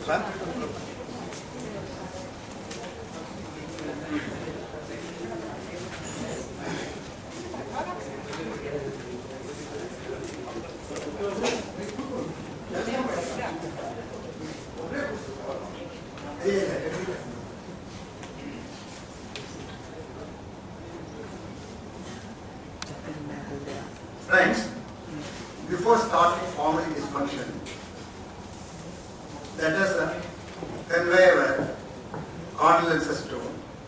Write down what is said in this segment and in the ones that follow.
Friends, before starting formally this function, let us convey our condolences to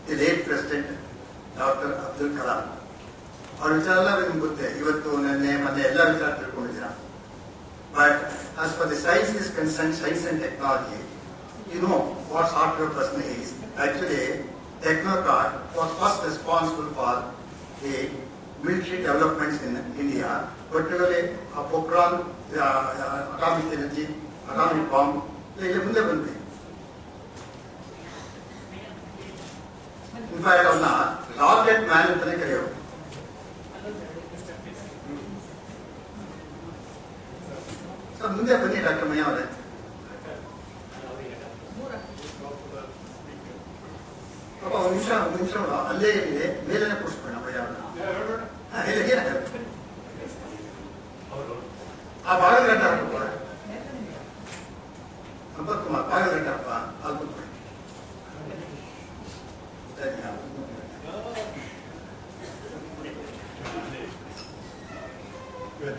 the late President Dr. Abdul Kalam. Our vichar ella niಮಗೆ ಗೊತ್ತೆ, ಇವತ್ತು ನೆನ್ನೆ ಮೊನ್ನೆ ಎಲ್ಲ ವಿಚಾರ ತಿಳ್ಕೊಂಡಿದ್ದೀರಾ. But as for the science is concerned, science and technology, you know what sort of person he is. Actually, Technocrat was first responsible for the military developments in India, particularly Pokhran, atomic energy, atomic bomb. ಮುಂದೆ ಬಂದ್ವಿ. In fact ಅವನ್ನ rocket man ಅಂತಾನೆ ಕರೆಯೋರು. ಮುಂದೆ ಬನ್ನಿ doctor Mayya ಅವರೇ. ಪಾಪ ಒಂದು ನಿಮಿಷ ಅಲ್ಲೇ ಇದೆ, ಮೇಲೇನೆ ಕೂರಿಸ್ಬೇಡ ಮಯ್ಯ ಅವ್ರನ್ನ. ಆ ಬಾಗಲಗಟ್ಟ ಹಾಕಪ್ಪ, ಸಂಪತ್ ಕುಮಾರ್ ಬಾಗಲಗಟ್ಟ ಹಬ್ಬ ಅಲ್ಲಿ ಕೂತ್ಕೊಳ್ಳಿ.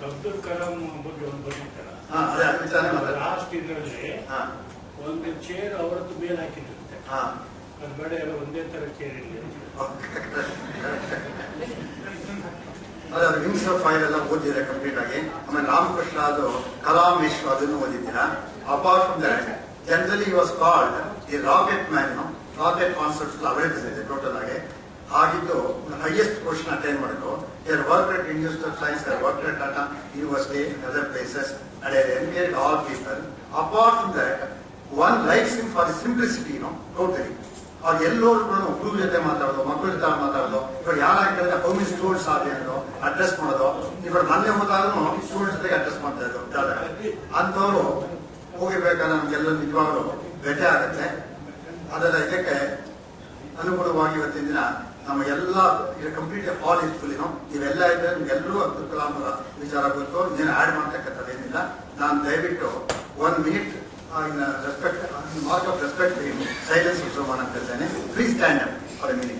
ಅಬ್ದುಲ್ ಕಲಾಂ ಬಗ್ಗೆ ಒಂದು ಬರ್ತಿತ್ತಲ್ಲ, ಅದೇ ವಿಚಾರ ಲಾಸ್ಟ್ ಇದರಲ್ಲಿ ಒಂದು ಚೇರ್ ಅವರದ್ದು ಮೇಲೆ ಹಾಕಿರುತ್ತೆ, ಅದು ಬೇಡ ಎಲ್ಲ ಒಂದೇ ತರ ಚೇರ್ ಇಲ್ಲ. ಅದೇ ವಿಂಗ್ಸ್ ಆಫ್ ಫೈರ್ ಎಲ್ಲ ಓದಿದ್ರೆ ಕಂಪ್ಲೀಟ್ ಆಗಿ. ಆಮೇಲೆ ರಾಮಕೃಷ್ಣ ಅದು ಕಲಾಂ ವಿಶ್ವ ಅದನ್ನು ಓದಿದ್ದೀರಾ. Apart from that, generally was called the rocket man. Rocket concepts available ಇದೆ ಟೋಟಲ್ ಆಗಿ. ಆಗಿದ್ದು ಹೈಯೆಸ್ಟ್ ಪೊಸಿಷನ್ ಅಟೈನ್ ಮಾಡಿದ್ರು. Their work at institute of science, their work at Tata university, other places, and they educated all people. Apart from that, one likes him for the simplicity, totally. ಅವ್ರು ಎಲ್ಲರೂ ಹುಡುಗ ಜೊತೆ ಮಾತಾಡೋದು, ಮಕ್ಕಳ ಜೊತೆ ಮಾತಾಡೋದು. ಇವಾಗ ಯಾರಾಗಿದ್ರೆ ಹೋಮಿಂಗ್ ಸ್ಟೂಡೆಂಟ್ಸ್ ಆದೇನೋ ಅಡ್ರೆಸ್ ಮಾಡೋದು. ಇವಾಗ ಮೊನ್ನೆ ಹೋದಾದ್ರೂ ಸ್ಟೂಡೆಂಟ್ಸ್ ಜೊತೆಗೆ ಅಡ್ರೆಸ್ ಮಾಡ್ತಾ ಇದ್ರು. ಅಂಥವ್ರು ಹೋಗಿರ್ಬೇಕಾದ್ರೆ ನಮ್ಗೆಲ್ಲ ನಿಜವಾಗ್ಲೂ ಭೇಟಿ ಆಗುತ್ತೆ. ಅದರ ಇದಕ್ಕೆ ಅನುಗುಣವಾಗಿ ಇವತ್ತಿನ ದಿನ ನಮಗೆಲ್ಲ ಕಂಪ್ಲೀಟ್ ಹಾಲ್ ಇರ್ಫುಲ್ ಇವೆಲ್ಲ ಇದ್ರೆ ನಿಮ್ಗೆಲ್ಲರೂ ಅಬ್ದುಲ್ ಕಲಾಂ ಅವರ ವಿಚಾರ ಗೊತ್ತು. ನೀನು ಆಡ್ ಮಾಡ್ತಕ್ಕಂಥದ್ದೇನಿಲ್ಲ. ನಾನು ದಯವಿಟ್ಟು 1 minute respect, mark of respect to him, silence observe ಅಂತ ಹೇಳ್ತೇನೆ. Please stand up for a minute.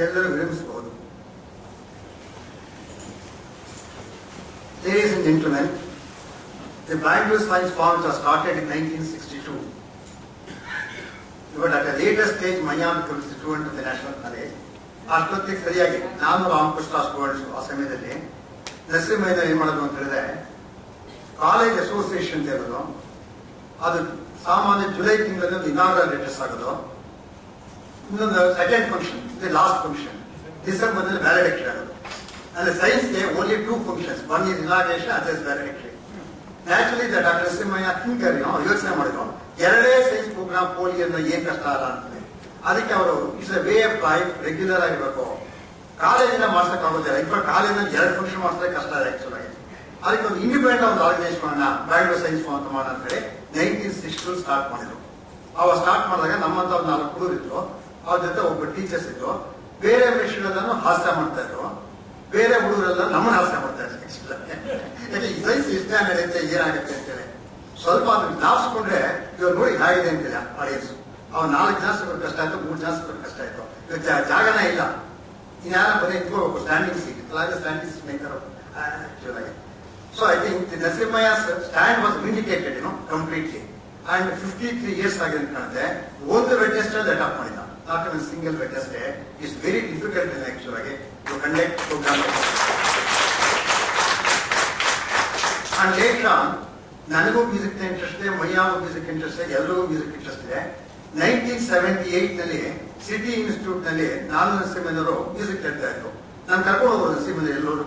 ಎಲ್ಲರೂ ವಿರಮಿಸಬಹುದು. Ladies and gentlemen, the Bangalore Science Forum was started in 1962. But at a later stage, Manya becomes the student of the National College. ಅಷ್ಟೊತ್ತಿಗೆ ಸರಿಯಾಗಿ ನಾನು Ramakrishna students ಆ ಸಮಯದಲ್ಲಿ ನರಸಿಂಹಯ್ಯ ಏನ್ ಮಾಡೋದು ಅಂತ ಹೇಳಿದ್ರೆ, ಕಾಲೇಜ್ ಅಸೋಸಿಯೇಷನ್ ಇರೋದು, ಅದು ಸಾಮಾನ್ಯ ಜುಲೈ ತಿಂಗಳಲ್ಲಿ ಇನಾಗ್ರಲ್ ಲೆಟರ್ಸ್ ಆಗೋದು. ಇನ್ನೊಂದು second function, the last function December ನಲ್ಲಿ ವ್ಯಾಲಿಡೇಟರಿ ಆಗೋದು. ಅಂದ್ರೆ ಸೈನ್ಸ್ಗೆ only 2 functions, one is inauguration, other is valedictory. Naturally doctor Narasimhaiah thinker ಯೋಚನೆ ಮಾಡಿದ್ರು, ಎರಡೇ ಸೈನ್ಸ್ ಪ್ರೋಗ್ರಾಮ್ ಪೋಲಿಯನ್ನು ಏನ್ ಕಷ್ಟ ಅಲ್ಲ ಅಂತೇಳಿ. ಅದಕ್ಕೆ ಅವರು it's A way of life, regular ಆಗಿರ್ಬೇಕು. ಕಾಲೇಜಿನ ಮಾಡ್ಸಕ್ಕಾಗೋದಿಲ್ಲ. ಇವಾಗ ಕಾಲೇಜಿನಲ್ಲಿ 2 ಫಂಕ್ಷನ್ ಮಾಡಿಸೋದೇ ಕಷ್ಟ ಇದೆ ಆಕ್ಚುಲ್ ಆಗಿ. ಅದಕ್ಕೆ ಒಂದು ಇಂಡಿಪೆಂಡೆಂಟ್ ಒಂದು ಆರ್ಗನೈಸ್ ಮಾಡೋಣ, ಬ್ಯಾಂಗ್ಳೂರ್ ಸೈನ್ಸ್ ಫಾರ್ಮ್ ಅಂತ ಮಾಡೋಣ ಅಂತ ಹೇಳಿ 1962 ಸ್ಟಾರ್ಟ್ ಮಾಡಿದ್ರು. ಅವಾಗ ಸ್ಟಾರ್ಟ್ ಮಾಡಿದಾಗ ನಮ್ಮಂತ ಒಂದು 4 ಹುಡುಗರು ಇದ್ರು, ಅವ್ರ ಜೊತೆ ಒಬ್ಬ ಟೀಚರ್ಸ್ ಇದ್ರು. ಬೇರೆ ವಿಷಯಗಳನ್ನು ಹಾಸ್ಯ ಮಾಡ್ತಾ ಇದ್ರು, ಬೇರೆ ಹುಡುಗರೆಲ್ಲ ನಮ್ಮನ್ನ ಹಾಸ್ಯ ಮಾಡ್ತಾ ಇದ್ರು. ಯಾಕೆ ಈ ಸೈನ್ಸ್ ಇಷ್ಟ ನಡೆಯುತ್ತೆ, ಏನಾಗುತ್ತೆ ಅಂತೇಳಿ ಸ್ವಲ್ಪ ಅದನ್ನ ಜ್ಞಾಪಿಸ್ಕೊಂಡ್ರೆ ಇವಾಗ ನೋಡಿ ಹೇಗಿದೆ ಅಂತಿಲ್ಲ ಆಡಿಯನ್ಸ್. ಅವ್ರು 4 ಜನ ಸಿಗೋದು ಕಷ್ಟ ಆಯ್ತು, 3 ಜನ ಸಿಗೋದು ಕಷ್ಟ ಆಯ್ತು. ಜಾಗನೇ ಇಲ್ಲ, ಇನ್ಯಾರ ಬರೀ ಇಟ್ಕೋಬೇಕು standing seat. Standing seat maker actual ಆಗಿ. So I think the Narasimhaiah stand was vindicated completely. And 53 years ಆಗಿದೆ ಅಂತ ಕಾಣುತ್ತೆ. ಒಂದು ವೆಡ್ನೆಸ್ಡೇ ಲೆಟ್ ಅಪ್ ಮಾಡಿದ, not even single Wednesday. It's very difficult in actual ಆಗಿ to conduct program. And later on ನನಗೂ music interest ಇದೆ, ಮೈಯಾಗೂ ಮ್ಯೂಸಿಕ್ ಇಂಟ್ರೆಸ್ಟ್ ಇದೆ, ಎಲ್ಲರಿಗೂ ಮ್ಯೂಸಿಕ್ ಇಂಟ್ರೆಸ್ಟ್ ಇದೆ. 1978 ನಲ್ಲಿ ಸಿಟಿ ಇನ್ಸ್ಟಿಟ್ಯೂಟ್ ನಲ್ಲಿ ನಾನು ನರಸಿಂಹನವರು ಮ್ಯೂಸಿಕ್ ಹೇಳ್ತಾ ಇದ್ರು. ನಾನು ಕರ್ಕೊಂಡು ಹೋಗೋದು ನರಸಿಂಹನ ಎಲ್ಲರೂ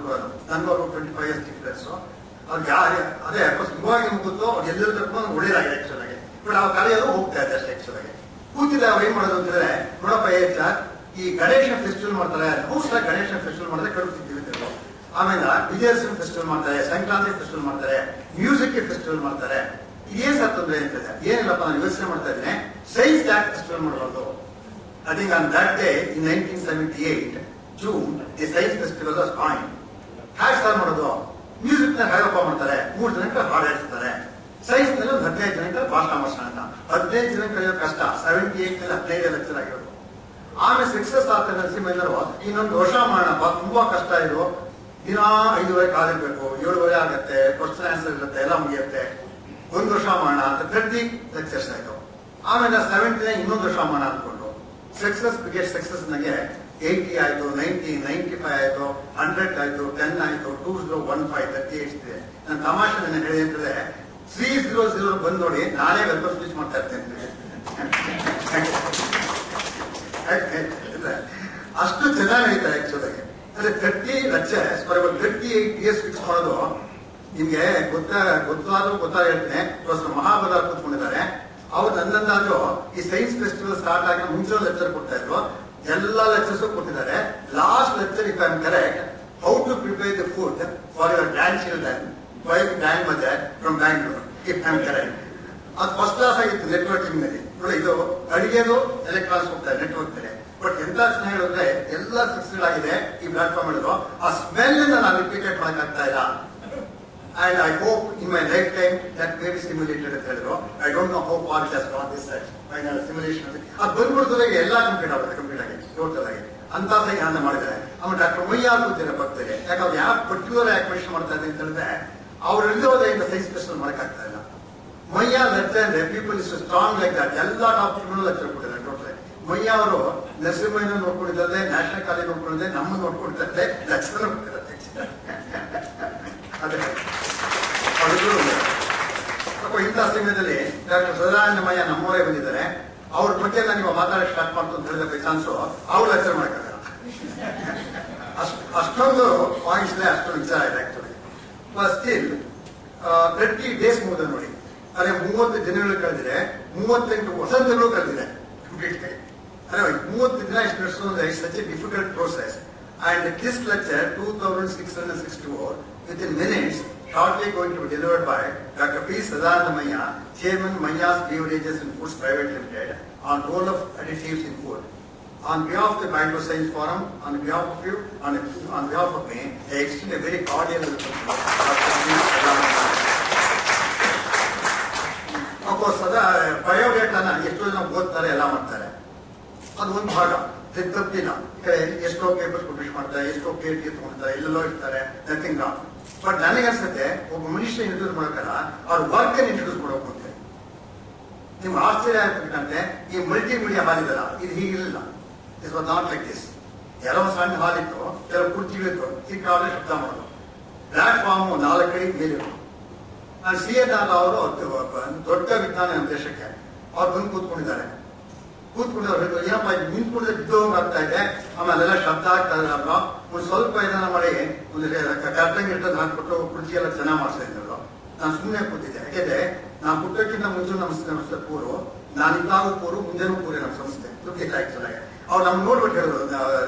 ನನಗೂ 25 ಇಯರ್ಸ್ ಡಿಫರೆನ್ಸ್. ಅವ್ರಿಗೆ ಅದೇ ಇವಾಗ ನಿಮ್ಗೆ ಗೊತ್ತು, ಅವ್ರು ಎಲ್ಲರೂ ಕರ್ಕೊಂಡು ಒಳ್ಳೇದಾಗಿದೆ ಆಕ್ಚುಲ್ ಆಗಿ. ಬಟ್ ಅವ್ರ ಕಲಿಯೋದು ಹೋಗ್ತಾ ಇದೆ ಅಷ್ಟೇ ಆಕ್ಚುಲ್ ಆಗಿ. ಕೂತಿದ್ದ ಅವ್ರು ಏನ್ ಮಾಡೋದು ಅಂತಂದ್ರೆ, ನೋಡಪ್ಪ ಈ ಗಣೇಶ ಫೆಸ್ಟಿವಲ್ ಮಾಡ್ತಾರೆ, ಬಹುಶಃ ಗಣೇಶ ಫೆಸ್ಟಿವಲ್ ಮಾಡಿದ್ರೆ ಕಡುತ್ತಿದ್ದೀವಿ. ಆಮೇಲೆ ವಿಜಯದಶಮಿ ಫೆಸ್ಟಿವಲ್ ಮಾಡ್ತಾರೆ, ಸಂಕ್ರಾಂತಿ ಫೆಸ್ಟಿವಲ್ ಮಾಡ್ತಾರೆ, ಮ್ಯೂಸಿಕ್ ಫೆಸ್ಟಿವಲ್ ಮಾಡ್ತಾರೆ. ಇದೇನ್ ಸರ್ ತೊಂದರೆ ಅಂತಂದ್ರೆ, ಏನಿಲ್ಲಪ್ಪ ನಾನು ಯೋಚನೆ ಮಾಡ್ತಾ ಇದ್ದೇನೆ, ಸೈನ್ಸ್ ಟ್ಯಾಕ್ ಫೆಸ್ಟಿವಲ್ ಮಾಡಬಾರ್ದು. I think on that day in 1978 June the science festival was ಕಾಯಿನ್ಡ್. Hack sir ಮಾಡೋದು, ಮ್ಯೂಸಿಕ್ ನ ಹೇಳಪ್ಪ ಮಾಡ್ತಾರೆ, 3 ಜನಕ್ಕೆ ಹಾಡು ಹೇಳ್ತಾರೆ. ಸೈನ್ಸ್ ನಲ್ಲಿ ಒಂದು 15 ಜನಕ್ಕೆ ಭಾಷಣ ಮಾಡ್ಸೋಣ ಅಂತ. 15 ಜನ ಕಲಿಯೋದು ಕಷ್ಟ. 78 ನಲ್ಲಿ 15 ಲೆಕ್ಚರ್ ಆಗಿರೋದು. ಆಮೇಲೆ ಸಕ್ಸಸ್ ಆಗ್ತದೆ ನರಸಿಂಹಯ್ಯನವರು, ಇನ್ನೊಂದು ವರ್ಷ ಮಾಡೋಣಪ್ಪ, ತುಂಬಾ ಕಷ್ಟ ಇದು, ದಿನ 5:30 ಕಾಲಿರ್ಬೇಕು, 7:30 ಆಗತ್ತೆ, ಕ್ವಶನ್ ಆನ್ಸರ್ ಇರುತ್ತೆ, ಎಲ್ಲ ಮುಗಿಯುತ್ತೆ, 1 ವರ್ಷ ಮಾಡೋಣ ಅಂತ 30 ಲೆಕ್ಚರ್ಸ್ ಆಯ್ತು. ಆಮೇಲೆ 70 ಇನ್ನೊಂದು ವರ್ಷ ಮಾಡೋಣ ಅನ್ಕೊಂಡು ಸಕ್ಸಸ್ ಬಿಗೆಟ್ ಸಕ್ಸಸ್ ನನಗೆ 80 ಆಯ್ತು, 90, 95 ಆಯ್ತು, 100 ಆಯ್ತು, 10 ಆಯ್ತು, 2015 38 ಇದೆ. ನನ್ನ ತಮಾಷೆ ನನ್ನ ಹೇಳಿ ಅಂತಂದ್ರೆ 300 ಬಂದ್ ನೋಡಿ, ನಾಳೆ ವೆಲ್ಕಮ್ ಸ್ಪೀಚ್ ಮಾಡ್ತಾ ಇರ್ತೇನೆ. ಅಷ್ಟು ಚೆನ್ನಾಗಿ ನಡೀತಾರೆ ಆಕ್ಚುಲ್ ಆಗಿ. ಅಂದ್ರೆ 30 ಲೆಕ್ಚರ್ಸ್ 38 ಇಯರ್ಸ್ ಫಿಕ್ಸ್ ಮಾಡೋದು ನಿಮ್ಗೆ ಗೊತ್ತಾದ್ರೂ ಹೇಳ್ತೇನೆ. ಮಹಾಬಲ ಕೂತ್ಕೊಂಡಿದ್ದಾರೆ ಅವ್ರು. ನನ್ನಂದಾದ್ರು ಈ ಸೈನ್ಸ್ ಫೆಸ್ಟಿವಲ್ ಸ್ಟಾರ್ಟ್ ಆಗಿ ಮುಂಚೆ ಲೆಕ್ಚರ್ ಕೊಡ್ತಾ ಇದ್ರು, ಎಲ್ಲಾ ಲೆಕ್ಚರ್ಸ್ ಕೊಟ್ಟಿದ್ದಾರೆ. Last lecture if I am correct, how to prepare the food for your grandchildren by grandmother from Bangalore, if I am correct. ಅದು ಫಸ್ಟ್ ಕ್ಲಾಸ್ ಆಗಿತ್ತು ನೆಟ್ವರ್ಕಿಂಗ್ ನಲ್ಲಿ. ನೋಡಿ, ಇದು ಅಡಿಗೆದು ಎಲೆಕ್ಟ್ರಾನಿಕ್ಸ್ ಹೋಗ್ತಾರೆ ನೆಟ್ವರ್ಕ್ ಮೇಲೆ. ಬಟ್ ಎಂತ ಚೆನ್ನಾಗಿ ಹೇಳಿದ್ರೆ ಎಲ್ಲ ಸಕ್ಸಸ್ ಆಗಿದೆ ಈ ಪ್ಲಾಟ್ಫಾರ್ಮ್ ಹೇಳಿದ್ರು. ಆ ಸ್ಮೆಲ್ ನಾನು ರಿಪೀಟೆಡ್ ಮಾಡಕ್ಕಾಗ್ತಾ ಇಲ್ಲ. And I hope in my lifetime that may be simulated ಅಂತ ಹೇಳಿದ್ರು. I don't know how far it has gone this final simulation. ಅದು ಬಂದ್ಬಿಡ್ತದಾಗೆ ಎಲ್ಲ ಕಂಪ್ಲೀಟ್ ಆಗಿ ಟೋಟಲ್ ಆಗಿ ಅಂತ ಜ್ಞಾನ ಮಾಡಿದ್ದಾರೆ. ಆಮೇಲೆ ಡಾಕ್ಟರ್ ಮಯ್ಯ ಕೂತಿರೋ ಪಕ್ಕದಲ್ಲಿ, ಯಾಕಂದ್ರೆ ಯಾವ ಪರ್ಟಿಕ್ಯುಲರ್ ಆಕ್ವೇಷನ್ ಮಾಡ್ತಾ ಇದೆ ಅಂತ ಹೇಳಿದ್ರೆ ಅವ್ರು ಇಲ್ಲೋದ್ರಿಂದ ಸೈನ್ಸ್ ಸ್ಪೆಷಲ್ ಮಾಡಕ್ಕಾಗ್ತಾ ಇಲ್ಲ. Mayya lecture people is strong like that. ಎಲ್ಲ ಡಾಕ್ಟರ್ಗಳು ಲೆಕ್ಚರ್ ಕೊಟ್ಟಿದ್ದಾರೆ ಟೋಟಲ್. ಮಯ್ಯ ಅವರು ನರಸಿಂಹಯ್ಯನ ನೋಡ್ಕೊಂಡಿದ್ದಾರೆ, ನ್ಯಾಷನಲ್ ಕಾಲೇಜ್ ನೋಡ್ಕೊಂಡಿದ್ದೆ, ನಮ್ಮ ನೋಡ್ಕೊಂಡಿದ್ದಾರೆ, ಲೆಕ್ಚರ್ ನೋಡ್ತಿದ್ದಾರೆ. ಅದೇ ಇಂಥ ಸಮಯದಲ್ಲಿ ಡಾಕ್ಟರ್ ಸದಾನಂದಮಯ್ಯ ನಮ್ಮವರೇ ಬಂದಿದ್ದಾರೆ. ಅವ್ರ ಬಗ್ಗೆ ನಾನು ಇವಾಗ ಮಾತಾಡಕ್ಕೆ ಸ್ಟಾರ್ಟ್ ಮಾಡ್ತು ಅಂತ ಹೇಳಿದ ಬೈ ಚಾನ್ಸು ಅವ್ರು ಲೆಕ್ಚರ್ ಮಾಡಕ್ಕಾಗಲ್ಲ. ಅಷ್ಟೊಂದು ಪಾಯಿಂಟ್ಸ್ ಇದೆ, ಅಷ್ಟೊಂದು ವಿಚಾರ ಇದೆ ಆಕ್ಚುಲಿ. ಸ್ಟಿಲ್ 30 ಡೇಸ್ ಮುಗಿದ ನೋಡಿ. ಅದೇ 30 ದಿನಗಳು ಕಳೆದಿದೆ, 38 ವಸಂತಗಳು ಕಳೆದಿದೆ ಕಂಪ್ಲೀಟ್ ಆಗಿ. ಅದೇ 30 ದಿನ ಇಷ್ಟು ನಡೆಸೋದು such a difficult process. And this lecture 2664 within minutes shortly going to be delivered by Dr. P. Sadanandamaya, Chairman Mayya's Beverages and Foods Private Limited, on role of additives in food. On behalf of the Bangalore Science Forum, on behalf of you, on behalf of me, I extend a very cordial welcome to Dr. P. Sadanandamaya. Of course, ಬಯೋಡೇಟಾನ ಎಷ್ಟೋ ಜನ ಓದ್ತಾರೆ, ಎಲ್ಲ ಮಾಡ್ತಾರೆ. ಅದು ಒಂದು ಭಾಗ ತಪ್ಪಿಲ್ಲ. ಈ ಕಡೆ ಎಷ್ಟೋ ಪೇಪರ್ಸ್ ಪಬ್ಲಿಷ್ ಮಾಡ್ತಾರೆ, ಎಷ್ಟೋ PhD ತಗೊಂಡ್ತಾರೆ, ಎಲ್ಲೆಲ್ಲೋ ಇರ್ತಾರೆ, ನಥಿಂಗ್ ರಾಂಗ್. ಬಟ್ ನನಗನ್ಸುತ್ತೆ ಒಬ್ಬ ಮನುಷ್ಯ ಇಂಟ್ರೊಡ್ಯೂಸ್ ಮಾಡೋಕ್ಕಲ್ಲ, ಅವ್ರ ವರ್ಕ್ ಅನ್ನು ಇಂಟ್ರೊಡ್ಯೂಸ್ ಮಾಡೋಕೆ ಅಂತ. ನಿಮ್ಗೆ ಆಶ್ಚರ್ಯ ಆಗ್ಬೇಕಂತೆ, ಈ ಮಲ್ಟಿ ಮೀಡಿಯಾ ಹಾಲ್ ಇದಲ್ಲ, ಇದು ಹೀಗಿರಲಿಲ್ಲ. It was not like this. ಕೆಲವು ಸಣ್ಣ ಹಾಲ್ ಇತ್ತು, ಕೆಲವು ಕುರ್ಚಿಗಳಿತ್ತು, ಸಿಕ್ಕಾಗಲೇ ಶಬ್ದ ಮಾಡೋದು. ಪ್ಲಾಟ್ಫಾರ್ಮ್ 4 ಅಡಿ ಮೇಲಿತ್ತು. ನಾನು CN ಅವರು ದೊಡ್ಡ ವಿಜ್ಞಾನ ನಮ್ಮ ದೇಶಕ್ಕೆ ಅವ್ರು ಬಂದು ಕೂತ್ಕೊಂಡಿದ್ದಾರೆ. ಕೂತ್ಕೊಂಡವ್ರು ಏನಪ್ಪ ನಿಂತ್ಕೊಂಡ್ರೆ ಬಿದ್ದೋಂಗ್ ಆಗ್ತಾ ಇದೆ, ಆಮೇಲೆ ಅಲ್ಲೆಲ್ಲ ಶಬ್ದ ಆಗ್ತಾ ಇದ್ರಲ್ಲ, ಒಂದು ಸ್ವಲ್ಪ ಇದನ್ನ ಮಾಡಿ ಒಂದು ಕರ್ತಂಗ್ ಇಟ್ಟದ್ ಹಾಕ್ಬಿಟ್ಟು ಕುರ್ಚಿ ಎಲ್ಲ ಚೆನ್ನಾಗಿ ಮಾಡ್ತಾ ಇದ್ರು. ನಾನು ಸುಮ್ಮನೆ ಕೂತಿದ್ದೆ. ಯಾಕೆಂದ್ರೆ ನಾನು ಪುಟ್ಟಕ್ಕಿಂತ ಮುಂಚೆ ನಮ್ಮ ಸಂಸ್ಥೆ ಪೂರು, ನಾನಿದ್ದಾಗೂ ಪೂರು, ಮುಂದೆನೂ ಪೂರಿ ನಮ್ಮ ಸಂಸ್ಥೆ ದುಡ್ಡಿಲ್ಲ ಆಕ್ಚುಲಾಗಿ. ಅವ್ರು ನಮ್ಗೆ ನೋಡ್ಬಿಟ್ಟು ಹೇಳಿದ್ರು,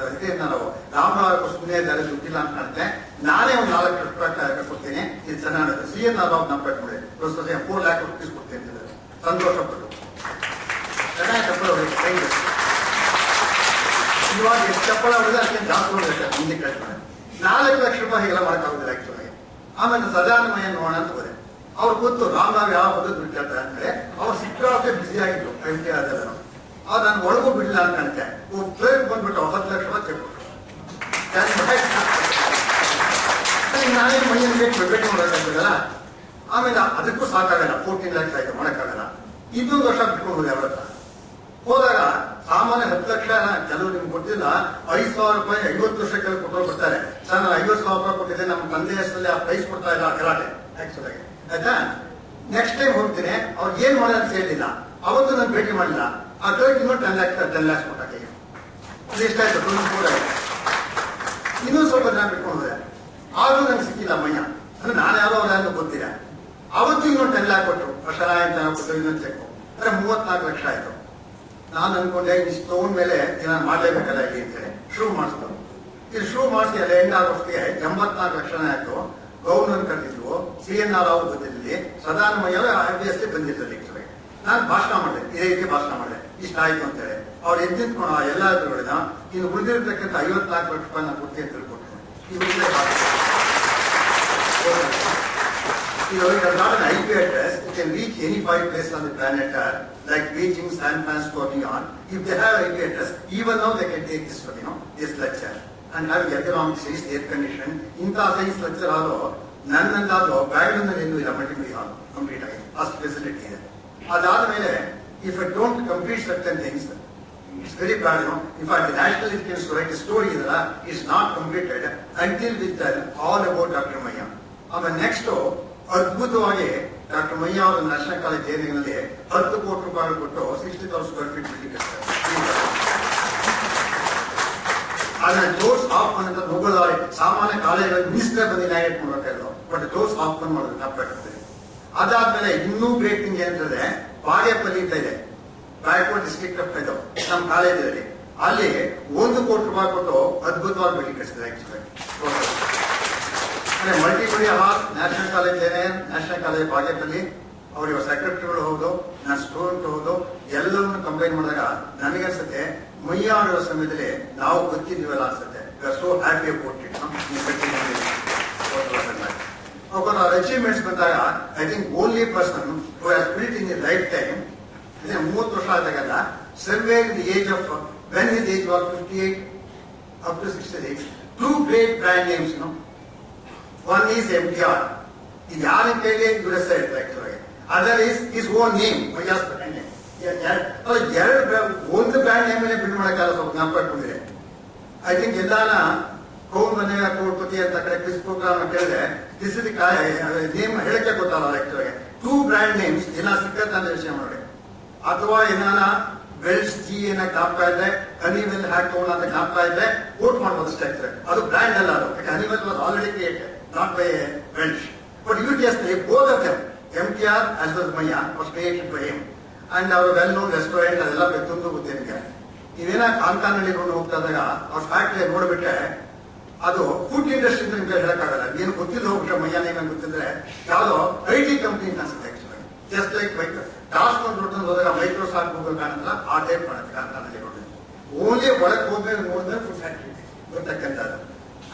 ನಾವು ರಾಮನಗರ ಸುಮ್ಮನೆ ಇದ್ದಾರೆ, ದುಡ್ಡಿಲ್ಲ ಅಂತ ಕಾಣುತ್ತೆ, ನಾನೇ ಒಂದು 4 ಲಕ್ಷ ರೂಪಾಯಿ ಕೊಡ್ತೀನಿ, ಇದು ಚೆನ್ನಾಗಿ CN ನಮ್ಮ ಪೆಟ್ಬಿಡಿ 4 lakh rupees ಕೊಡ್ತೀನಿ ಅಂತ ಸಂತೋಷ ಪಟ್ಟು ಚೆನ್ನಾಗಿ ಚಪ್ಪಳ ಹೊಡಿತಾರೆ. ಇವಾಗ ಎಷ್ಟು ಚಪ್ಪಳ ಹೊಡೆದ್ರೆ ಅಷ್ಟೇ ಜಾಸ್ತಿ ಹೊಡಿತಾರೆ ಮುಂದೆ ಕಳ್ತಾರೆ. 4 ಲಕ್ಷ ರೂಪಾಯಿ ಹೀಗೆಲ್ಲ ಮಾಡೋಕ್ಕಾಗೋದಿಲ್ಲ ಆಕ್ಚುಲಾಗಿ. ಆಮೇಲೆ ಸದಾನಮಯ್ಯ ನೋಡೋಣ ಅಂತ ಹೋದೆ. ಅವ್ರು ಗೊತ್ತು ರಾಮನಾವ್ ಯಾವ ದುಡ್ಡು ಕೇಳ್ತಾರೆ ಅಂದ್ರೆ, ಅವ್ರು ಸಿಕ್ಕಾಪಟ್ಟೆ ಬಿಸಿ ಆಗಿದ್ರು IIT ಅದೆಲ್ಲ. ಅವ್ರು ನಾನು ಒಳಗೂ ಬಿಡಲಿಲ್ಲ ಅಂತ ಕಾಣುತ್ತೆ. ಪ್ಲೇಟ್ ಬಂದ್ಬಿಟ್ಟು 10 ಲಕ್ಷ ರೂಪಾಯಿ ಚೆಕ್ ನಾನೇ ಮೈಯನ್ನು ಭೇಟಿ ಮಾಡೋಕ್ಕಾಗಲ್ಲ. ಆಮೇಲೆ ಅದಕ್ಕೂ ಸಾಕಾಗಲ್ಲ, 14 lakhs ಆಯ್ತು, ಮಾಡೋಕ್ಕಾಗಲ್ಲ. ಇನ್ನೊಂದು ವರ್ಷ ಬಿಟ್ಕೊಂಡು ಹೋದೆ ಅವ್ರ ಹತ್ರ. ಹೋದಾಗ ಸಾಮಾನ್ಯ 10 ಲಕ್ಷ ಕೆಲವು ನಿಮ್ಗೆ ಕೊಟ್ಟಿಲ್ಲ, 5,000 ರೂಪಾಯಿ 50 ವರ್ಷಕ್ಕೆ ಕೊಟ್ಟರು ಬರ್ತಾರೆ. ಸರ್ ನಾನು 50,000 ರೂಪಾಯಿ ಕೊಟ್ಟಿದ್ದೆ, ನಮ್ಮ ತಂದೆ ಹೆಸರಲ್ಲಿ ಆ ಪ್ರೈಸ್ ಕೊಡ್ತಾ ಇಲ್ಲ ಗಲಾಟೆ ಆಕ್ಚುಲ್ ಆಗಿ. ಆಯ್ತಾ, ನೆಕ್ಸ್ಟ್ ಟೈಮ್ ಹೋಗ್ತೀನಿ, ಅವ್ರು ಏನ್ ಮಾಡೋದು ಅಂತ ಹೇಳಿಲ್ಲ. ಅವತ್ತು ನಾನು ಭೇಟಿ ಮಾಡಿಲ್ಲ. ಅದಕ್ಕೆ ಇನ್ನೂ 10 lakhs ಕೊಟ್ಟಾಕೆ ಎಷ್ಟಾಯ್ತು 24 ಆಯ್ತು. ಇನ್ನೂ ಸ್ವಲ್ಪ ಜನ ಬಿಟ್ಕೊಂಡಿದೆ, ಆದ್ರೂ ನಂಗೆ ಸಿಕ್ಕಿಲ್ಲ ಮಯ್ಯ. ಅಂದ್ರೆ ನಾನು ಯಾರೋ ಅವ್ರು ಗೊತ್ತಿಲ್ಲ. ಅವತ್ತು ಇನ್ನೊಂದು 10 lakh ಕೊಟ್ಟರು, ವರ್ಷ ಕೊಟ್ಟು ಇನ್ನೊಂದು ಚೆಕ್, ಅಂದ್ರೆ 34 ಲಕ್ಷ ಆಯ್ತು. ನಾನು ಅನ್ಕೊಂಡೆ ಇಷ್ಟು ತಗೊಂಡ್ಮೇಲೆ ನಾನು ಮಾಡ್ಲೇಬೇಕಲ್ಲ ಇಲ್ಲಿ ಅಂತ ಹೇಳಿ ಶುರು ಮಾಡಿಸ್ತು. ಇಲ್ಲಿ ಶುರು ಮಾಡಿಸಿ ಎಲ್ಲ ಎಂಡ್ ಆಗೋಷ್ಟಿಗೆ 84 ಲಕ್ಷನೇ ಆಯ್ತು. ಗೌರ್ನರ್ ಕರೆದಿದ್ರು, CNR ಅವ್ರು ಬಂದಿರಲಿ, ಸದಾನಮಯ್ಯ IBS ಬಂದಿರಲಿ. ನಾನು ಭಾಷಣ ಮಾಡಿದೆ, ಇದೇ ರೀತಿ ಭಾಷಣ ಮಾಡಿದೆ, ಇಷ್ಟ ಆಯ್ತು ಅಂತ ಹೇಳಿ. ಅವ್ರು ಎದ್ದಿತ್ಕೊಂಡು ಎಲ್ಲ ಇನ್ನು ಉಳಿದಿರ್ತಕ್ಕಂಥ 54 ಲಕ್ಷ ರೂಪಾಯಿ ನಾನು ಕೊಡ್ತೀನಿ ಅಂತ ತಿಳ್ಕೊಟ್ರು. Not an IP address, it can reach any 5 places on the planet Earth, like Beijing, San Francisco, beyond. If they have IP address, even now they can take this, this lecture and have ergonomic seats, air conditioned. Inta science lecture also, nannallado Bangalore ennu illa multimedia hall complete agi ಅಷ್ಟು facility ಇದೆ. ಅದಾದ್ಮೇಲೆ if I don't complete certain things, it's very bad. In fact, the National Institute to write a story is not completed until we tell all about Dr. Maya. ಆಮೇಲೆ next ಅದ್ಭುತವಾಗಿ doctor Mayya ಅವರ national college ಏರಿಯಾದಲ್ಲಿ 10 ಕೋಟಿ ರೂಪಾಯಿ ಕೊಟ್ಟು 60,000 square feet building ಅದನ್ನ doors of ಅಂತ ಮುಗಿದಾರೆ. ಸಾಮಾನ್ಯ ಕಾಲೇಜ್ ಮಿನಿಸ್ಟರ್ ಬಂದು ಇನಾಗ್ರೇಟ್ ಮಾಡಬೇಕಾದ್ರು, ಬಟ್ ಡೋರ್ಸ್ ಆಫ್ ಮಾಡೋದು ತಪ್ಪಾಗ್ತದೆ. ಅದಾದ್ಮೇಲೆ ಇನ್ನೂ ಗ್ರೇಟ್ ಥಿಂಗ್ ಏನಂತಂದ್ರೆ ಬಾಗೇಪಲ್ಲಿ ಅಂತ ಇದೆ, ಬ್ಯಾಕ್ವರ್ಡ್ ಡಿಸ್ಟ್ರಿಕ್ಟ್ ಆಫ್ ಇದು ನಮ್ಮ ಕಾಲೇಜಲ್ಲಿ, ಅಲ್ಲಿ 1 ಕೋಟಿ ರೂಪಾಯಿ ಕೊಟ್ಟು ಅದ್ಭುತವಾದ ಬಿಲ್ಡಿಂಗ್ ಕಟ್ಟಿಸಿದೆ. Multimedia hall, national college national college Bagepalli, ಅವ್ರಿಗೆ ಸೆಕ್ರೆಟರಿಗಳು ಹೌದು, ನನ್ನ ಸ್ಟೂಡೆಂಟ್ ಹೌದು, ಎಲ್ಲವನ್ನು ಕಂಪೈನ್ ಮಾಡಿದಾಗ ನನಗನ್ಸುತ್ತೆ ಮಯ್ಯ ಅವರ ಸಮಯದಲ್ಲಿ ನಾವು ಗೊತ್ತಿದ್ದೀವಲ್ಲ ಅನ್ಸುತ್ತೆ. So happy about it. ಅವರ ಅಚೀವ್ಮೆಂಟ್ಸ್ ಬಂದಾಗ I think only person who has built in the life time, 30 ವರ್ಷ ಆದಾಗಲ್ಲ, ಸರ್ವೇರ್ in the age of when his age was 58 up to 66, 2 great brand names. One is MTR. ಇದು ಯಾರ ಕೈಲಿ US ಇರ್ತಾರೆ. Other is his own name, Mayya's brand name. ಒಂದು brand name ಮೇಲೆ build ಮಾಡಕ್ಕಾಗ ಸ್ವಲ್ಪ ಜ್ಞಾಪಕಕೊಂಡಿದೆ. ಐ ಥಿಂಕ್ ಎಲ್ಲಾನ ಕೌನ್ ಮನೆಯ ಕೋಟಿಪತಿ ಅಂತ ಕಡೆ ಕ್ವಿಸ್ ಪ್ರೋಗ್ರಾಮ್ ಕೇಳಿದ್ರೆ ದಿಸ್ ಇಸ್ ನೇಮ್ ಹೇಳಕ್ಕೆ ಗೊತ್ತಲ್ಲ ಆಕ್ಚುಲಿ. 2 ಬ್ರ್ಯಾಂಡ್ ನೇಮ್ಸ್ ಎಲ್ಲ ಸಿಕ್ಕಂತ ವಿಷಯ ಮಾಡಿ, ಅಥವಾ ಏನಾನ ವೆಲ್ಸ್ ಜಿ ಏನ ಜ್ಞಾಪಕ ಇದ್ರೆ, ಹನಿವೆಲ್ ಹ್ಯಾಕ್ ತಗೊಂಡ ಅಂತ ಜ್ಞಾಪಕ ಇದ್ರೆ ವೋಟ್ ಮಾಡ್ಬೋದು ಅಷ್ಟೇ. ಅದು ಬ್ರ್ಯಾಂಡ್ ಅಲ್ಲ, ಅದು Honeywell was already created, not by Welsh. But you just say both of them, MTR as well as Maya, was created by him. And our well-known restaurant, ಅದೆಲ್ಲ ಬೆತ್ತೊಂದು ಗೊತ್ತೇ ನಿಮಗೆ. ನೀವೇನ ಕಾನ್ಕಾನಲ್ಲಿ ಹೋಗ್ತಾ ಇದ್ದಾಗ ಅವ್ರ ಫ್ಯಾಕ್ಟ್ರಿ ನೋಡ್ಬಿಟ್ರೆ ಅದು ಫುಡ್ ಇಂಡಸ್ಟ್ರಿ ಅಂತ ನಿಮ್ಗೆ ಹೇಳಕ್ಕಾಗಲ್ಲ. ಏನು ಗೊತ್ತಿಲ್ಲ ಹೋಗ್ಬಿಟ್ರೆ ಮಯ್ಯ ನೇಮ್ ಗೊತ್ತಿದ್ರೆ ಯಾವುದೋ IT ಕಂಪ್ನಿ ಅನ್ಸುತ್ತೆ ಆಕ್ಚುಲಿ. ಜಸ್ಟ್ ಲೈಕ್ ಟಾಸ್ಕೊಂಡು ಹೋದಾಗ ಮೈಕ್ರೋಸಾಫ್ಟ್ ಗೂಗಲ್ ಕಾಣಲ್ಲ, ಆ ಟೈಪ್ ಕಾಣುತ್ತೆ ಕಾನ್ಕಾನಲ್ಲಿ ನೋಡಿದ್ರೆ. ಓನ್ಲಿ ಒಳಗೆ ಹೋದ್ಮೇಲೆ ನೋಡಿದ್ರೆ ಫುಡ್ ಫ್ಯಾಕ್ಟ್ರಿ ಗೊತ್ತಕ್ಕಂಥದ್ದು.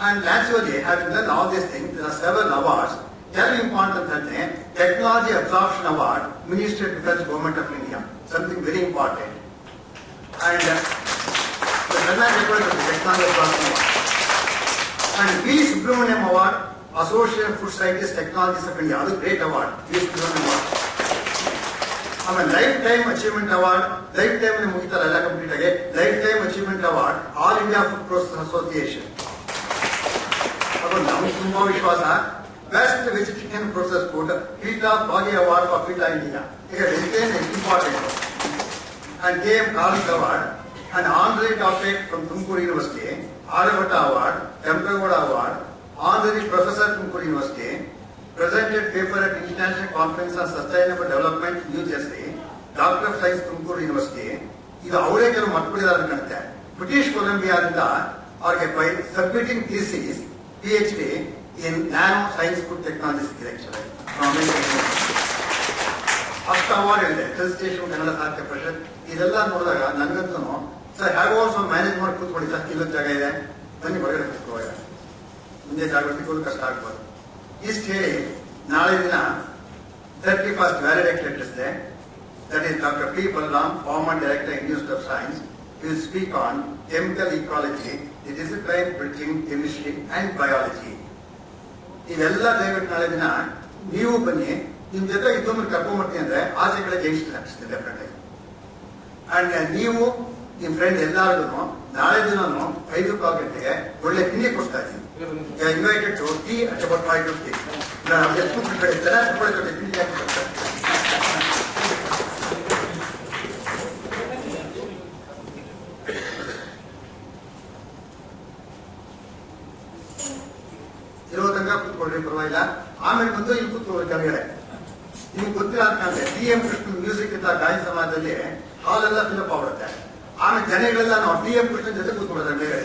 And naturally, having done all these things, there are several awards. Very important thing, Technology Absorption Award, Ministry of Defence, Government of India. Something very important. And the Technology Absorption Award. And V. Subramaniam Award, Association of Food Scientists, Technologies of India. That's a great award. V. Subramaniam Award. Lifetime Achievement Award, Lifetime complete Lifetime Achievement Award, All India Food Process Association. ನಮಗೆ ತುಂಬಾ ವಿಶ್ವಾಸ. Best vegetarian process food, pita ಬಾಗಿ award for pita India. ಈಗ vegetarian is important. And KM Karthik award and honorary doctorate from Tumakuru university, Aryabhata award, Kempegowda award, honorary professor Tumakuru university, presented paper at international conference on sustainable development new Jersey, doctor of science Tumakuru university. ಇದು ಅವರೇ ಕೆಲವು ಮರ್ತ್ಬಿಟ್ಟಿದ್ದಾರೆ ಕಾಣುತ್ತೆ. British ಕೊಲಂಬಿಯಾದಿಂದ ಅವ್ರಿಗೆ by submitting thesis PhD in nano science food technology selection. ಅಷ್ಟು award ಇದೆ. Facilitation Kannada Sahitya Parishat ಇದೆಲ್ಲ ನೋಡಿದಾಗ ನನಗಂತೂ ಸರ್ ಹೇಗೋ ಸ್ವಲ್ಪ ಮ್ಯಾನೇಜ್ ಮಾಡಿ ಕೂತ್ಕೊಳ್ಳಿ ಸರ್, ಇಲ್ಲೊಂದು ಜಾಗ ಇದೆ ಬನ್ನಿ ಹೊರಗಡೆ ಕೂತ್ಕೊಳ್ಳೋಣ, ಮುಂದೆ ಜಾಗ ಸಿಗೋದು ಕಷ್ಟ ಆಗ್ಬೋದು. ಇಷ್ಟು ಹೇಳಿ ನಾಳೆ ದಿನ 31st ವ್ಯಾಲಿಡೇಟ್ ಲೆಟರ್ಸ್ ಇದೆ. That is Dr. P. Balram, former Director, Institute of Science, will speak on chemical ecology, the discipline bridging chemistry and biology. ಇವೆಲ್ಲ ದಯವಿಟ್ಟು ನಾಳೆ ದಿನ ನೀವು ಬನ್ನಿ, ನಿಮ್ ಜೊತೆ ಇನ್ನೊಂದು ಕರ್ಕೊಂಡ್ಬರ್ತೀನಿ ಅಂದ್ರೆ ಆಚೆ ಕಡೆ ಜೈಸ್ಟಿಲ್ ಹಾಕಿಸ್ತೀನಿ ಡೆಫಿನೆಟ್ ಆಗಿ. ಅಂಡ್ ನೀವು ನಿಮ್ ಫ್ರೆಂಡ್ ಎಲ್ಲಾರ್ಗು ನಾಳೆ ದಿನ 5:00 ಗಂಟೆಗೆ ಒಳ್ಳೆ ತಿಂಡಿ ಕೊಡ್ತಾ ಇದ್ದೀನಿ. Invited to tea at about 5:50. ತಿಂಡಿ ಹಾಕಿ ಪಕ್ಕ ಕೂತ್ಕೊಳ್ರಿ ಪರವಾಗಿಲ್ಲ, ಆಮೇಲೆ ಬಂದು ಇಲ್ಲಿ ಕೂತ್ಕೊಳ್ಳಿ ಕೆಳಗಡೆ. ನಿಮ್ಗೆ ಗೊತ್ತಿಲ್ಲ ಅಂತ ಕಾಣುತ್ತೆ, DM ಕೃಷ್ಣನ್ ಮ್ಯೂಸಿಕ್ ಇದ್ದ ಗಾಯನ ಸಮಾಜದಲ್ಲಿ ಹಾಲೆಲ್ಲ ಫಿಲಪ್ ಆಗ್ಬಿಡುತ್ತೆ. ಆಮೇಲೆ ಜನಗಳೆಲ್ಲ ನಾವು DM ಕೃಷ್ಣನ್ ಜೊತೆ ಕೂತ್ಕೊಳ್ತಾರೆ ಮೇಲ್ಗಡೆ.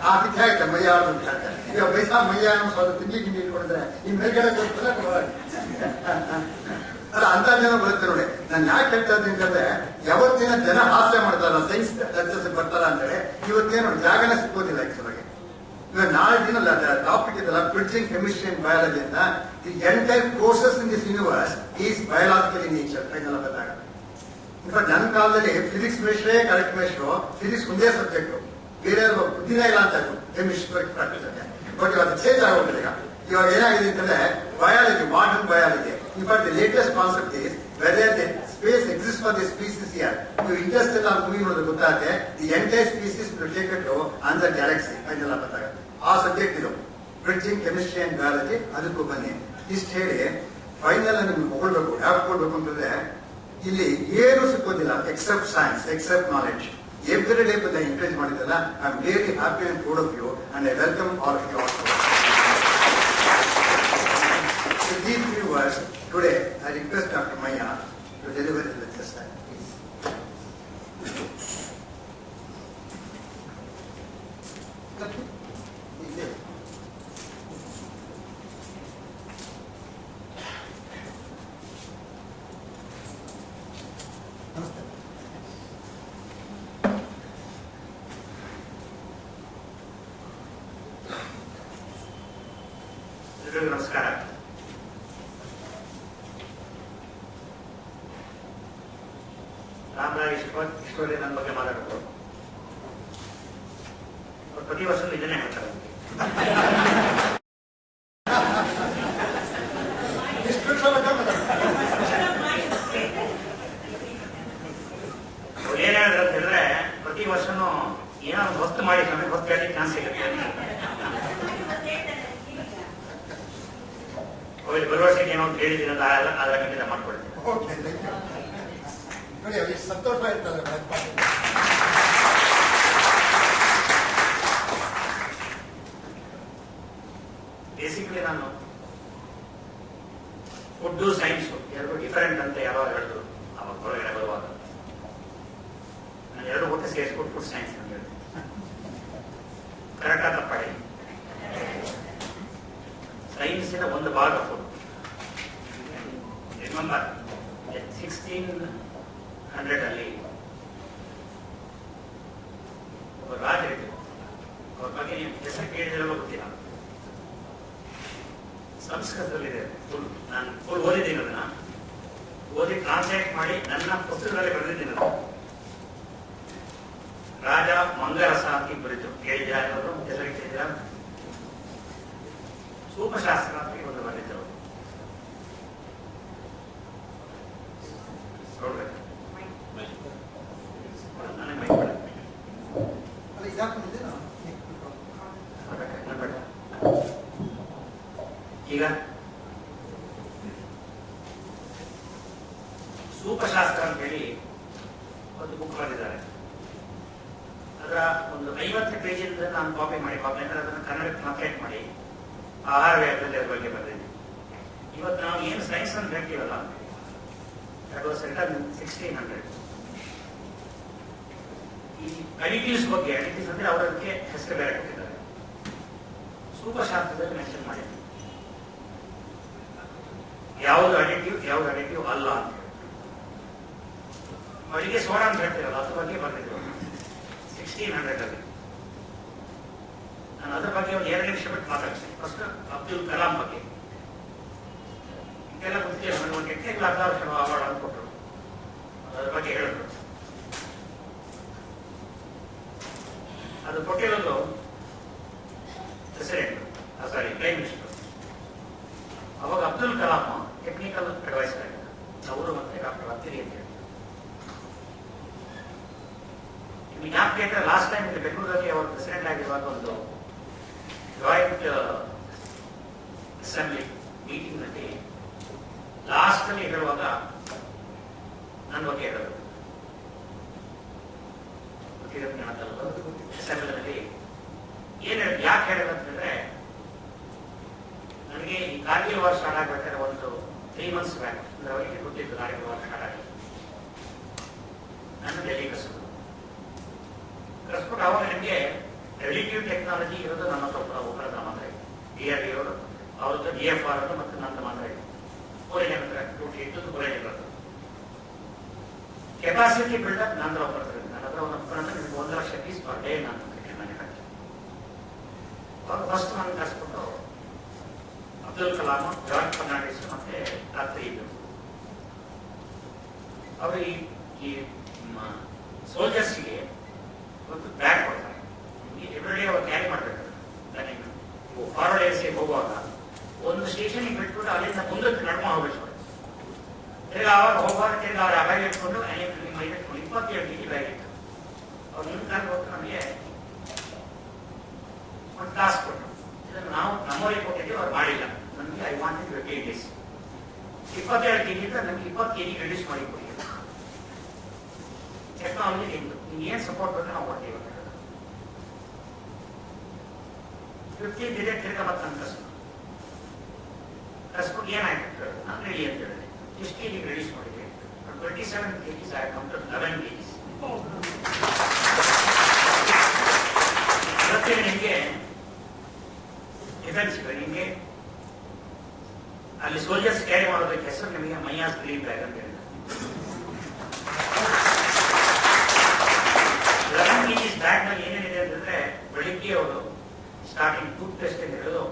ಆ ಪಿಚ್ಚ ಆಯ್ತಾ ಮಯ್ಯ ಅಂತ ಹೇಳ್ತಾರೆ. ಈಗ ಬೈಸಾ ಮಯ್ಯ ಅನ್ನೋ ಸ್ವಲ್ಪ ತಿಂಡಿ ಗಿಂಡಿ ಇಟ್ಕೊಂಡಿದ್ರೆ ಈ ಮೇಲ್ಗಡೆ ಅಲ್ಲ ಅಂತ ಜನ ಬರುತ್ತೆ ನೋಡಿ. ನಾನು ಯಾಕೆ ಹೇಳ್ತಾ ಇದ್ದೀನಿ ಅಂತಂದ್ರೆ, ಯಾವತ್ತಿನ ಜನ ಹಾಸ್ಯ ಮಾಡ್ತಾರ ಸೈನ್ಸ್ ಚರ್ಚೆ ಬರ್ತಾರ ಅಂತೇಳಿ ಇವತ್ತೇನು ಜಾಗನ ಸಿಕ್ಕೋದಿಲ್ಲ ಆಕ್ಚುಲಾಗಿ. ಇವಾಗ ನಾಳೆ ದಿನ ಟಾಪಿಕ್ ಇದಲ್ಲ, ಬ್ರಿಡ್ಜಿಂಗ್ ಕೆಮಿಸ್ಟ್ರಿ ಅಂಡ್ ಬಯಾಲಜಿ ಅಂತ. The entire courses in this universe is biological in nature. Final ಬಂದಾಗ ಇನ್ಫ್ಯಾಕ್ಟ್ ನನ್ನ ಕಾಲದಲ್ಲಿ ಫಿಸಿಕ್ಸ್ ಮೇಷ್ಟ್ರೇ ಕರೆಕ್ಟ್ ಮೇಷ್ಟ್ರು, ಫಿಸಿಕ್ಸ್ ಒಂದೇ ಸಬ್ಜೆಕ್ಟ್, ಬೇರೆ ಬುದ್ಧಿನೇ ಇಲ್ಲ ಅಂತ ಕೆಮಿಸ್ಟ್ರಿ ಬಟ್ ಇವಾಗ ಚೇಂಜ್ ಆಗೋದಿಲ್ಲ. ಇವಾಗ ಏನಾಗಿದೆ ಅಂತಂದ್ರೆ biology, modern biology. In fact the latest concept is whether the space exist for the species here. ನೀವು ಇಂಟರ್ಸ್ಟೆಲ್ಲರ್ ಮೂವಿ ನೋಡೋದು ಗೊತ್ತಾಗುತ್ತೆ, the entire species will take it to another galaxy. Final ಬಂದಾಗ ಆ ಸಬ್ಜೆಕ್ಟ್ ಇದು ಬ್ರಿಡ್ಜಿಂಗ್ ಕೆಮಿಸ್ಟ್ರಿ ಅಂಡ್ ಬಯಾಲಜಿ. ಅದಕ್ಕೂ ಬನ್ನಿ. ಇಷ್ಟು ಹೇಳಿ ಫೈನಲ್ ನಿಮ್ಗೆ ಹೊಗಳ್ಬೇಕು. ಯಾಕೆ ಹೊಗಳ್ಬೇಕು ಅಂತಂದ್ರೆ, ಇಲ್ಲಿ ಏನು ಸಿಕ್ಕೋದಿಲ್ಲ except science, except knowledge. Every day ಬಂದ ಎಂಕರೇಜ್ ಮಾಡಿದ್ದಲ್ಲ. I am really happy and proud of you and I welcome all of you also. With these few words, today I request Dr. Maya to deliver the lecture style, please. ನಮಸ್ಕಾರ. ರಾಮರಾವ್ ಇಷ್ಟೊಂದೇ ನನ್ನ ಬಗ್ಗೆ ಮಾತಾಡೋದು. ಪ್ರತಿ ವರ್ಷ ಇದನ್ನೇ ಹೇಳ್ತಾರೆ. ಅವ್ರು ಏನ್ ಹೇಳಿದ್ರು ಅಂತ ಹೇಳಿದ್ರೆ, ಪ್ರತಿ ವರ್ಷನೂ ಏನೋ ಒಂದು ಹೊತ್ತು ಮಾಡಿ ನಮಗೆ ಹೊತ್ತು ಹೇಳಲಿಕ್ಕೆ ಚಾನ್ಸ್ ಸಿಗುತ್ತೆ. ಅವ್ರಿಗೆ ಬರುವ ವರ್ಷಕ್ಕೆ ಏನೋ ಒಂದು ಹೇಳಿದ್ದೀನಲ್ಲ, ಅದರ ಖಂಡಿತ ಮಾಡ್ಕೊಳ್ತೀನಿ. ಸಂತೋಷ ಇರ್ತದೆ. ಬೇಸಿಕಲಿ ನಾನು ಫುಡ್ಡು ಸೈನ್ಸ್ ಎರಡು ಡಿಫರೆಂಟ್ ಅಂತ ಯಾವಾಗ ಹೇಳಿದ್ರು ಅವಾಗ ಹೊರಗಡೆ ಬರುವಾಗ, ನಾನು ಎರಡು ಒಟ್ಟು ಸೇರಿಸ್ಬಿಟ್ಟು ಫುಡ್ ಸೈನ್ಸ್ ಅಂತ ಹೇಳಿದೆ. ಕರೆಕ್ಟಾ ತಪ್ಪಾಡಿ? ಸೈನ್ಸಿನ ಒಂದು ಭಾಗ ಫುಡ್. ರಿಮೆಂಬರ್ 1600 ಅಲ್ಲಿ ಒಬ್ಬ ರಾಜ ಇದ್ರು. ಅವ್ರ ಬಗ್ಗೆ ನೀವು ಹೆಸರು ಕೇಳಿದಿರಲ್ಲ ಗೊತ್ತಿಲ್ಲ. ಸಂಸ್ಕೃತದಲ್ಲಿದೆ ಫುಲ್. ನಾನು ಫುಲ್ ಓದಿದ್ದೀನಿ, ಅದನ್ನ ಓದಿ ಟ್ರಾನ್ಸ್ಲೇಟ್ ಮಾಡಿ ನನ್ನ ಪುಸ್ತಕದಲ್ಲಿ ಬರೆದಿದ್ದೀನಿ. ರಾಜ ಮಂಗರಸ ಅಂತ ಬರೀತು. ಕೇಳಿದ್ದೀರಾ? ಹೆಸರು ಕೇಳಿದ್ದೀರಾ? ಸೂಪಶಾಸ್ತ್ರ ಅಂತ ಒಂದು ಬರೆದಿದ್ದರು. ನನಗೆ ಮೈ ಈಗ ಸೂಪಶಾಸ್ತ್ರ ಅಂತ ಹೇಳಿ ಒಂದು ಬುಕ್ ಬರೆದಿದ್ದಾರೆ. ಅದರ ಒಂದು 50 ಪೇಜಿಂದ ನಾನು ಕಾಪಿ ಅಂದ್ರೆ ಅದನ್ನು ಕನ್ನಡಕ್ಕೆ ಟ್ರಾನ್ಸ್ಲೇಟ್ ಮಾಡಿ ಆಹಾರ ವ್ಯಾಪದಲ್ಲಿ ಅದ್ರ ಬಗ್ಗೆ ಬರೆದಿದ್ದೀನಿ. ಇವತ್ತು ನಾವು ಏನು ಸೈನ್ಸ್ ಅಂತ ಹೇಳ್ತೀವಲ್ಲ, ದಟ್ ವಾಸ್ ರಿಟನ್ ಇನ್ 1600. ಈ ಅಡಿಟಿವ್ಸ್ ಬಗ್ಗೆ, ಅಡಿಟಿವ್ಸ್ ಅಂದ್ರೆ ಅವರಕ್ಕೆ ಹೆಸರು ಬೇರೆ ಕೊಟ್ಟಿದ್ದಾರೆ. ಸೂಪಶಾಸ್ತ್ರದಲ್ಲಿ ಮೆನ್ಷನ್ ಮಾಡಿದ್ರು ಯಾವುದು ಅಡಿಟಿವ್ ಅಲ್ಲ ಅಂತ. ಅಡಿಗೆ ಸೋಡಾ ಅಂತ ಹೇಳ್ತೀರಲ್ಲ, ಅದ್ರ ಬಗ್ಗೆ ಬರೆದಿದ್ರು 1600 ಅಲ್ಲಿ. ನಾನು ಅದ್ರ ಬಗ್ಗೆ ಒಂದು 2 ನಿಮಿಷ ಬಿಟ್ಟು ಮಾತಾಡ್ತೀನಿ. ಫಸ್ಟ್ ಅಬ್ದುಲ್ ಕಲಾಂ ಬಗ್ಗೆ. ಇದೆಲ್ಲ ಗೊತ್ತಿಲ್ಲ, ನನಗೆ ಒಂದು ಟೆಕ್ನಿಕಲ್ ಅಬ್ಸರ್ವೇಷನ್ ಅವಾರ್ಡ್ ಅಂತ ಕೊಟ್ಟರು. ಅದ್ರ ಬಗ್ಗೆ ಹೇಳಿದ್ರು. ಅದು ಕೊಟ್ಟಿರೋದು ಪ್ರೆಸಿಡೆಂಟ್, ಸಾರಿ ಪ್ರೈಮ್ ಮಿನಿಸ್ಟರ್. ಅವಾಗ ಅಬ್ದುಲ್ ಕಲಾಂ ಟೆಕ್ನಿಕಲ್ ಅಡ್ವೈಸರ್ ಆಗಿದ್ದಾರೆ. ಅವರು ಮತ್ತೆ ಡಾಕ್ಟರ್ ಅತ್ತಿರಿ ಅಂತ ಹೇಳಿ. ನಿಮ್ಗೆ ಜ್ಞಾಪಕ ಇದ್ರೆ ಲಾಸ್ಟ್ ಟೈಮ್ ಇಲ್ಲಿ ಬೆಂಗಳೂರಲ್ಲಿ ಅವರು ಪ್ರೆಸಿಡೆಂಟ್ ಆಗಿರುವಾಗ ಒಂದು ಜಾಯಿಂಟ್ ಅಸೆಂಬ್ಲಿ ಮೀಟಿಂಗ್ ನಲ್ಲಿ ಲಾಸ್ಟ್ ಅಲ್ಲಿ ಹೇಳುವಾಗ ನನ್ನ ಬಗ್ಗೆ ಹೇಳೋದು ಅಸೆಂಬ್ಲಿನಲ್ಲಿ ಏನ್ ಯಾಕೆ ಹೇಳಿದ್ರು ಅಂತಂದ್ರೆ, ಮಂತ್ಸ್ ಬ್ಯಾಕ್, ಅಂದ್ರೆ ಅವರಿಗೆ ಗೊತ್ತಿತ್ತು ಗಾಡಿ ಬರುವಾಗ ಸ್ಟಾರ್ಟ್ ಆಗಿದೆ. ನಾನು ಡೆಲ್ಲಿ ಕಳಿಸ್ಬಿಟ್ಟು ಅವಾಗ ನನಗೆ ರಿಲೇಟಿವ್ ಟೆಕ್ನಾಲಜಿ ಇರೋದು ನನ್ನ ಹತ್ರ ಒಬ್ಬರ ಮಾತ್ರ ಇದೆ. DRDO ಅವರು ಅವ್ರದ್ದು DFR ಅವರು ಮತ್ತು ನನ್ನ ಮಾತ್ರ ಇದೆ. ಕೋರಿನ ಹತ್ರ ಡ್ಯೂಟಿ ಇದ್ದು ಕೋರಿನ ಬರ್ತದೆ. ಕೆಪಾಸಿಟಿ ಬಿಲ್ಡಪ್ ನನ್ನ ಹತ್ರ ಬರ್ತದೆ. ನನ್ನ ಹತ್ರ ಒಂದು ನಿಮಗೆ 1 ಲಕ್ಷ ಪೀಸ್ ಪರ್ ಡೇ ನಾನು ಮ್ಯಾನುಫ್ಯಾಕ್ಚರ್. ಅವಾಗ ಫಸ್ಟ್ ನಾನು ಕಳಿಸ್ಬಿಟ್ಟು ಅಬ್ದುಲ್ ಕಲಾಂ, ಜಾರ್ಜ್ ಫರ್ನಾಂಡಿಸ್ ಮತ್ತೆ ರಾತ್ರಿ ಇದ್ದು ಅವರು ಈ ಸೋಲ್ಜರ್ಸ್ಗೆ ಒಂದು ಬ್ಯಾಗ್ ಕೊಡ್ತಾರೆ. ಎವ್ರಿಡೇ ಅವ್ರು ಕ್ಯಾರಿ ಮಾಡಬೇಕು. ಫಾರ್ವರ್ಡ್ ಏರ್ಸಿಗೆ ಹೋಗುವಾಗ ಒಂದು ಸ್ಟೇಷನ್ಗೆ ಬಿಟ್ಬಿಟ್ಟು ಅಲ್ಲಿಂದ ಮುಂದಕ್ಕೆ ನಡ್ಕೊಂಡು ಹೋಗ್ಬೇಕು. ತಿರ್ಗಿ ಅವಾಗ ಹೋಗುವಾಗ ತಿರ್ಗಿ ಅವ್ರ ಬ್ಯಾಗ್ ಇಟ್ಕೊಂಡು 27 kg ಬ್ಯಾಗ್ ಇತ್ತು. ಅವ್ರು ನಿಂತ್ಕೊಂಡು ಹೋಗಿ ನಮಗೆ ಒಂದು ಟಾಸ್ಕ್ ಕೊಟ್ಟರು. ಇದನ್ನು ನಾವು ನಮ್ಮವರಿಗೆ ಕೊಟ್ಟಿದ್ದೀವಿ, ಅವ್ರು ಮಾಡಿಲ್ಲ. ನಮಗೆ ಐ ವಾಂಟ್ 28 days 27 kg ಇದ್ರೆ ನಮಗೆ 20 kg ರಿಡ್ಯೂಸ್ ಮಾಡಿ ಕೊಡಿ. ಟೆಕ್ನಾಲಜಿ ನಿಮ್ದು, ನಿಮ್ಗೆ ಏನು ಸಪೋರ್ಟ್ ಬೇಕು ನಾವು ಕೊಡ್ತೀವಿ. 15 ದಿನ ತಿರ್ಗ ಮತ್ತೆ ನನ್ನ ಕಸ್ಬಿಟ್ಟು ಏನಾಯ್ತು ನಾನು ರೆಡಿ ಅಂತ ಹೇಳಿದೆ. ಎಷ್ಟು kg ರಿಡ್ಯೂಸ್ ಮಾಡಿದ್ವಿ? 27 kg I come to 11 kg. ಇವತ್ತಿಗೆ ನಿಮಗೆ ಡಿಫೆನ್ಸ್ ಇದೆ. ನಿಮಗೆ ಅಲ್ಲಿ ಸೋಲ್ಜರ್ಸ್ ಕ್ಯಾರಿ ಮಾಡೋದಕ್ಕೆ ಹೆಸರು ನಿಮಗೆ ಮೈಯಾಸ್ ಗ್ರೀನ್ ಬ್ಯಾಗ್ ಅಂತ ಹೇಳಿದೆ. 11 kg ಬ್ಯಾಗ್ ನಲ್ಲಿ ಏನೇನಿದೆ ಅಂತಂದ್ರೆ ಬೆಳಿಗ್ಗೆ ಅವರು ಸ್ಟಾರ್ಟಿಂಗ್ ಟೂತ್ ಪೇಸ್ಟ್ ಅಂತ ಹೇಳೋದು,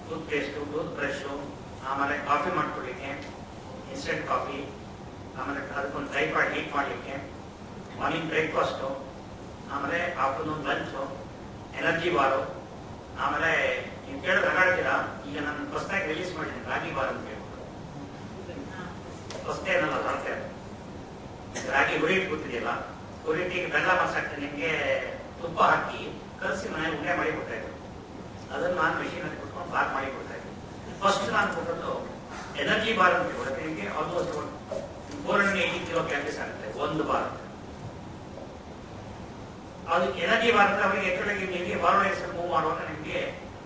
ಟೂತ್ ಪೇಸ್ಟ್, ಟೂತ್ ಬ್ರಷ್, ಆಮೇಲೆ ಕಾಫಿ ಮಾಡ್ಕೊಳ್ಳಿಕ್ಕೆ ಇನ್ಸ್ಟೆಂಟ್ ಕಾಫಿ, ಆಮೇಲೆ ಅದಕ್ಕೊಂದು ಟ್ರೈಪಾಡ್ ಹೀಟ್ ಮಾಡಲಿಕ್ಕೆ, ಮಾರ್ನಿಂಗ್ ಬ್ರೇಕ್ಫಾಸ್ಟು, ಆಮೇಲೆ ಆಫ್ಟರ್ನೂನ್ ಲಂಚು, ಎನರ್ಜಿ ಬಾರು, ಆಮೇಲೆ ನೀವು ಕೇಳಿದ್ರೆ ಹಗಾಡ್ತೀರಾ, ಈಗ ನಾನು ಹೊಸದಾಗಿ ರಿಲೀಸ್ ಮಾಡಿದ್ದೀನಿ ರಾಗಿ ಬಾರ್ ಅಂತ ಹೇಳ್ಬಿಟ್ಟು. ಹೊಸದೇ ಏನಲ್ಲ ಹೊರತೆ ಅದು. ರಾಗಿ ಹುರಿಟ್ಟು ಗೊತ್ತಿದೆಯಲ್ಲ, ಹುರಿಟ್ಟಿಗೆ ಬೆಲ್ಲ ಮಸಾಕ್ತಾರೆ, ನಿಮಗೆ ತುಪ್ಪ ಹಾಕಿ ಕಲಸಿ ಮನೇಲಿ ಉಂಡೆ ಮಾಡಿ ಕೊಡ್ತಾ ಇದ್ರು. ಅದನ್ನು ನಾನು ಮೆಷಿನಲ್ಲಿ ಕುಟ್ಕೊಂಡು ಬಾರ್ ಮಾಡಿ ಕೊಡ್ತಾ ಇದ್ದೆ. ಫಸ್ಟ್ ನಾನು ಕೊಟ್ಟದ್ದು ಎನರ್ಜಿ ಬಾರ್ ಅಂತ ಕೊಡುತ್ತೆ. ನಿಮಗೆ ಆಲ್ಮೋಸ್ಟ್ 480 ಕಿಲೋ ಕ್ಯಾಲರೀಸ್ ಆಗುತ್ತೆ ಒಂದು ಬಾರ್. ಅದು ಎನರ್ಜಿ ಬಾರ್ ಅಂತ ಅವರಿಗೆ ಆಕ್ಚುಲಾಗಿ ನಿಮಗೆ ಫಾರ್ವರ್ಡ್ ಮೂವ್ ಮಾಡುವಾಗ ನಿಮಗೆ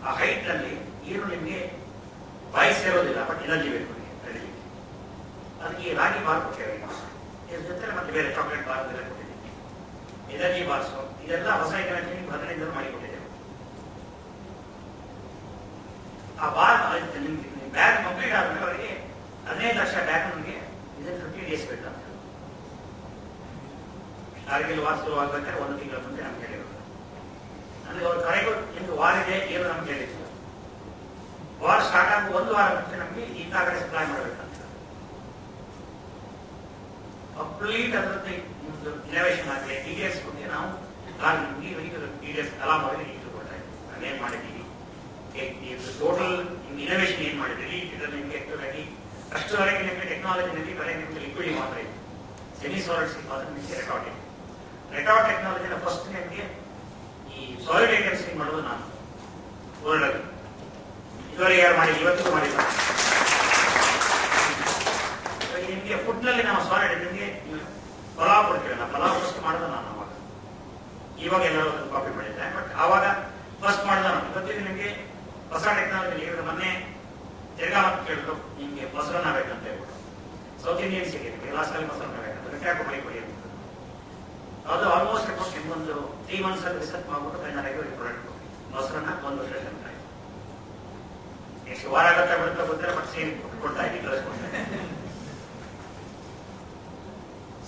ಆ ಹೈಟ್ ನಲ್ಲಿ ಏನು ನಿಮಗೆ ಬಾಯಿ ಸೇರೋದಿಲ್ಲ, ಬಟ್ ಎನರ್ಜಿ ಬೇಕು ನಿಮಗೆ. ಅದಕ್ಕೆ ರಾಗಿ ಬಾರ್ ಕೊಡ್ತೇವೆ. ಇದ್ರ ಜೊತೆ ಮತ್ತೆ ಬೇರೆ ಚಾಕ್ಲೇಟ್ ಬಾರ್ ಎಲ್ಲ ಕೊಟ್ಟಿದ್ದೀನಿ. ಎನರ್ಜಿ ಬಾರ್ಸು ಇದೆಲ್ಲ ಹೊಸ ಎನರ್ಜಿ 15 ಮಾಡಿಕೊಟ್ಟಿದ್ದೇವೆ. ಆ ಬಾರ್ ಬ್ಯಾಗ್ ಕಂಪ್ಲೀಟ್ ಆದ್ಮೇಲೆ ಅವರಿಗೆ 15 ಲಕ್ಷ ಬ್ಯಾಗ್ ನಮಗೆ ಇದನ್ನು 50 days ಬೇಕಂತ. ಕಾರ್ಗಿಲ್ ವಾರ್ ಶುರುವಾಗಬೇಕಾದ್ರೆ 1 ತಿಂಗಳ ಮುಂದೆ ನಮ್ಗೆ ಹೇಳಿರೋದು. ನನಗೆ ಅವ್ರ ಕರೆಗೂ ನಿಮ್ಗೆ ವಾರ್ ಇದೆ ಏನು ನಮ್ಗೆ ಹೇಳಿದ್ರು. ವಾರ್ ಸ್ಟಾರ್ಟ್ ಆಗುವ 1 ವಾರ ಮುಂಚೆ ನಮಗೆ ಇಂಥ ಕಡೆ ಸಪ್ಲೈ ಮಾಡಬೇಕಂತ ಕಂಪ್ಲೀಟ್ ಅದರದ್ದು ನಿಮ್ದು ಇನೋವೇಷನ್ ಆಗಲಿ ಡೀಟೇಲ್ಸ್ ಬಗ್ಗೆ ನಾವು ನಿಮಗೆ ಡೀಟೇಲ್ಸ್ ಕಲಾಂ ಅವರಿಗೆ ಇದು ಕೊಡ್ತಾ ಇದ್ದೀವಿ. ನಾನೇನು ಮಾಡಿದ್ದೀವಿ, ಟೋಟಲ್ ಇನೋವೇಷನ್ ಏನು ಮಾಡಿದ್ದೀವಿ, ಇದರಲ್ಲಿ ನಿಮಗೆ ಆಕ್ಚುಲಾಗಿ ಅಷ್ಟುವರೆಗೆ ನಿಮಗೆ ಟೆಕ್ನಾಲಜಿನಲ್ಲಿ ಬರೀ ನಿಮಗೆ ಲಿಕ್ವಿಡ್ ಮಾತ್ರ ಇದೆ. ಸೆಮಿ ಸಾಲಿಡ್ ನಿಮಗೆ ರೆಕಾರ್ಡ್ ಇದೆ. ರೆಕಾರ್ಡ್ ಟೆಕ್ನಾಲಜಿನ ಫಸ್ಟ್ ನಿಮಗೆ ಈ ಸಾಲಿಡ್ ಐಟಮ್ಸ್ ಮಾಡೋದು ನಾನು ವರ್ಲ್ಡ್ ಅಲ್ಲಿ ಇದುವರೆಗೆ ಯಾರು ಮಾಡಿ ಇವತ್ತಿಗೂ ಮಾಡಿಲ್ಲ. ನಿಮಗೆ ಫುಡ್ ನಲ್ಲಿ ನಾವು ಸಾಲಿಡ್ ನಿಮಗೆ ಪಲಾವ್ ಕೊಡ್ತೀವಲ್ಲ, ಪಲಾವ್ ಫಸ್ಟ್ ಮಾಡಿದ ನಾನು ಅವಾಗ. ಇವಾಗ ಎಲ್ಲರೂ ಕಾಪಿ ಮಾಡಿದ್ದಾರೆ, ಬಟ್ ಆವಾಗ ಫಸ್ಟ್ ಮಾಡಿದ ನಾನು. ಇವತ್ತಿಗೆ ನಿಮಗೆ ಹೊಸ ಟೆಕ್ನಾಲಜಿ ಇವರು ಮೊನ್ನೆ ತಿರ್ಗಾ ಮತ್ತೆ ಕೇಳಿದ್ರು ನಿಮಗೆ ಮೊಸರನ್ನ ಬೇಕಂತ ಹೇಳ್ಬಿಟ್ಟು. ಸೌತ್ ಇಂಡಿಯನ್ಸ್ ಇದೆ ಲಾಸ್ಟ್ ಅಲ್ಲಿ ಮೊಸರನ್ನ ಬೇಕಂತ ರಿಟ್ಯಾಕ್ ಮಾಡಿ ಕೊಡಿ ಅಂತ. ಅದು ಆಲ್ಮೋಸ್ಟ್ ನಿಮ್ಗೊಂದು 3 months ಅಲ್ಲಿ ರಿಸರ್ಚ್ ಮಾಡ್ಬಿಟ್ಟು ಫೈನಲ್ ಪ್ರಾಡಕ್ಟ್ ಮೊಸರನ್ನ 1 ವರ್ಷ ಅಂತ ಎಷ್ಟು ವಾರ ಆಗತ್ತ ಬಿಡುತ್ತಾ ಗೊತ್ತಿಲ್ಲ, ಬಟ್ ಸೇಮ್ ಕೊಡ್ತಾ ಇದ್ದೀವಿ, ಕಳಿಸ್ಕೊಡ್ತೇನೆ.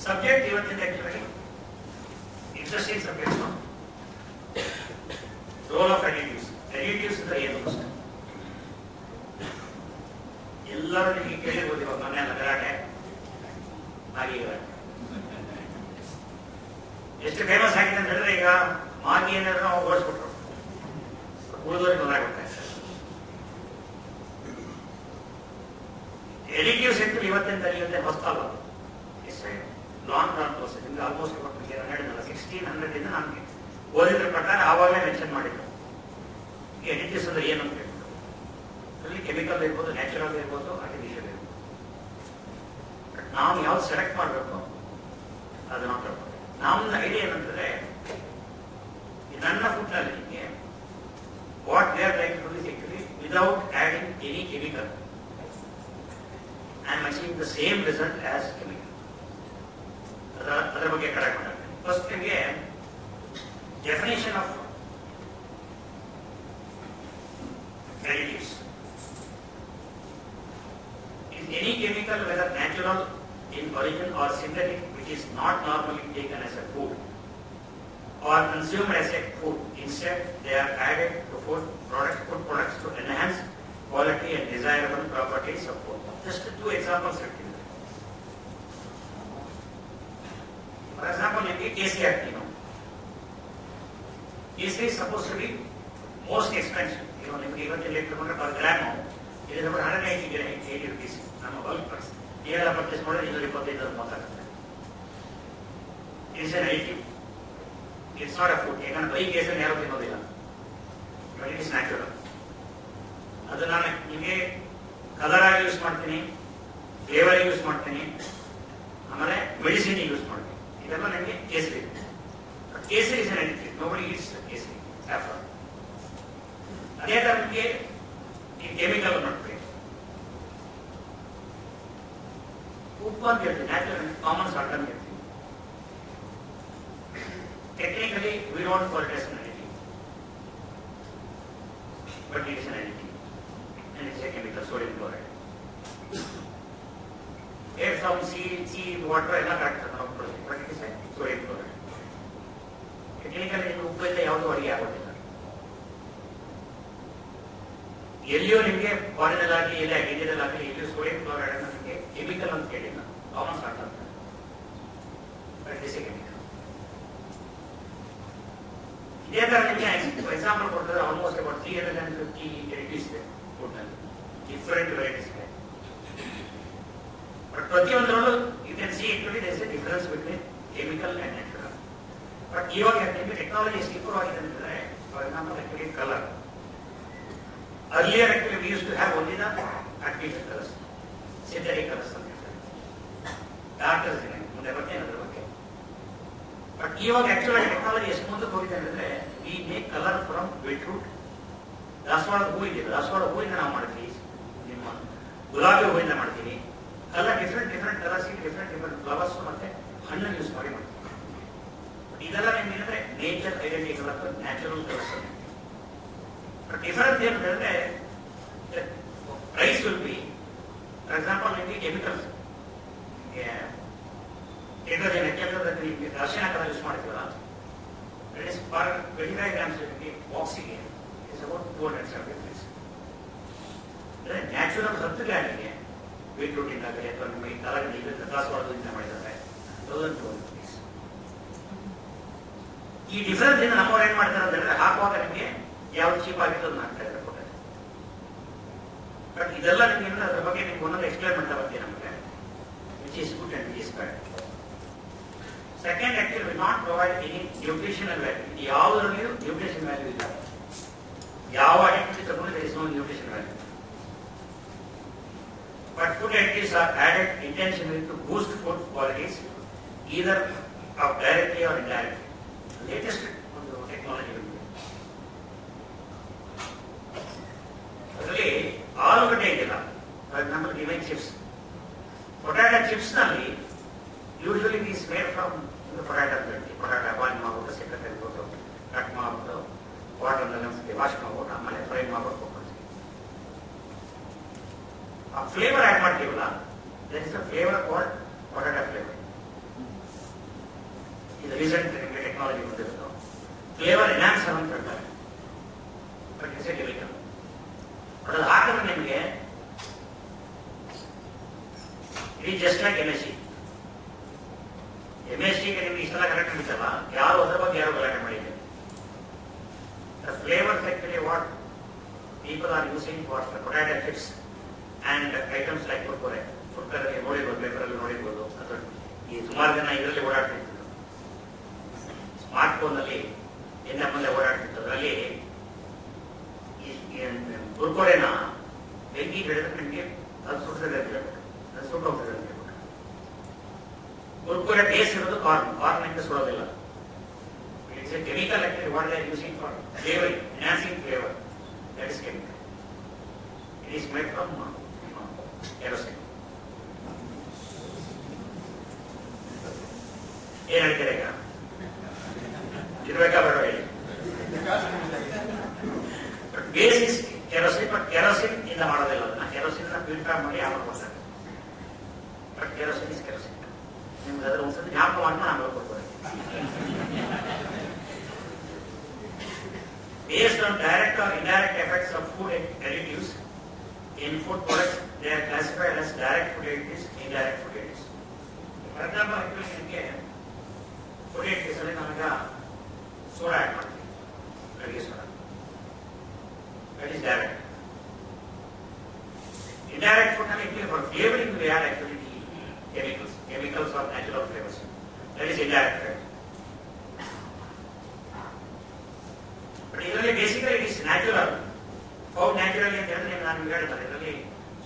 ಸಬ್ಜೆಕ್ಟ್ ಇವತ್ತಿನ actually interesting subject. Role of additives. Additives ಅಂದ್ರೆ ಏನು ಅಷ್ಟೇ ಎಲ್ಲರೂ ನಿಮಗೆ ಕೇಳಿರ್ಬೋದು. ಇವಾಗ ಮನೆಯಲ್ಲ ಗಲಾಟೆ ಹಾಗೆ ಎಷ್ಟು ಫೇಮಸ್ ಆಗಿದೆ ಅಂತ ಹೇಳಿದ್ರೆ, ಈಗ ಮಾಗಿ ಏನಾದ್ರು ನಾವು ಓಡಿಸ್ಬಿಟ್ರು, ಉಳಿದವ್ರಿಗೆ ಗೊತ್ತಾಗುತ್ತೆ. ಎಡಿಟಿವ್ಸ್ ಅಂತ ಇವತ್ತಿನ ಹೊಸ್ತಲ್ಲ, ಲಾಂಗ್ ಟರ್ಮ್ ಪ್ರೋಸೆಸ್. ನಿಮ್ಗೆ ಆಲ್ಮೋಸ್ಟ್ 1600 ಇಂದ ನಮಗೆ ಓದಿದ್ರ ಪ್ರಕಾರ ಆವಾಗಲೇ ಮೆನ್ಷನ್ ಮಾಡಿದ್ರು ಎಡಿಟಿವ್ಸ್ ಅಂದ್ರೆ ಏನು ಅಂತ ಹೇಳ್ಬಿಟ್ಟು. ಅದರಲ್ಲಿ ಕೆಮಿಕಲ್ ಇರ್ಬೋದು, ನ್ಯಾಚುರಲ್ ಇರ್ಬೋದು, ಆರ್ಟಿಫಿಷಿಯಲ್ ಇರ್ಬೋದು. ನಾವು ಯಾವ್ದು ಸೆಲೆಕ್ಟ್ ಮಾಡಬೇಕು ಅದು ನಾವು ತಗೊಳ್ತೀವಿ. ನಮ್ದು ಐಡಿಯಾ ಏನಂತಂದ್ರೆ, ನನ್ನ ಫುಡ್ ನಲ್ಲಿ ನಿಮಗೆ what they are trying to do is actually without adding any chemical. the same result as chemical. ಅದರ ಬಗ್ಗೆ ಕರೆಕ್ಟ್ ಮಾಡ್ತೀನಿ. ಫಸ್ಟ್ ನಿಮಗೆ definition of additives. Is any chemical, whether natural in origin or synthetic, which is not normally taken as a food or consumed as a food. Instead, they are added to food products to enhance quality and desirable properties of food. Just two examples. For example, KC active. KC is supposed to be most expensive. Even per gram, it is about 180 rupees. I'm a bulk price. Here I purchase model is it is an additive. It's not a food. You can buy case and but it is natural. ಅದು ನಾನು ನಿಮಗೆ colour ಆಗಿ use ಮಾಡ್ತೀನಿ, flavour use ಮಾಡ್ತೀನಿ, ಆಮೇಲೆ medicine use ಮಾಡ್ತೀನಿ. ಇದೆಲ್ಲ ನನಗೆ ಕೇಸರಿ. ಕೇಸರಿ is an additive. Nobody eats ಕೇಸರಿ, ಸ್ಯಾಫ್ರಾನ್. ಅದೇ ತರ ನಿಮಗೆ ಈ ಕೆಮಿಕಲ್ ನೋಡ್ತೀವಿ. ಉಪ್ಪು ಅಂತ ಹೇಳ್ತೀವಿ, ನ್ಯಾಚುರಲ್ ಕಾಮನ್ ಸಾಲ್ಟ್ ಅಂತ ಹೇಳ್ತೀವಿ. Technically, we don't call it as an additive, but it is an additive, and it's a chemical, sodium chloride. Air from sea, water, ಎಲ್ಲ ಕರೆಕ್ಟ್ ಮಾಡ್ಕೊಳ್ಳಿ, but it is a sodium chloride. Technically, ಉಪ್ಪಿಂದ ಯಾವುದು ಅಡಿಗೆ ಆಗೋದಿಲ್ಲ. ಎಲ್ಲಿಯೂ ನಿಮಗೆ ಫಾರಿನಲ್ ಆಗಲಿ ಇಲ್ಲ ಇಂಡಿಯಾದಲ್ಲಿ ಆಗಲಿ ಎಲ್ಲಿಯೂ ಸೋಡಿಯಂ ಕ್ಲೋರೈಡ್ ಅನ್ನು ನಿಮಗೆ ಕೆಮಿಕಲ್ ಅಂತ ಕೇಳಿಲ್ಲ, ಕಾಮನ್ ಸಾಲ್ಟ್ ಅಂತ. But it is A chemical. ಇದೇ ತರ ನಿಮಗೆ ಎಕ್ಸಾಂಪಲ್ ಕೊಟ್ಟರೆ ಆಲ್ಮೋಸ್ಟ್ ಅಬೌಟ್ 350 ವೆರೈಟೀಸ್ ಇದೆ ಫುಡ್ನಲ್ಲಿ, ಡಿಫರೆಂಟ್ ವೆರೈಟೀಸ್ ಇದೆ. ಬಟ್ ಪ್ರತಿಯೊಂದರಲ್ಲೂ you can see it there is a difference between chemical and natural. But ಇವಾಗ ನಿಮಗೆ ಟೆಕ್ನಾಲಜಿ ಎಷ್ಟು ಇಂಪ್ರೂವ್ ಆಗಿದೆ ಅಂತಂದ್ರೆ, for example actually colour. Earlier actually we used to have only the artificial colors, synthetic colors ಅಂತ ಹೇಳ್ತಾರೆ. Doctors ಇದೆ ಮುಂದೆ ಬರ್ತೇನೆ ಅದ್ರ ಬಗ್ಗೆ. ಬಟ್ ಇವಾಗ ಆಕ್ಚುಲಿ ಟೆಕ್ನಾಲಜಿ ಎಷ್ಟು ಮುಂದಕ್ಕೆ ಹೋಗಿದೆ ಅಂದ್ರೆ, we make colour from beetroot. ದಾಸವಾಳದ ಹೂ ಇದೆ, ದಾಸವಾಳ ಹೂವಿಂದ ನಾವು ಮಾಡ್ತೀವಿ, ನಿಮ್ಮ ಗುಲಾಬಿ ಹೂವಿಂದ ಮಾಡ್ತೀವಿ. Colour different colours, different flowers ಮತ್ತೆ ಹಣ್ಣನ್ನು ಯೂಸ್ ಮಾಡಿ ಮಾಡ್ತೀವಿ. ಇದೆಲ್ಲ ನಿಮ್ಗೆ nature identity colour, natural colours. But difference ಏನಂದ್ರೆ price will be, for example, maybe chemicals. Detergent, ನಿಮಗೆ ಅರಿಶಿನ ಕಲರ್ ಯೂಸ್ ಮಾಡ್ತೀವಲ್ಲ, it is for 25 grams oxygen is about 270 rupees. Natural 10 ಗ್ರಾಮಿಗೆ ಬೀಟ್ರೂಟ್ ಇಂದಾಗಲಿ ಅಥವಾ ನಿಮಗೆ ಕಲರ್ ದಾಸವಾಳದಿಂದ ಮಾಡಿದ್ದಾರೆ 1200 rupees. ಈ ಡಿಫರೆನ್ಸ್ ಇಂದ ನಮ್ಮವ್ರು ಏನ್ ಮಾಡ್ತಾರೆ ಅಂದ್ರೆ, ಹಾಕುವಾಗ ನಿಮಗೆ ಯಾವ್ದು ಚೀಪ್ ಆಗಿತ್ತು ಅದನ್ನ ಹಾಕ್ತಾ ಇದ್ದಾರೆ ಕೊಟ್ಟರೆ. ಬಟ್ ಇದೆಲ್ಲ ನಿಮಗೆ ಅದ್ರ ಬಗ್ಗೆ ನಿಮ್ಗೆ ಒಂದೊಂದು ಎಕ್ಸ್ಪ್ಲೇನ್ ಮಾಡ್ತಾ ಬರ್ತೀನಿ ನಮಗೆ, which is good and which is bad. Second, actually will not provide any nutritional value. ಯಾವುದರಲ್ಲಿಯೂ ನ್ಯೂಟ್ರಿಷನ್ ವ್ಯಾಲ್ಯೂ ಇಲ್ಲ. ಯಾವ ಆಕ್ಟಿವಿಟಿ ತಗೊಂಡು there is no nutrition value. But food activities are added intentionally to boost food qualities, either of directly or indirectly. Latest ಒಂದು technology. ಅದರಲ್ಲಿ ಆಲೂಗಡ್ಡೆ ಇದೆಯಲ್ಲ, for example given chips, potato chips ನಲ್ಲಿ usually is made from potato ಅಂತ ಹೇಳ್ತೀವಿ. Potato boil ಮಾಡ್ಬಿಟ್ಟು ಸಿಕ್ಕ ತೆಗೆದ್ಬಿಟ್ಟು ಕಟ್ ಮಾಡ್ಬಿಟ್ಟು ವಾಟರ್ನಲ್ಲಿ ಒಂದ್ಸತಿ ವಾಶ್ ಮಾಡ್ಬಿಟ್ಟು ಆಮೇಲೆ ಫ್ರೈ ಮಾಡ್ಬಿಟ್ಟು ಕೊಡ್ತೀವಿ. ಆ ಫ್ಲೇವರ್ ಆಡ್ ಮಾಡ್ತೀವಲ್ಲ, that is a flavour called potato flavour. ಇದು ರೀಸೆಂಟ್ ನಿಮಗೆ ಟೆಕ್ನಾಲಜಿ ಬಂದಿರೋದು. ಫ್ಲೇವರ್ ಎನ್ಹಾನ್ಸರ್ ಅಂತ ಹೇಳ್ತಾರೆ, ಬಟ್ ಇಟ್ಸ್ ಎ ಕೆಮಿಕಲ್. ಅದು ಹಾಕಿದ್ರೆ ನಿಮಗೆ it is just like MSc. MScಗೆ ನಿಮ್ಗೆ ಇಷ್ಟೆಲ್ಲ ಕರೆಕ್ಟ್ ಅನಿಸಲ್ಲ, ಯಾರು ಅದ್ರ ಬಗ್ಗೆ ಯಾರು ಗಲಾಟೆ ಮಾಡಿದೆ. The flavors actually what people are using for the potato chips and items like kurkure. Kurkure ನೋಡಿರ್ಬೋದು, ಪೇಪರಲ್ಲಿ ನೋಡಿರ್ಬೋದು, ಅಥವಾ ಈ ಸುಮಾರು ಜನ ಇದರಲ್ಲಿ ಓಡಾಡ್ತಿದ್ರು, ಸ್ಮಾರ್ಟ್ ಫೋನ್ ಅಲ್ಲಿ ಎನ್ನ ಮುಂದೆ ಓಡಾಡ್ತಿತ್ತು. ಅದರಲ್ಲಿ ಕುರ್ಕುರೆನ ಬೆಂಕಿ ಹಿಡಿದ್ರೆ ನಿಮಗೆ ಅದು ಸುಟ್ಟದೆ ಅಂತ ಹೇಳ್ಬೇಕು, ಅದು ಸುಟ್ಟೋಗ್ತದೆ ಅಂತ ಹೇಳ್ಬೇಕು. ಕುರ್ಕುರೆ ಬೇಸ್ ಇರೋದು ಕಾರ್ನ್ ನಿಂದ ಸುಡೋದಿಲ್ಲ. It's a chemical actually what they are using for flavour, enhancing flavour. That is chemical. It is made from kerosene. ಏನ್ ಹೇಳ್ತೀರಾ ಈಗ? ಇರ್ಬೇಕಾ ಬೇಡ ಹೇಳಿ. ಬೇಸಿಸ್ ಕೆರೋಸಿನ್, ಬಟ್ ಕೆರೋಸಿನ್ ಇಂದ ಮಾಡೋದಿಲ್ಲ. ಅದನ್ನ ಕೆರೋಸಿನ್ ಪ್ಯೂರಿಫೈ ಮಾಡಿ ಆಮೇಲೆ ಕೊಡ್ತಾರೆ. But kerosene is kerosene. ನಿಮ್ಗೆ ಅದ್ರ ಒಂದ್ಸತಿ ಜ್ಞಾಪಕ ಮಾಡ್ಕೊಂಡು ಆಮೇಲೆ ಕೊಡ್ಬೋದು. Based on direct or indirect effects of food additives in food products, they are classified as direct food additives, indirect food additives. For example, ನಿಮಗೆ food additives ಅಲ್ಲಿ ನಾವೀಗ ಸೋಡಾ ಆಡ್ ಮಾಡ್ತೀವಿ, ಅಡುಗೆ soda. That is direct. Indirect food ನಲ್ಲಿ for flavoring we add actually chemicals or natural flavors. That is indirect effect. But ಇದರಲ್ಲಿ basically it is natural. ಫೌಡ್ naturally ಅಂತ ಹೇಳಿದ್ರೆ ನಾನು ನಿಮ್ಗೆ ಹೇಳ್ತಾರೆ, ಇದರಲ್ಲಿ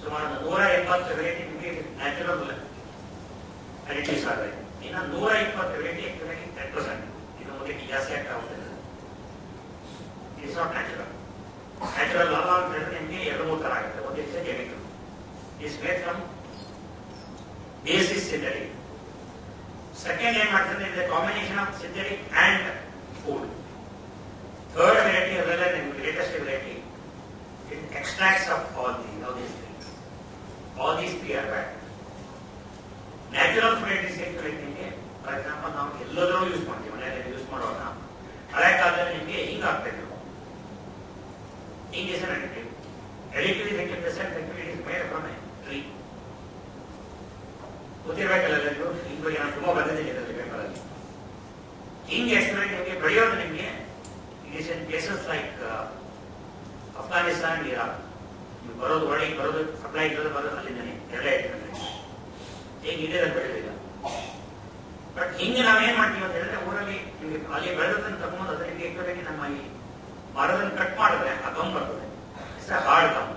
ಸುಮಾರು 180 ವೆರೈಟಿ ನಿಮಗೆ ನ್ಯಾಚುರಲ್ ಅಡಿಟಿವ್ಸ್ ಆದರೆ, ಇನ್ನು 120 ವೆರೈಟಿ ಆಕ್ಚುಲಿ 10%. ಇದು ಮುಂದಕ್ಕೆ ಜಾಸ್ತಿ ಆಗ್ತಾ ಹೋಗ್ತದೆ. It is not natural. Natural ಅಲ್ಲ ಅಂತ ಹೇಳಿದ್ರೆ ನಿಮಗೆ 2-3 ಥರ ಆಗುತ್ತೆ. ಒಂದು is chemical, is made from basis synthetic. Second ಏನ್ ಮಾಡ್ತಾರೆ ಇದೆ combination of synthetic and food. Third variety, rather than latest variety, it extracts of all these three. All these three are bad. Natural food additives ನಿಮಗೆ for example ನಾವು ಎಲ್ಲರೂ use ಮಾಡ್ತೀವಿ, ಮನೆಯಲ್ಲಿ use ಮಾಡೋಣ. ಹಳೆ ಕಾಲದಲ್ಲಿ ನಿಮಗೆ ಹಿಂಗ್ ಆಗ್ತಾಯಿದ್ರು. Hing is an additive. Additive is it is made from a tree. ಗೊತ್ತಿರಬೇಕಲ್ಲ ಎಲ್ಲರಿಗೂ. ಹಿಂಗ್ ಬಗ್ಗೆ ನಾನು ತುಂಬಾ ಬಂದಿದ್ದೀನಿ ಇದರಲ್ಲಿ ಪೇಪರಲ್ಲಿ. ಹಿಂಗ್ ಎಕ್ಸ್ಪೆರಿಮೆಂಟ್ ನಿಮಗೆ ಬೆಳೆಯೋದು ನಿಮಗೆ is in places like Afghanistan and Iraq. ನೀವು ಬರೋದು ಒಳಗೆ ಬರೋದು ಸಪ್ಲೈ ಇರೋದು ಬರೋದು ಅಲ್ಲಿಂದನೇ ಎರಡೇ ಇರ್ತದೆ. ಈಗ ಇಂಡಿಯಾದಲ್ಲಿ ಬೆಳೆದಿಲ್ಲ. ಬಟ್ ಹಿಂಗೆ ನಾವೇನ್ ಮಾಡ್ತೀವಿ ಅಂತ ಹೇಳಿದ್ರೆ ಊರಲ್ಲಿ ನಿಮಗೆ ಅಲ್ಲಿ ಬೆಳೆದನ್ನು ತಗೊಂಡು ಅದಕ್ಕೆ ಎಕ್ಚುಲಿ ನಮ್ಮ ಈ ಮರದನ್ನು ಕಟ್ ಮಾಡಿದ್ರೆ ಆ ಗಮ್ ಬರ್ತದೆ. It's a hard gum.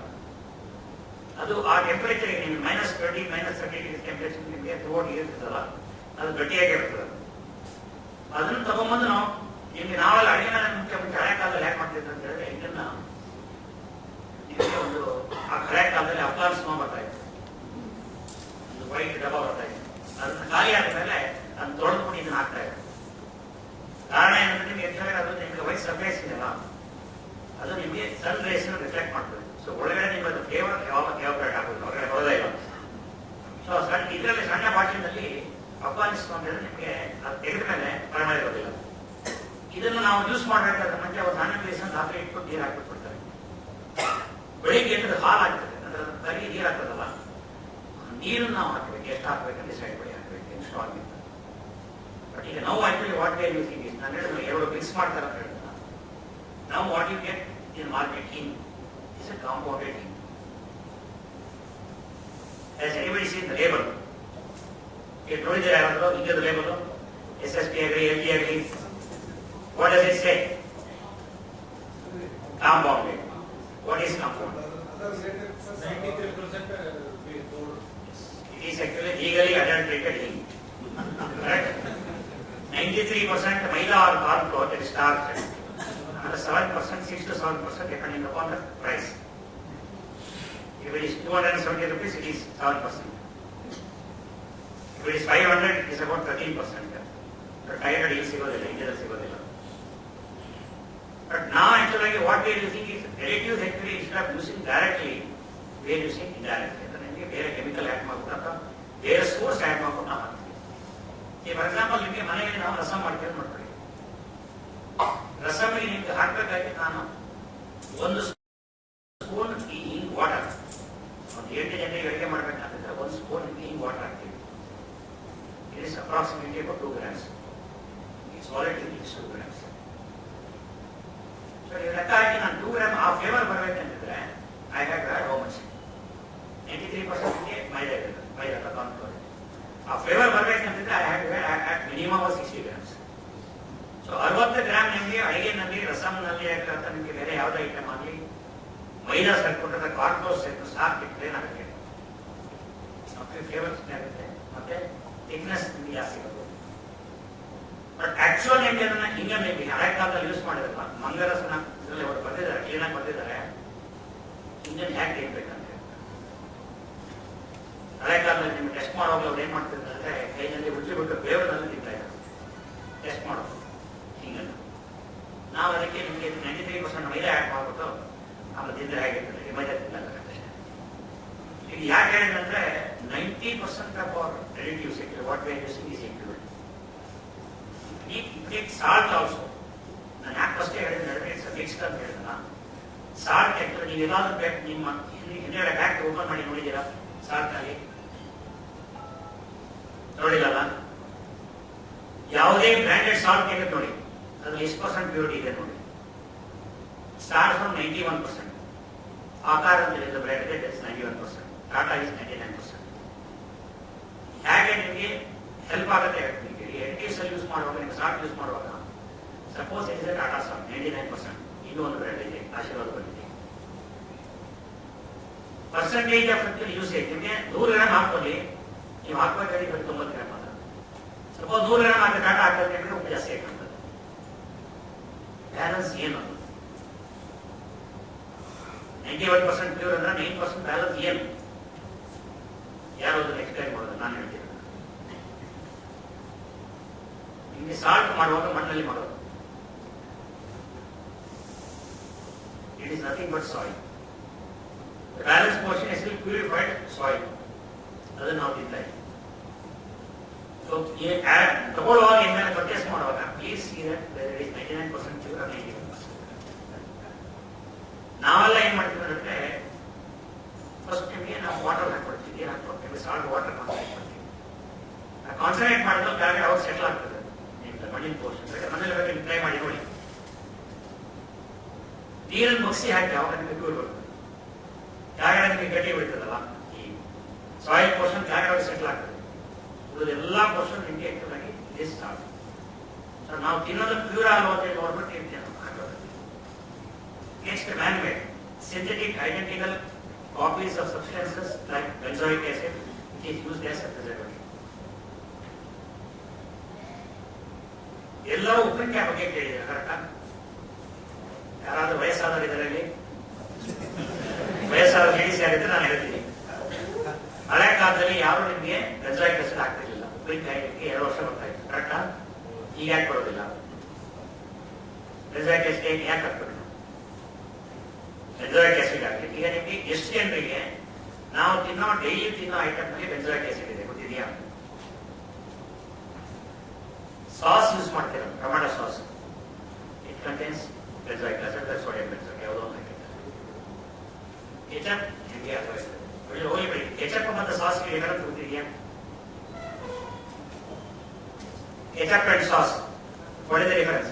ಅದು ಆ ಟೆಂಪರೇಚರ್ ನಿಮಗೆ -20 -30 ಟೆಂಪರೇಚರ್ ನಿಮಗೆ ಥ್ರೂಔಟ್ ಇರ್ತದಲ್ಲ, ಅದು ಗಟ್ಟಿಯಾಗಿ ಇರ್ತದೆ. ಅದನ್ನು ತಗೊಂಡ್ಬಂದು ನಾವು ನಿಮ್ಗೆ ನಾವೆಲ್ಲ ಅಡಿಗೆ ಮುಂಚೆ ಹಳೆ ಕಾಲದಲ್ಲಿ ಯಾಕೆ ಮಾಡ್ತಿದ್ರು ಅಂತ ಹೇಳಿದ್ರೆ ಇದನ್ನ ನಿಮಗೆ ಒಂದು ಆ ಹಳೆ ಕಾಲದಲ್ಲಿ ಅಫ್ಘಾನ್ ಸ್ನೋ ಬರ್ತಾ ಇತ್ತು, ಒಂದು ವೈಟ್ ಡಬ್ಬ ಬರ್ತಾ ಇತ್ತು. ಅದನ್ನ ಖಾಲಿ ಆದ್ಮೇಲೆ ಅದನ್ನ ತೊಳೆದುಕೊಂಡು ಇದನ್ನ ಹಾಕ್ತಾ ಇತ್ತು. ಕಾರಣ ಏನಂದ್ರೆ ನಿಮ್ಗೆ ಹೆಚ್ಚಾಗಿ ಅದು ನಿಮ್ಗೆ ವೈಟ್ ಸರ್ಫೇಸ್ ಇದೆಯಲ್ಲ, ಅದು ನಿಮಗೆ ಸನ್ ರೇಸ್ ರಿಫ್ಲೆಕ್ಟ್ ಮಾಡ್ತದೆ. ಸೊ ಒಳಗಡೆ ನಿಮ್ಗೆ ಅದು ಫ್ಲೇವರ್ ಎವಾಪರೇಟ್ ಆಗೋದು, ಹೊರಗಡೆ ಬರೋದೇ ಇಲ್ಲ. ಸೊ ಇದರಲ್ಲಿ ಸಣ್ಣ ಬಾಟಲಿನಲ್ಲಿ ಅಫ್ಘಾನಿಸ್ತಾನ ಅಂತ ಹೇಳಿದ್ರೆ ನಿಮಗೆ ಅದು ತೆಗೆದ ಮೇಲೆ ಪರಿಮಳ ಇರೋದಿಲ್ಲ. ಇದನ್ನು ನಾವು ಯೂಸ್ ಮಾಡಬೇಕಾದ್ರೆ ಮುಂಚೆ ಒಂದು 12 ದಿವಸ ರಾತ್ರಿ ಇಟ್ಟು ನೀರು ಹಾಕಿಬಿಡ್ತಾರೆ. ಬೆಳಿಗ್ಗೆ ಎದ್ದು ಹಾಲು ಆಗ್ತದೆ, ಅಂದ್ರೆ ಕರಿ ನೀರು ಹಾಕ್ತದಲ್ಲ, ನೀರನ್ನು ನಾವು ಹಾಕಬೇಕು. ಎಷ್ಟು ಹಾಕ್ಬೇಕಂದ್ರೆ ಡಿಸೈಡ್ ಮಾಡಿ ಹಾಕಬೇಕು, ಎಷ್ಟು ಆಗಿತ್ತು. ಬಟ್ ಈಗ ನಾವು actually what we are using is, ನಾನು ಹೇಳಿದ್ರೆ ಎರಡು ಮಿಕ್ಸ್ ಮಾಡ್ತಾರೆ ಅಂತ ಹೇಳ್ತಾರೆ. ನಾವು what you get in market hing is a compounded hing. As anybody seen the label, ಈಗ ನೋಡಿದ್ರೆ ಯಾರಾದರೂ ಹಿಂಗದ ಲೇಬಲ್ SSP ಆಗಲಿ LG ಆಗಲಿ, what does it say? Compounded. What is compounded? 93% It is actually legally adulterated ink. Correct? 93% maida or corn flour, that is starch, and 7%, 6 to 7% depending upon the price. If it is 270 rupees, it is 7%. If it is 500, it is about 13%. But 500 ಇಲ್ಲಿ ಸಿಗೋದಿಲ್ಲ, ಇಂಡಿಯಾದಲ್ಲಿ ಸಿಗೋದಿಲ್ಲ. But now actually what we are using is additives. Actually instead of using directly, we are using indirectly. ನಿಮಗೆ ಬೇರೆ chemical add ಮಾಡ್ಕೊಂಡು ಅಥವಾ ಬೇರೆ source add ಮಾಡ್ಕೊಂಡು ನಾವು ಮಾಡ್ತೀವಿ. ಈಗ ಫಾರ್ ಎಕ್ಸಾಂಪಲ್ ನಿಮಗೆ ಮನೆಯಲ್ಲಿ ನಾವು ರಸಂ ಮಾಡ್ತೀವಿ ಮಾಡ್ಕೊಳ್ಳಿ. ರಸಮಿಗೆ ನಿಮ್ಗೆ ಹಾಕಬೇಕಾಗಿ ನಾನು 1 ಸ್ಪೂನ್ ಹಿಂಗ್ ವಾಟರ್, ಒಂದು 8 ಜನರಿಗೆ ಅಡುಗೆ ಮಾಡ್ಬೇಕಂತಂದ್ರೆ 1 ಸ್ಪೂನ್ ಹಿಂಗ್ ವಾಟರ್ ಹಾಕ್ತೀವಿ. It is approximately about 2 grams. It's already 2 grams. So ನೀವು ಲೆಕ್ಕ ಹಾಕಿ ನಾನು 2 ಗ್ರಾಮ್ ಆ ಫ್ಲೇವರ್ ಬರಬೇಕಂತಿದ್ರೆ I have had how much? 93% maida ಇರುತ್ತೆ, ಮೈದಾ ಕಾರ್ನ್ ಫ್ಲೋರ್. ಆ ಫ್ಲೇವರ್ ಬರಬೇಕಂತಿದ್ರೆ I have had minimum 60 grams. So 60 gram ನಿಮಗೆ ಅಡಿಗೆನಲ್ಲಿ, ರಸಂನಲ್ಲಿ ಅಥವಾ ನಿಮಗೆ ಬೇರೆ ಯಾವುದೇ ಐಟಮ್ ಆಗಲಿ ಮೈದಾ ಸೇರ್ಕೊಂಡ್ರೆ ಕಾರ್ನ್ ಫ್ಲೋರ್ ಸೇರ್ಕೊಂಡು ಸಾಕು ಪ್ಲೇನ್ ಆಗುತ್ತೆ. ಫ್ಲೇವರ್ ಆಗುತ್ತೆ ಮತ್ತೆ ಥಿಕ್ನೆಸ್ ನಿಮಗೆ ಜಾಸ್ತಿ ಬರುತ್ತೆ. ಬಟ್ ಆಕ್ಚುಯಲ್ ನಿಮಗೆ ಅದನ್ನ ಹಿಂಗ ನಿಮಗೆ ಹಳೆ ಕಾಲದಲ್ಲಿ ಯೂಸ್ ಮಾಡಿರಲ್ಲ. ಮಂಗರಸನ ಇದರಲ್ಲಿ ಅವರು ಬರ್ದಿದ್ದಾರೆ, ಕ್ಲೀನಾಗಿ ಬರ್ದಿದ್ದಾರೆ, ಹಿಂಗನ್ ಹ್ಯಾಕ್ ತೆಗಿಬೇಕಂತ ಹೇಳ್ತಾರೆ. ಹಳೆ ಕಾಲದಲ್ಲಿ ನಿಮ್ಗೆ ಟೆಸ್ಟ್ ಮಾಡುವಾಗ ಅವ್ರು ಏನ್ ಮಾಡ್ತಿದ್ದಾರೆ ಅಂದ್ರೆ ಕೈನಲ್ಲಿ ಬಿಟ್ಟು ಬೇವನಲ್ಲಿ ತಿಂತಾ ಇದ್ದಾರೆ. ಮಾಡೋದಕ್ಕೆ ನಿಮಗೆ 93% ಮೈದಾ ಆ್ಯಡ್ ಮಾಡ್ಬಿಟ್ಟು ಆಮೇಲೆ ತಿಂದರೆ ಹೇಗಿರ್ತದೆ ಮೈದಾ ತಿನ್ನಲ್ಲ ಅಷ್ಟೇ. ಇದು ಯಾಕೆ ಹೇಳಿದಂದ್ರೆ 90% of our relatives what we are using is include. Take salt also. ನಾನು ಯಾಕೆ ಫಸ್ಟ್ ಹೇಳಿದ್ರೆ ಇಟ್ಸ್ ಮಿಕ್ಸ್ಡ್ ಅಂತ ಹೇಳಿದ್ನ. ಸಾಲ್ಟ್ ಯಾಕೆ ನೀವು ಎಲ್ಲಾದ್ರೂ ಬೇಕು ನಿಮ್ಮ ಹಿಂದೆ ಬ್ಯಾಗ್ ಓಪನ್ ಮಾಡಿ ನೋಡಿದ್ದೀರಾ? ಸಾಲ್ಟ್ ಅಲ್ಲಿ ನೋಡಿಲ್ಲಲ್ಲ? ಯಾವುದೇ ಬ್ರ್ಯಾಂಡೆಡ್ ಸಾಲ್ಟ್ ತೆಗೆದು ನೋಡಿ, ಅದ್ರಲ್ಲಿ ಎಷ್ಟು ಪರ್ಸೆಂಟ್ ಪ್ಯೂರಿಟಿ ಇದೆ ನೋಡಿ. Start from 91%. ಆಕಾರ ಅಂತ ಹೇಳಿದ ಬ್ರ್ಯಾಂಡ್ ಇದೆ 91%. ಟಾಟಾ ಇಸ್ 99%. ಹೇಗೆ ನಿಮಗೆ ಹೆಲ್ಪ್ ಆಗುತ್ತೆ ಎಡ್ಗೇಸ್ ಯೂಸ್ ಮಾಡುವಾಗ, ನೀವು ಸಾಲ್ಟ್ ಯೂಸ್ ಮಾಡುವಾಗ, ಸಪೋಸ್ ಇಸ್ ಟಾಟಾ ಸಾಲ್ಟ್ 99%. ಇನ್ನೂ ಒಂದು ಬ್ರ್ಯಾಂಡ್ ಇದೆ ಆಶೀರ್ವಾದ ಬಂದಿದೆ. ಪರ್ಸೆಂಟೇಜ್ ಆಫ್ ಯೂಸೇಜ್ ನಿಮಗೆ 100 ಗ್ರಾಮ್ ಹಾಕೊಳ್ಳಿ, ನೀವು ಹಾಕಬೇಕಾದ್ರೆ 90 ಗ್ರಾಮ್ ಅಲ್ಲ. ಸಪೋಸ್ 100 ಗ್ರಾಮ್ ಹಾಕಿ ಟಾಟಾ ಹಾಕಿದ್ರೆ ಉಪ್ಪು ಜಾಸ್ತಿ ಆಗ್ತದೆ. ಬ್ಯಾಲೆನ್ಸ್ ಏನು? 91% ಪ್ಯೂರ್ ಅಂದ್ರೆ 9% ಬ್ಯಾಲೆನ್ಸ್ ಏನು? ಯಾರು ಅದನ್ನು ಎಕ್ಸ್ಪ್ಲೈನ್ ಮಾಡೋದು? ನಾನು ಹೇಳ್ತೀನಿ. ನಿಮಗೆ ಸಾಲ್ಟ್ ಮಾಡುವಾಗ ಮಣ್ಣಲ್ಲಿ ಮಾಡೋದು. It is nothing but soil. The balance portion is still purified soil. ಅದನ್ನು ನಾವು ತಿಂತಾ ಇದ್ದೀವಿ. ಸೊ ತಗೊಳ್ಳುವಾಗ ಏನಾದ್ರು ಪರ್ಚೇಸ್ ಮಾಡುವಾಗ please see that whether it is 99% pure or 91%. ನಾವೆಲ್ಲ ಏನ್ ಮಾಡ್ತೀವಿ ಅಂದ್ರೆ ಫಸ್ಟ್ ನಿಮಗೆ ನಾವು ವಾಟರ್ ಹಾಕೊಡ್ತೀವಿ, ಏನು ಹಾಕೊಡ್ತೀವಿ? ಸಾಲ್ಟ್ ವಾಟರ್ ಕಾನ್ಸಂಟ್ರೇಟ್ ಮಾಡ್ತೀವಿ. ಆ ಕಾನ್ಸಂಟ್ರೇಟ್ ಮಾಡಿದ್ರೆ ಕೆಳಗಡೆ ಅವ್ರು ಸೆಟ್ಲ್ ಆಗ್ತದೆ ನಿಮ್ಗೆ ಮಣ್ಣಿನ ಪೋರ್ಷನ್. ಮನೇಲಿ ಬೇಕಾದ್ರೆ ಟ್ರೈ ಮಾಡಿ ನೋಡಿ. ನೀರನ್ನು ಮುಗಿಸಿ ಹಾಕಿ ಅವಾಗ ನಿಮಗೆ ಪ್ಯೂರ್ ಬರ್ತದೆ. ಕೆಳಗಡೆ ನಿಮಗೆ ಗಟ್ಟಿ ಬಿಡ್ತದಲ್ಲ, ಈ ಸಾಯಿಲ್ ಪೋರ್ಷನ್ ಕೆಳಗಡೆ ಸೆಟ್ಲ್ ಆಗ್ತದೆ. ಎಲ್ಲ ಪೋರ್ಷನ್ ನಿಮಗೆ ಆಕ್ಚುಲ್ ಆಗಿ ವೇಸ್ಟ್ ಆಗುತ್ತೆ. ಸೊ ನಾವು ತಿನ್ನೋದು ಪ್ಯೂರ್ ಅಲ್ವಾ ಅಂತ ನೋಡ್ಬಿಟ್ಟು ಇರ್ತೇವೆ. Next man made synthetic identical copies of substances like benzoic acid which is used as a preservative. ಎಲ್ಲರೂ ಉಪ್ಪಿನಕಾಯಿ ಬಗ್ಗೆ ಕೇಳಿದ್ದಾರೆ, ಕರೆಕ್ಟಾ? ಯಾರಾದ್ರೂ ವಯಸ್ಸಾದವರು ಇದರಲ್ಲಿ? ವಯಸ್ಸಾದ ಲೇಡೀಸ್ ಯಾರಿದ್ರೆ ನಾನು ಹೇಳ್ತೀನಿ. ಹಳೆ ಕಾಲದಲ್ಲಿ ಯಾರು ನಿಮಗೆ ಬೆಂಜೋಯಿಕ್ ಆಸಿಡ್ ಆಗ್ತಿರ್ಲಿಲ್ಲ. ಉಪ್ಪಿನಕಾಯಿಗೆ 2 ವರ್ಷ ಬರ್ತಾ ಇತ್ತು, ಕರೆಕ್ಟಾ? ಈಗ ಯಾಕೆ ಬರೋದಿಲ್ಲ? ಬೆಂಜೋಯಿಕ್ ಆಸಿಡ್ ಯಾಕೆ ಹಾಕ್ಬೇಕು? ಬೆಂಜೋಯಿಕ್ ಆಸಿಡ್ ಆಗಲಿ. ಈಗ ನಿಮಗೆ ಎಷ್ಟು ಜನರಿಗೆ ನಾವು ಡೈಲಿ ತಿನ್ನೋ ಐಟಮ್ ನಲ್ಲಿ ಬೆಂಜೋಯಿಕ್ ಆಸಿಡ್ ಇದೆ ಗೊತ್ತಿದೆಯಾ? ಸಾಸ್ ಯೂಸ್ ಮಾಡ್ತೀರ, tomato sauce, it contains benzoic acid, sodium benzoic, ಯಾವುದೋ ಒಂದು ಹಾಕಿರ್ತಾರೆ. ಕೆಚಪ್ ನಿಮಗೆ ಹೋಗಿ ಬಿಡಿ. ಕೆಚಪ್ ಮತ್ತು ಸಾಸ್ಗೆ ಡಿಫರೆನ್ಸ್ ಗೊತ್ತಿದೆಯಾ? Ketchup and sauce, what is the difference?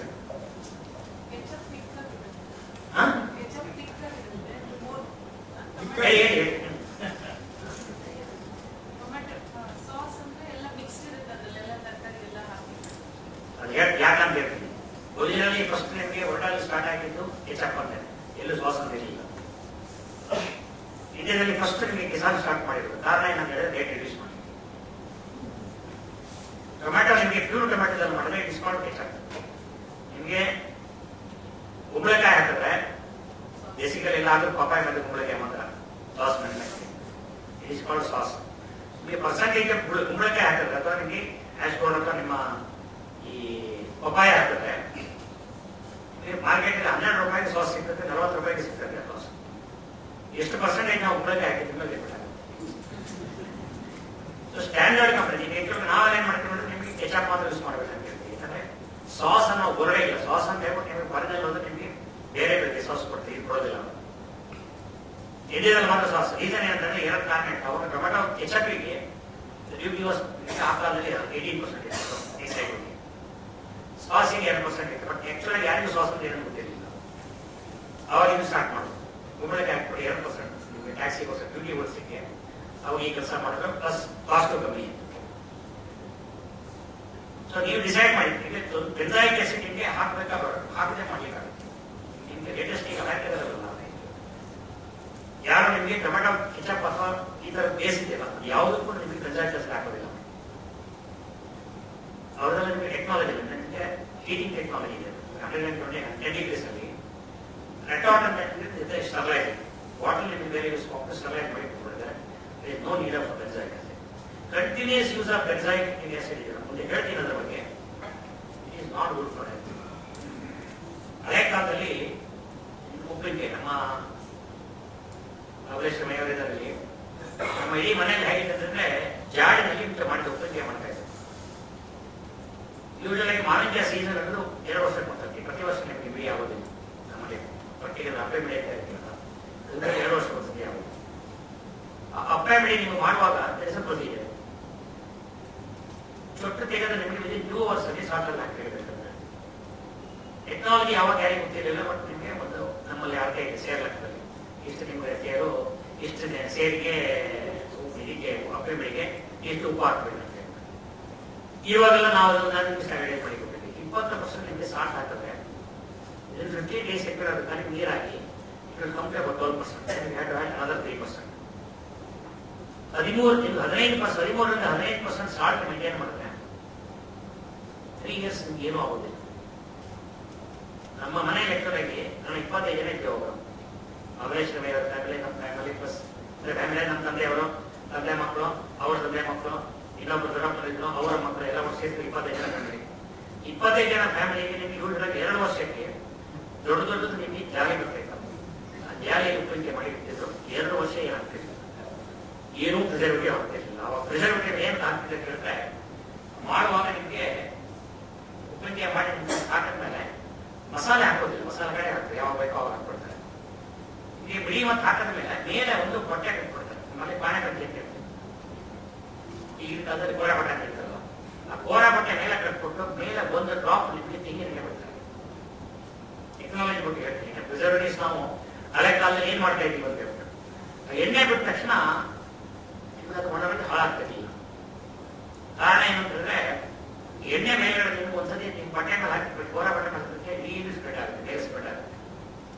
ಯಾಕಂತ ಹೇಳ್ತೀನಿ. ಒರಿಜಿನಲಿ ಫಸ್ಟ್ ನಿಮಗೆ ಹೋಟೆಲ್ ಸ್ಟಾರ್ಟ್ ಆಗಿದ್ದು ಕೆಚಪ್ ಅಂತ, ಎಲ್ಲೂ ಸಾಸ್ ಅಂತ ಇರಲಿಲ್ಲ. ಇಂಡಿಯಾದಲ್ಲಿ ಫಸ್ಟ್ ನಿಮಗೆ ಕಿಸಾನ್ ಸ್ಟಾರ್ಟ್ ಮಾಡಿರೋದು. ಕಾರಣ ಏನಂತ ಹೇಳಿದ್ರೆ ರೇಟ್ ರಿಡ್ಯೂಸ್ ಮಾಡಿ. ಟೊಮ್ಯಾಟೊ ನಿಮಗೆ ಪ್ಯೂರ್ ಟೊಮ್ಯಾಟೊದಲ್ಲಿ ಮಾಡಿದ್ರೆ ಇಟ್ ಇಸ್ ಕಾಲ್ಡ್ ಕೆಚಪ್. ನಿಮಗೆ ಕುಂಬಳಕಾಯಿ ಹಾಕಿದ್ರೆ ಬೇಸಿಕಲಿ ಎಲ್ಲಾದ್ರೂ ಪಪ್ಪಾಯ ಮತ್ತು ಕುಂಬಳಕಾಯಿ ಮಾತ್ರ ಸಾಸ್ ಮೇಲೆ ಇಟ್ ಇಸ್ ಕಾಲ್ಡ್ ಸಾಸ್. ನಿಮಗೆ ಪರ್ಸೆಂಟೇಜ್ ಕುಂಬಳಕಾಯಿ ಹಾಕಿದ್ರೆ ಅಥವಾ ನಿಮಗೆ ಆಶ್ ಗೋಲ್ಡ್ ಅಥವಾ ನಿಮ್ಮ ಈ ಪಪ್ಪಾಯ ಹಾಕಿದ್ರೆ ಮಾರ್ಕೆಟ್ 12 ರೂಪಾಯಿಗೆ ಸಾಸ್ ಸಿಗ್ತದೆ, 40 ರೂಪಾಯಿಗೆ ಸಿಗ್ತದೆ ಸಾಸ್. ಎಷ್ಟು ಪರ್ಸೆಂಟೇಜ್ ನಾವು ಕುಂಬಳಕಾಯಿ ಹಾಕಿದ್ರೆ ಮೇಲೆ ಸ್ಟ್ಯಾಂಡರ್ಡ್ ಕಂಪನಿ. ನಾವೇನ್ ಮಾಡ್ತೀವಿ ಅಂದ್ರೆ ನಿಮಗೆ ಕೆಚಪ್ ಮಾತ್ರ ಯೂಸ್ ಮಾಡ್ಬೇಕಂತ ಹೇಳ್ತೀವಿ. ಯಾಕಂದ್ರೆ ಸಾಸ್ ಅನ್ನೋ ಹೊರಗಡೆ ಇಲ್ಲ. ಸಾಸ್ ಅಂತ ಹೇಳ್ಬಿಟ್ಟು ನಿಮಗೆ ಬರದಲ್ಲಿ ಹೋದ್ರೆ ನಿಮಗೆ ಬೇರೆ ಬೇರೆ ಸಾಸ್ ಕೊಡ್ತೀವಿ, ಕೊಡೋದಿಲ್ಲ. ಇಂಡಿಯಾದಲ್ಲಿ ಮಾತ್ರ ಸಾಸ್. ರೀಸನ್ ಏನಂತಂದ್ರೆ 2 ಕಾರಣ ಇತ್ತು. ಅವಾಗ ಟೊಮೆಟೊ ಕೆಚಪ್ಪಿಗೆ ಡ್ಯೂಟಿ ವಾಸ್ ಆ ಕಾಲದಲ್ಲಿ 18% ಇತ್ತು, ಈ ಸೈಡ್ ಸಾಸಿಗೆ 2% ಇತ್ತು. ಬಟ್ ಆಕ್ಚುಲಿ ಯಾರಿಗೂ ಸಾಸ್ ಅಂತ ಏನೂ ಗೊತ್ತಿರಲಿಲ್ಲ. ಅವಾಗ ಇದು ಸ್ಟಾರ್ಟ್ ಮಾಡೋದು. ಕುಂಬಳಕಾಯಿ ಹಾಕ್ಬಿಟ್ಟು 2% ನಿಮಗೆ ಟ್ಯಾಕ್ಸಿಗೋಸ್ಕರ ಡ್ಯೂಟಿ ಓಡಿಸಲಿಕ್ಕೆ ಅವಾಗ ಈ ಕೆಲಸ ಮಾಡಿದ್ರೆ ಪ್ಲಸ್ ಕಾಸ್ಟು ಕಮ್ಮಿ ಇತ್ತು. ಸೊ ನೀವು ಡಿಸೈಡ್ ಮಾಡಿದ್ದೀವಿ ಬೆಂಜೋಯಿಕ್ ಆಸಿಡ್ ನಿಮಗೆ ಹಾಕಬೇಕಾ ಹಾಕದೆ ಮಾಡ್ಲಿಕ್ಕಾಗುತ್ತೆ. ನಿಮಗೆ ಲೇಟೆಸ್ಟ್ ಈಗ ಹಾಕಿದಾರಲ್ಲ, ಯಾರು ನಿಮಗೆ ಟೊಮೆಟೊ ಕೆಚಪ್ ಅಥವಾ ಈ ತರ ಬೇಸ್ ಇದೆಯಲ್ಲ ಯಾವುದಕ್ಕೂ ನಿಮಗೆ ಬೆಂಜೋಯಿಕ್ ಆಸಿಡ್ ಹಾಕೋದಿಲ್ಲ. ಅವರೆಲ್ಲ ನಿಮಗೆ ಟೆಕ್ನಾಲಜಿ ಇದೆ, ನಿಮಗೆ ಹೀಟಿಂಗ್ ಟೆಕ್ನಾಲಜಿ ಇದೆ. 110 degrees ಅಲ್ಲಿ ರೆಟಾರ್ಡ್ ಸ್ಟರ್ಲೈಟ್ ಬಾಟಲ್ ನಿಮಗೆ ಬೇರೆ ಯೂಸ್ ಮಾಡಿ ಸ್ಟರ್ಲೈಟ್ ಮಾಡಿ ಕೊಟ್ಟಿದ್ದಾರೆ. No need of benzoic acid. Continuous use of benzoic acid ಇದೆ. ಮುಂದೆ ಹೇಳ್ತೀನಿ ಅದರ ಬಗ್ಗೆ. It is not good for health. ಹಳೆ ಕಾಲದಲ್ಲಿ ಉಪ್ಪಿನಕಾಯಿ ನಮ್ಮ ಅವರೇಶ್ವರ ಮನೆಯವರಿದ್ದಲ್ಲಿ ನಮ್ಮ ಇಡೀ ಮನೆಯಲ್ಲಿ ಹೇಗಿರ್ತಂದ್ರೆ ಜಾಡಿನಲ್ಲಿ ಮಾಡಿದ ಉಪ್ಪಿನಕಾಯಿ ಮಾಡ್ತಾ ಇದ್ದಾರೆ. ಯೂಶಲಾಗಿ ಮಾವಿನಕಾಯಿ ಸೀಸನ್ ಅನ್ನೋದು 2 ವರ್ಷಕ್ಕೆ ಬರ್ತದೆ. ಪ್ರತಿ ವರ್ಷ ನಿಮಗೆ ಬಿಡಿ ಆಗೋದಿಲ್ಲ. ನಮ್ಮಲ್ಲಿ ಒಟ್ಟಿಗೆ ಅಪ್ಪೆ ಬೆಳೆಯುತ್ತಾ ಇರ್ತೀವಲ್ಲ, ಅದರಿಂದ 2 ವರ್ಷ ಬರ್ತದೆ ಆಗೋದು. ಅಪ್ಪೆ ಬೆಳೆ ನೀವು ಮಾಡುವಾಗ ಪ್ರೊಸೀಜರ್ ಚೊಟ್ಟು ತೆಗೆದ ನಿಮಗೆ ವಿದಿನ್ 2 hours ಅಲ್ಲಿ ಸಾಲ್ಟಲ್ಲಿ ಹಾಕಿರ್ಬೇಕಂದ್ರೆ ಟೆಕ್ನಾಲಜಿ ಯಾವಾಗ ಯಾರಿಗೆ ಗೊತ್ತಿರಲಿಲ್ಲ. ಬಟ್ ನಿಮಗೆ ಒಂದು ನಮ್ಮಲ್ಲಿ ಅರ್ಥ ಇದೆ ಸೇರ್ ಲೆಕ್ಕದಲ್ಲಿ ಇಷ್ಟು ನಿಮಗೆ ಸೇರು ಇಷ್ಟು ಸೇರಿಗೆ ಇದಕ್ಕೆ ಅಪ್ಪೆ ಬೆಳೆಗೆ ಇಷ್ಟು ಉಪ್ಪು ಹಾಕ್ಬೇಕು ಅಂತ ಹೇಳಿ. ಇವಾಗೆಲ್ಲ ನಾವು ಅದನ್ನ ಸ್ಟ್ಯಾಂಡರ್ಡೈಸ್ ಮಾಡಿಕೊಟ್ಟಿದ್ವಿ. 20% ನಿಮಗೆ ಸಾಲ್ಟ್ ಹಾಕಿದ್ರೆ ಇದನ್ನು 50 days ಎಕ್ಕಿರೋದಕ್ಕೆ ನೀರು ಹಾಕಿ it complete 12%, another 3%. 13% salt maintain ಮಾಡಿದ್ರೆ 3 years ನಿಮ್ಗೆ ಏನೂ ಆಗೋದಿಲ್ಲ. ನಮ್ಮ ಮನೆ ಲೆಕ್ಕದಾಗಿ ನಾನು 25 ಜನ ಇದ್ದೇವೆ. ಒಬ್ಬರು ಅವರೇಶ್ವರ ಫ್ಯಾಮಿಲಿ, ನಮ್ಮ ಫ್ಯಾಮಿಲಿ ಪ್ಲಸ್ ಫ್ಯಾಮಿಲಿ, ನಮ್ಮ ತಂದೆಯವರು, ತಂದೆ ಮಕ್ಕಳು, ಅವ್ರ ತಂದೆ ಮಕ್ಕಳು, ಇನ್ನೊಬ್ಬರು ದೊಡ್ಡಪ್ಪರಿದ್ರು, ಅವರ ಮಕ್ಕಳು ಎಲ್ಲ ಸೇರಿ 25 ಜನ ಫ್ಯಾಮಿಲಿ. 25 ಜನ ಫ್ಯಾಮಿಲಿಗೆ ನಿಮ್ಗೆ ಯೂಶಲಾಗಿ 2 ವರ್ಷಕ್ಕೆ ದೊಡ್ಡದು ನಿಮಗೆ ಜಾಲಿ ಬರ್ತಾಯಿತ್ತು. ಆ ಜಾಲಿಯಲ್ಲಿ ಉಪ್ಪಿನಕಾಯಿ ಮಾಡಿ ಇಟ್ಟಿದ್ರು. 2 ವರ್ಷ ಏನಾಗ್ತಿತ್ತು, ಏನೂ ಪ್ರಿಸರ್ವೇಟಿವ್ ಆಗ್ತಿರ್ಲಿಲ್ಲ. ಅವಾಗ ಪ್ರಿಸರ್ವೇಟಿವ್ ಏನು ಆಗ್ತಿದೆ ಕೇಳಿದ್ರೆ ಮಾಡುವಾಗ ನಿಮಗೆ ಉಪ್ಪಿನಕಾಯಿ ಮಾಡಿ ಹಾಕಿದ್ಮೇಲೆ ಮಸಾಲೆ ಹಾಕೋದಿಲ್ಲ, ಮಸಾಲೆ ಕಡೆ ಹಾಕ್ತಾರೆ, ಯಾವಾಗ ಬೇಕೋ ಅವಾಗ ಹಾಕ್ಕೊಡ್ತಾರೆ. ನಿಮಗೆ ಬಿಳಿ ಮತ್ತು ಹಾಕಿದ್ಮೇಲೆ ಮೇಲೆ ಒಂದು ಬಟ್ಟೆ ಕಟ್ಕೊಡ್ತಾರೆ. ನಮ್ಮಲ್ಲಿ ಪಾಣೆ ಕಟ್ಟಿ ಅಂತ ಹೇಳ್ತೀವಿ. ಈಗಿನ ಕಾಲದಲ್ಲಿ ಕೋರ ಬಟ್ಟೆ ಅಂತ ಹೇಳ್ತಾರಲ್ಲ, ಆ ಕೋರ ಬಟ್ಟೆ ಮೇಲೆ ಕಟ್ಕೊಟ್ಟು ಮೇಲೆ ಒಂದು ಡ್ರಾಪ್ ನಿಮಗೆ ತೆಂಗಿನ ಬಿಡ್ತಾರೆ. ಟೆಕ್ನಾಲಜಿ ಬಗ್ಗೆ ಹೇಳ್ತೀನಿ. ಪ್ರಿಸರ್ವೇಟಿವ್ಸ್ ನಾವು ಹಳೆ ಕಾಲದಲ್ಲಿ ಏನ್ ಮಾಡ್ತಾ ಇದ್ದೀವಿ ಅಂತ ಹೇಳ್ಬಿಟ್ಟು ಎಣ್ಣೆ ಬಿಟ್ಟ ತಕ್ಷಣ ಅದು ಒಣಗಡೆ ಹಾಳಾಗ್ತದೆ. ಕಾರಣ ಏನಂತಂದ್ರೆ ಎಣ್ಣೆ ಮೇಲ್ಗಡೆ ನಿಮ್ಗೆ ಒಂದ್ಸತಿ ನಿಮ್ಮ ಬಟ್ಟೆ ಮೇಲೆ ಹಾಕಿಬಿಟ್ಟು ಕೋರ ಬಟ್ಟೆ ಹಾಕಿದ್ರೆ ನೀರು ಸ್ಪ್ರೆಡ್ ಆಗುತ್ತೆ, ನೇರ ಸ್ಪ್ರೆಡ್ ಆಗುತ್ತೆ.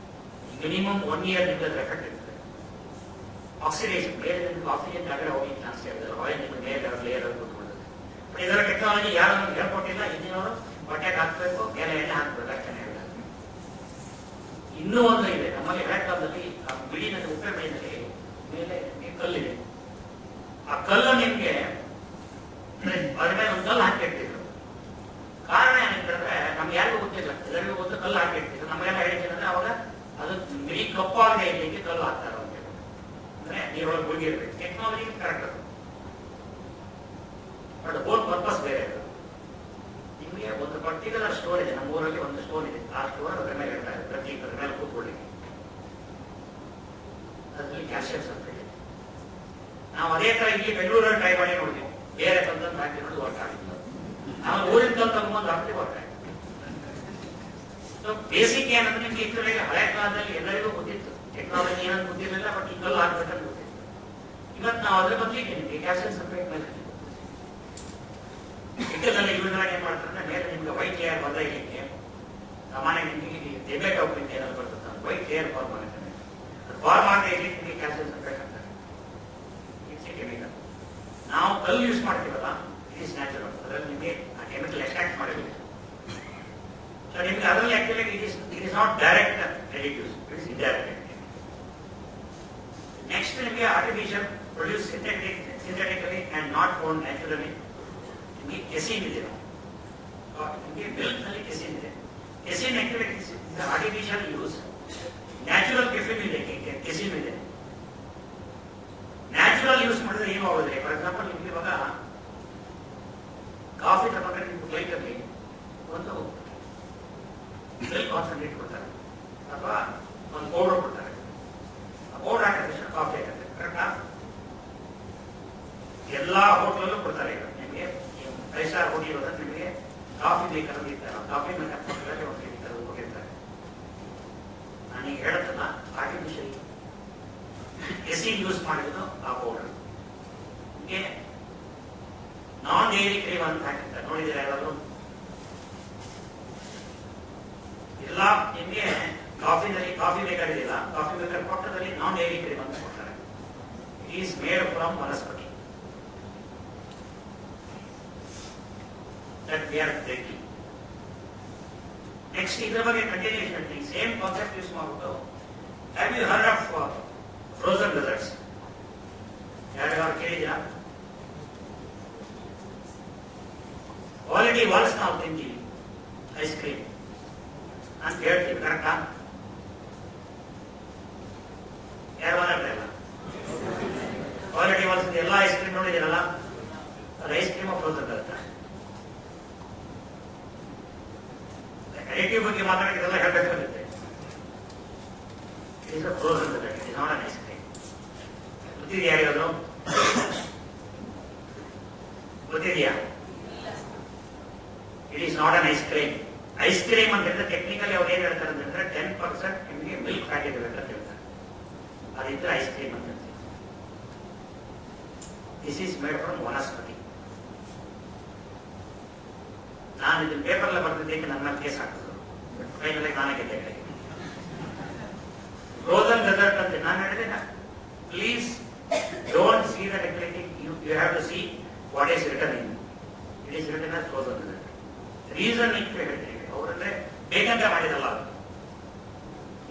ಮಿನಿಮಮ್ 1 year ನಿಮ್ಗೆ ಎಫೆಕ್ಟ್ ಇರ್ತದೆ. ಆಕ್ಸಿಡೇಷನ್ ಮೇಲೆ ನಿಮ್ಗೆ ಆಕ್ಸಿಜನ್ ಕೆಳಗಡೆ ಹೋಗಿ ಚಾನ್ಸ್ ಇರ್ತದೆ. ಆಯಿಲ್ ನಿಮ್ಗೆ ಮೇಲೆ ಲೇಯರ್ ಕೂತ್ಕೊಳ್ಳುತ್ತೆ. ಬಟ್ ಇದರ ಟೆಕ್ನಾಲಜಿ ಯಾರು ನಮ್ಗೆ ಹೇಳ್ಕೊಟ್ಟಿಲ್ಲ. ಇಂಜಿನವರು ಬಟ್ಟೆಗೆ ಹಾಕ್ಬೇಕು, ಮೇಲೆ ಎಣ್ಣೆ ಹಾಕ್ಬೇಕು ಅಷ್ಟೇ ಹೇಳಿಲ್ಲ. ಇನ್ನೂ ಒಂದು ಇದೆ. ನಮ್ಮಲ್ಲಿ ಹಳೆ ಕಾಲದಲ್ಲಿ ಆ ಬಿಡಿನಲ್ಲಿ ಉಪ್ಪೆ ಬಿಡಿನಲ್ಲಿ ಮೇಲೆ ಕಲ್ಲಿದೆ. ಆ ಕಲ್ಲು ನಿಮ್ಗೆ ಅದ್ರ ಮೇಲೆ ಒಂದು ಕಲ್ಲು ಹಾಕಿರ್ತಿದ್ರು. ಕಾರಣ ಏನಂತಂದ್ರೆ ನಮ್ಗೆ ಯಾರಿಗೂ ಗೊತ್ತಿಲ್ಲ, ಎಲ್ಲರಿಗೂ ಗೊತ್ತು ಕಲ್ಲು ಹಾಕಿರ್ತಿದ್ರು. ನಮಗೆಲ್ಲ ಹೇಳಿದ್ರೆ ಅವಾಗ ಅದು ಬಿಳಿ ಕಪ್ಪಾಗದೆ ಇರ್ಲಿಕ್ಕೆ ಕಲ್ಲು ಹಾಕ್ತಾರೆ ಅಂತ ಅಂದ್ರೆ ನೀರೊಳಗೆ ಮುಳುಗಿರ್ಬೇಕು. ಟೆಕ್ನಾಲಜಿ ಕರೆಕ್ಟ್ ಅದು, ಬಟ್ ಹೋಲ್ ಪರ್ಪಸ್ ಬೇರೆ ಅದು. ನಿಮಗೆ ಒಂದು ಪರ್ಟಿಕ್ಯುಲರ್ ಸ್ಟೋರ್ ಇದೆ. ನಮ್ಮ ಊರಲ್ಲಿ ಒಂದು ಸ್ಟೋರ್ ಇದೆ. ಆ ಸ್ಟೋರ್ ಅದ್ರ ಮೇಲೆ ಇರ್ತಾ ಇದೆ, ಪ್ರತಿ ಅದ್ರ ಮೇಲೆ ಕೂತ್ಕೊಳ್ಳಿಕ್ಕೆ. ಅದರಲ್ಲಿ ಕ್ಯಾಲ್ಸಿಯಂ ಸಲ್ಫೇಟ್ ಇದೆ. ನಾವು ಅದೇ ತರ ಇಲ್ಲಿ ಬೆಂಗಳೂರಲ್ಲಿ ಟ್ರೈ ಮಾಡಿ ನೋಡ್ತೀವಿ. ಬೇರೆ ತಂದು ಹಾಕಿ ನೋಡಿ ವರ್ಕ್ ಆಗಿಲ್ಲ. ನಾವು ಊರಿನ ತಂದು ತಗೊಂಡು ಹಾಕಿ ವರ್ಕ್ ಆಗಿದೆ. ಸೊ ಬೇಸಿಕ್ ಏನಂದ್ರೆ ನಿಮ್ಗೆ ಇಷ್ಟೊಳಗೆ ಹಳೆ ಕಾಲದಲ್ಲಿ ಎಲ್ಲರಿಗೂ ಗೊತ್ತಿತ್ತು. ಟೆಕ್ನಾಲಜಿ ಏನಂತ ಗೊತ್ತಿರಲಿಲ್ಲ, ಬಟ್ ಈ ಕಲ್ಲು ಹಾಕ್ಬೇಕಂತ ಗೊತ್ತಿತ್ತು. ಇವತ್ತು ನಾವು ಅದ್ರ ಬಗ್ಗೆ ನಿಮ್ಗೆ ಕ್ಯಾಲ್ಸಿಯಂ ಸಲ್ಫೇಟ್ ಮೇಲೆ ಇಟ್ಟದಲ್ಲಿ ಯೂಶಲಾಗಿ ಏನ್ ಮಾಡ್ತಾರೆ ಮೇಲೆ ನಿಮ್ಗೆ ವೈಟ್ ಲೇಯರ್ ಬಂದ ಇಲ್ಲಿಕ್ಕೆ ಸಾಮಾನ್ಯ ನಿಮ್ಗೆ ದೆಬ್ಬೆ ಉಪ್ಪಿನಕಾಯಿ ಏನಾದ್ರು ಬರ್ತದೆ, ವೈಟ್ ಲೇಯರ್ ಫಾರ್ಮ್ ಆಗುತ್ತೆ. ಅದು ಫಾರ್ಮ್ ಆಗದೆ ಇಲ್ಲಿ ನಿಮಗೆ ಕ್ಯಾಲ್ಸಿಯಂ ಸಲ್ಫೇಟ್ ಅಂತಾರೆ. It's a chemical. ನಾವು ಕಲ್ಲು ಯೂಸ್ ಮಾಡ್ತೀವಲ್ಲ, ಇಟ್ ಈಸ್ ನ್ಯಾಚುರಲ್. ಅದರಲ್ಲಿ ನಿಮಗೆ ಆ ಕೆಮಿಕಲ್ ಎಕ್ಸ್ಟ್ರಾಕ್ಟ್ ಮಾಡಿಲ್ಲ. ಸೊ ನಿಮ್ಗೆ ಅದರಲ್ಲಿ actually it is not direct additives, it is indirect. Next ನಿಮಗೆ artificial produce synthetically and not found naturally. ನಿಮಗೆ ಕೆಸಿನ್ ಇದೆ. ನಿಮಗೆ ಮಿಲ್ಕ್ ನಲ್ಲಿ ಕೆಸಿನ್ ಇದೆ. Casein actually artificial use. Natural caffeine ಇದೆ, ಕೆಸಿನ್ ಇದೆ. ನ್ಯಾಚುರಲ್ ಯೂಸ್ ಮಾಡಿದ್ರೆ ಏನು ಆಗೋದಿಲ್ಲ. ಫಾರ್ ಎಕ್ಸಾಂಪಲ್ ನಿಮ್ಗೆ ಇವಾಗ ಕಾಫಿ ತಗೊಂಡ್ರೆ ನಿಮ್ಗೆ ಪ್ಲೇಟಲ್ಲಿ ಒಂದು ಮಿಲ್ಕ್ ಕಾನ್ಸಂಟ್ರೇಟ್ ಕೊಡ್ತಾರೆ ಅಥವಾ ಒಂದು ಪೌಡರ್ ಕೊಡ್ತಾರೆ. ಆ ಪೌಡರ್ ಹಾಕಿದ ತಕ್ಷಣ ಕಾಫಿ ಆಗುತ್ತೆ. ಕರೆಕ್ಟಾ? ಎಲ್ಲಾ ಹೋಟೆಲಲ್ಲೂ ಕೊಡ್ತಾರೆ. ನಿಮಗೆ 5 ಸ್ಟಾರ್ ಹೋಟೆಲ್ ಹೋದ್ರೆ ನಿಮಗೆ ಕಾಫಿ ಬೇಕಂದ್ರೆ ಇರ್ತಾರೆ. ಕಾಫಿ ಮೇಲೆ ಹೋಗಿರ್ತಾರೆ. ನಾನೀಗ ಹೇಳುತ್ತಲ್ಲ, ಆರ್ಟಿಫಿಷಿಯಲ್ ಕೆಸಿನ್ ಯೂಸ್ ಮಾಡಿರೋದು ಆ ಪೌಡರ್. ನಿಮಗೆ ನಾನ್ ಡೈರಿ ಕ್ರೀಮ್ ಅಂತ ಹಾಕಿರ್ತಾರೆ. ನೋಡಿದ್ರೆ ಯಾರಾದ್ರು ಎಲ್ಲ ನಿಮಗೆ ಕಾಫಿನಲ್ಲಿ ಕಾಫಿ ಬೇಕಾಗಿಲ್ಲ, ಕಾಫಿ ಬೇಕಾದ್ರೆ ಪಕ್ಕದಲ್ಲಿ ನಾನ್ ಡೈರಿ ಕ್ರೀಮ್ ಅಂತ ಕೊಡ್ತಾರೆ. ಇಟ್ ಈಸ್ ಮೇಡ್ ಫ್ರಮ್ ವನಸ್ಪತಿ that we are drinking. Next, ಇದರ ಬಗ್ಗೆ ಕಂಟಿನ್ಯೂಷನ್ ಹೇಳ್ತೀನಿ. ಸೇಮ್ ಕಾನ್ಸೆಪ್ಟ್ ಯೂಸ್ ಮಾಡ್ಬಿಟ್ಟು, have you heard of frozen desserts? ಯಾರು ಕೇಳಿದ್ದೀರಾ? ಆಲ್ರೆಡಿ ವಾಲ್ಸ್ ನಾವು ತಿಂತೀವಿ ಐಸ್ ಕ್ರೀಮ್. ಅಂತ ಹೇಳ್ತೀವಿ, ಕರೆಕ್ಟಾ? ಯಾರು ಮಾತಾಡ್ತಾ ಕ್ವಾಲಿಟಿ ವಾಲ್ಸ್ ಎಲ್ಲ ಐಸ್ ಕ್ರೀಮ್ ನೋಡಿದಿರಲ್ಲ, ಅದು ಐಸ್ ಕ್ರೀಮ್ ಫ್ರೋಸನ್ ಬರುತ್ತೆ. ಅಡಿಟಿವ್ ಬಗ್ಗೆ ಮಾತಾಡಿದ್ರೆಲ್ಲ ಹೇಳ್ಬೇಕಾಗುತ್ತೆ. It is a frozen dessert, it is not an ice cream. ಗೊತ್ತಿದೆಯಾ ಯಾರಿಗಾದ್ರು? ಗೊತ್ತಿದೆಯಾ? It is not an ice cream. Ice cream ಅಂತ ಹೇಳಿದ್ರೆ ಟೆಕ್ನಿಕಲಿ ಅವ್ರು ಏನ್ ಹೇಳ್ತಾರೆ ಅಂತಂದ್ರೆ 10% ನಿಮಗೆ ಮಿಲ್ಕ್ ಫ್ಯಾಟ್ ಇರಬೇಕು ಅಂತ ಹೇಳ್ತಾರೆ. ಅದಿದ್ರೆ ಐಸ್ ಕ್ರೀಮ್ ಅಂತ ಹೇಳ್ತೀವಿ. ದಿಸ್ ಈಸ್ ಮೇಡ್ ಫ್ರಮ್ ವನಸ್ಪತಿ. ನಾನು ಇದನ್ನ ಪೇಪರ್ ಎಲ್ಲ ಬರ್ತಿದ್ದಕ್ಕೆ ನನ್ನ ಮೇಲೆ ಕೇಸ್ ಹಾಕಿದ್ರು, ಫೈನಲ್ ನಾನೇ ಗೆದ್ದೆ. ಫ್ರೋಸನ್ ಡೆಸರ್ಟ್ ಅಂತ ನಾನು ಹೇಳಿದೆ, please don't see the technique, you have to see what is written in. It is written as frozen dessert. Reason ಇಟ್ಟು ಹೇಳ್ತೀವಿ, ಅವರಂದ್ರೆ ಬೇಕಂತ ಮಾಡಿದಲ್ಲ.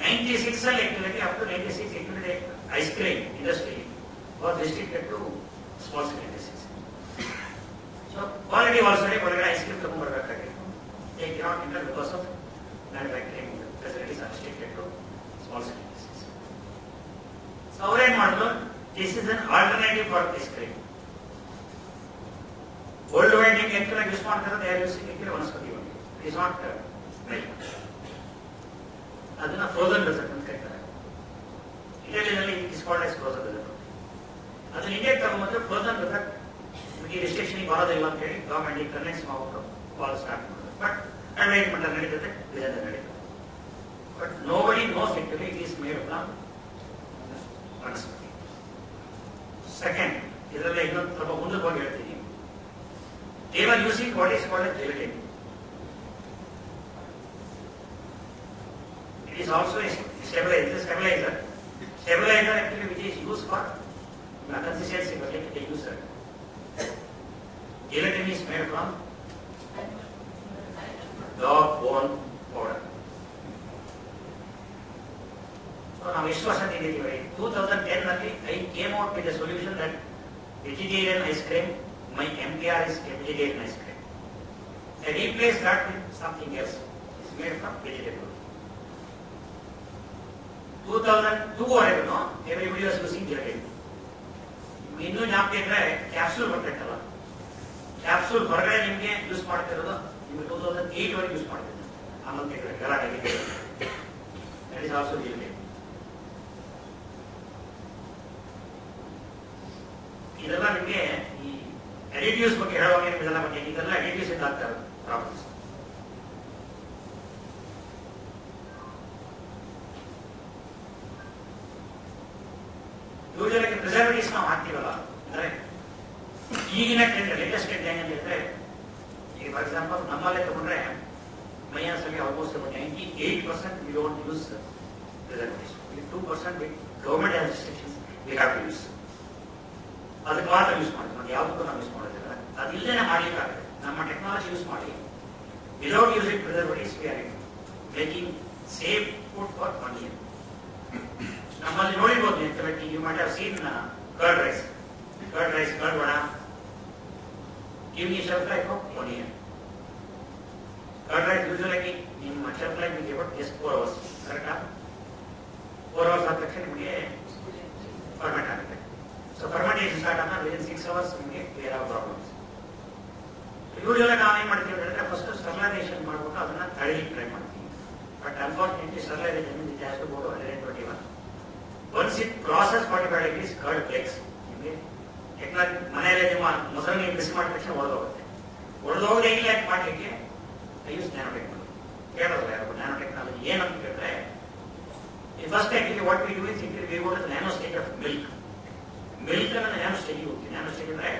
96 ಅಲ್ಲಿ actually up to 96 actually ice cream industry was restricted to small scale industries. So Kwality ವಾಲ್ಸಲ್ಲಿ ಹೊರಗಡೆ ice cream ತಗೊಂಡ್ಬರ್ಬೇಕಾಗಿತ್ತು. They cannot enter because of manufacturing facilities are restricted to small scale industries. So ಅವ್ರೇನ್ ಮಾಡಿದ್ರು, this is an alternative for ice cream. Old winding actually use ಮಾಡ್ತಾರೆ, they are using actually vanaspati winding. It is not milk. ಅದನ್ನ frozen dessert ಅಂತ ಕರೀತಾರೆ. ಇಟಲಿಯಲ್ಲಿ it is called as frozen dessert. ಅದನ್ನ ಇಂಡಿಯಾಗೆ ತಗೊಂಡ್ಬಂದ್ರೆ ಫ್ರೋಸನ್ ಡೆಸರ್ಟ್ ನಿಮಗೆ ರಿಸ್ಟ್ರಿಕ್ಷನ್ ಬರೋದಿಲ್ಲ ಅಂತ ಹೇಳಿ ಗವರ್ಮೆಂಟ್ ಕನ್ವಿನ್ಸ್ ಮಾಡ್ಬಿಟ್ಟು ಬಾಲ್ ಸ್ಟಾರ್ಟ್ ಮಾಡಿದ್ರು. ಬಟ್ ಅಡ್ವೈಸ್ಮೆಂಟ್ ನಡೀತದೆ, ಬಿಸಿನೆಸ್ ನಡೀತದೆ. But nobody knows actually it is made from vanaspati. Second, ಇದರಲ್ಲಿ ಇನ್ನೊಂದು ಸ್ವಲ್ಪ ಮುಂದಕ್ಕೆ ಹೋಗಿ ಹೇಳ್ತೀನಿ. They were using what is called a gelatin. It is also a stabilizer. Stabilizer actually which is used for consistency, but like they use it. Gelatin is made from dog bone powder. So now ಎಷ್ಟು ವರ್ಷ ತಿಂದಿದ್ದೀವಿ? 2010 ನಲ್ಲಿ I came out with a solution that vegetarian ice cream, my MTR is vegetarian ice cream. I replaced that with something else. It's made from vegetable. 2002 ವರೆಗೂ everybody was using gelatin. ಇನ್ನೂ ಜ್ಞಾಪಕ ಇದ್ರೆ capsule ಬರ್ತಿತ್ತಲ್ಲ, capsule ಹೊರಗಡೆ ನಿಮಗೆ use ಮಾಡ್ತಿರೋದು ನಿಮಗೆ 2008 ವರೆಗೆ use ಮಾಡ್ತಿದ್ದೆ. ಆಮೇಲೆ ಗಲಾಟೆಗೆ ದಟ್ ಇಸ್ ಆಲ್ಸೋ gelatin. ಇದೆಲ್ಲ ನಿಮಗೆ ಈ ಅಡಿಟಿವ್ಸ್ ಬಗ್ಗೆ ಹೇಳುವಾಗ ಇದೆಲ್ಲ ಬಗ್ಗೆ ಇದೆಲ್ಲ ಅಡಿಟಿವ್ಸ್ ಇಂದ ಆಗ್ತಾ ಇರೋದು ಪ್ರಾಬ್ಲಮ್ಸ್. ಯೂಶಲಿ ಪ್ರಿಸರ್ವೇಟಿವ್ಸ್ ನಾವು ಹಾಕ್ತೀವಲ್ಲ, ಅಂದ್ರೆ ಈಗಿನ ಟ್ರೆಂಡ್ ಲೇಟೆಸ್ಟ್ ಟ್ರೆಂಡ್ ಏನಂದ್ರೆ, ಈಗ ಫಾರ್ ಎಕ್ಸಾಂಪಲ್ ನಮ್ಮಲ್ಲೇ ತಗೊಂಡ್ರೆ ಮೈಯಾಸಲ್ಲಿ almost 98% we don't use preservatives. 2% government has restrictions we have to use. ಅದಕ್ಕೆ ಮಾತ್ರ ಯೂಸ್ ಮಾಡ್ತೀವಿ, ಅದು ಯಾವುದಕ್ಕೂ ನಾವು ಯೂಸ್ ಮಾಡೋದಿಲ್ಲ. ಅದಿಲ್ಲದೆ ಮಾಡ್ಲಿಕ್ಕಾಗುತ್ತೆ. ನಮ್ಮ ಟೆಕ್ನಾಲಜಿ ಯೂಸ್ ಮಾಡಿ without using preservatives we are making safe food for 1 year. ನಮ್ಮಲ್ಲಿ ನೋಡಿರ್ಬೋದು, you might have seen curd rice, curd vada, give me shelf life of 1 year. Curd rice usually ನಿಮ್ಮ ಶೆಲ್ಫ್ ಲೈಫ್ ನಿಮಗೆ just 4 hours, ಕರೆಕ್ಟಾ? 4 hours ಆದ ತಕ್ಷಣ ನಿಮಗೆ ferment ಆಗುತ್ತೆ. So fermentation start ಆದ ವಿದಿನ್ 6 hours ನಿಮಗೆ ಕ್ಲಿಯರ್ ಆಗೋ ಪ್ರಾಬ್ಲಮ್ಸ್. ಯೂಶುವಲಿ ನಾವೇನ್ ಮಾಡ್ತೀವಿ ಹೇಳಿದ್ರೆ ಫಸ್ಟ್ ಸ್ಟರ್ಲೈಸೇಷನ್ ಮಾಡ್ಬಿಟ್ಟು ಅದನ್ನ ತಳಿಲಿಕ್ಕೆ ಟ್ರೈ ಮಾಡ್ತೀವಿ. But unfortunately sterilisation it has to go to 121. Once it crosses 45 degrees curd breaks. ನಿಮಗೆ ಟೆಕ್ನಾಲಜಿ ಮನೆಯಲ್ಲೇ ನಿಮ್ಮ ಮೊಸರು ನೀವು ಬಿಸಿ ಮಾಡಿದ ತಕ್ಷಣ ಒಡೆದೋಗುತ್ತೆ. ಒಡೆದೋಗದೆ ಇಲ್ಲ ಯಾಕೆ ಮಾಡಲಿಕ್ಕೆ ಐ ಯೂಸ್ ನ್ಯಾನೋ ಟೆಕ್ನಾಲಜಿ. ಕೇಳೋಲ್ಲ ಯಾರು ನ್ಯಾನೋ ಟೆಕ್ನಾಲಜಿ ಏನಂತ ಕೇಳಿದ್ರೆ, first actually what we do is we go to the nano stage of milk. Milk ಅನ್ನ ನ್ಯಾನೋ ಸ್ಟೇಜಿಗೆ ಹೋಗ್ತೀವಿ. ನ್ಯಾನೋ ಸ್ಟೇಜ್ ಅಂದ್ರೆ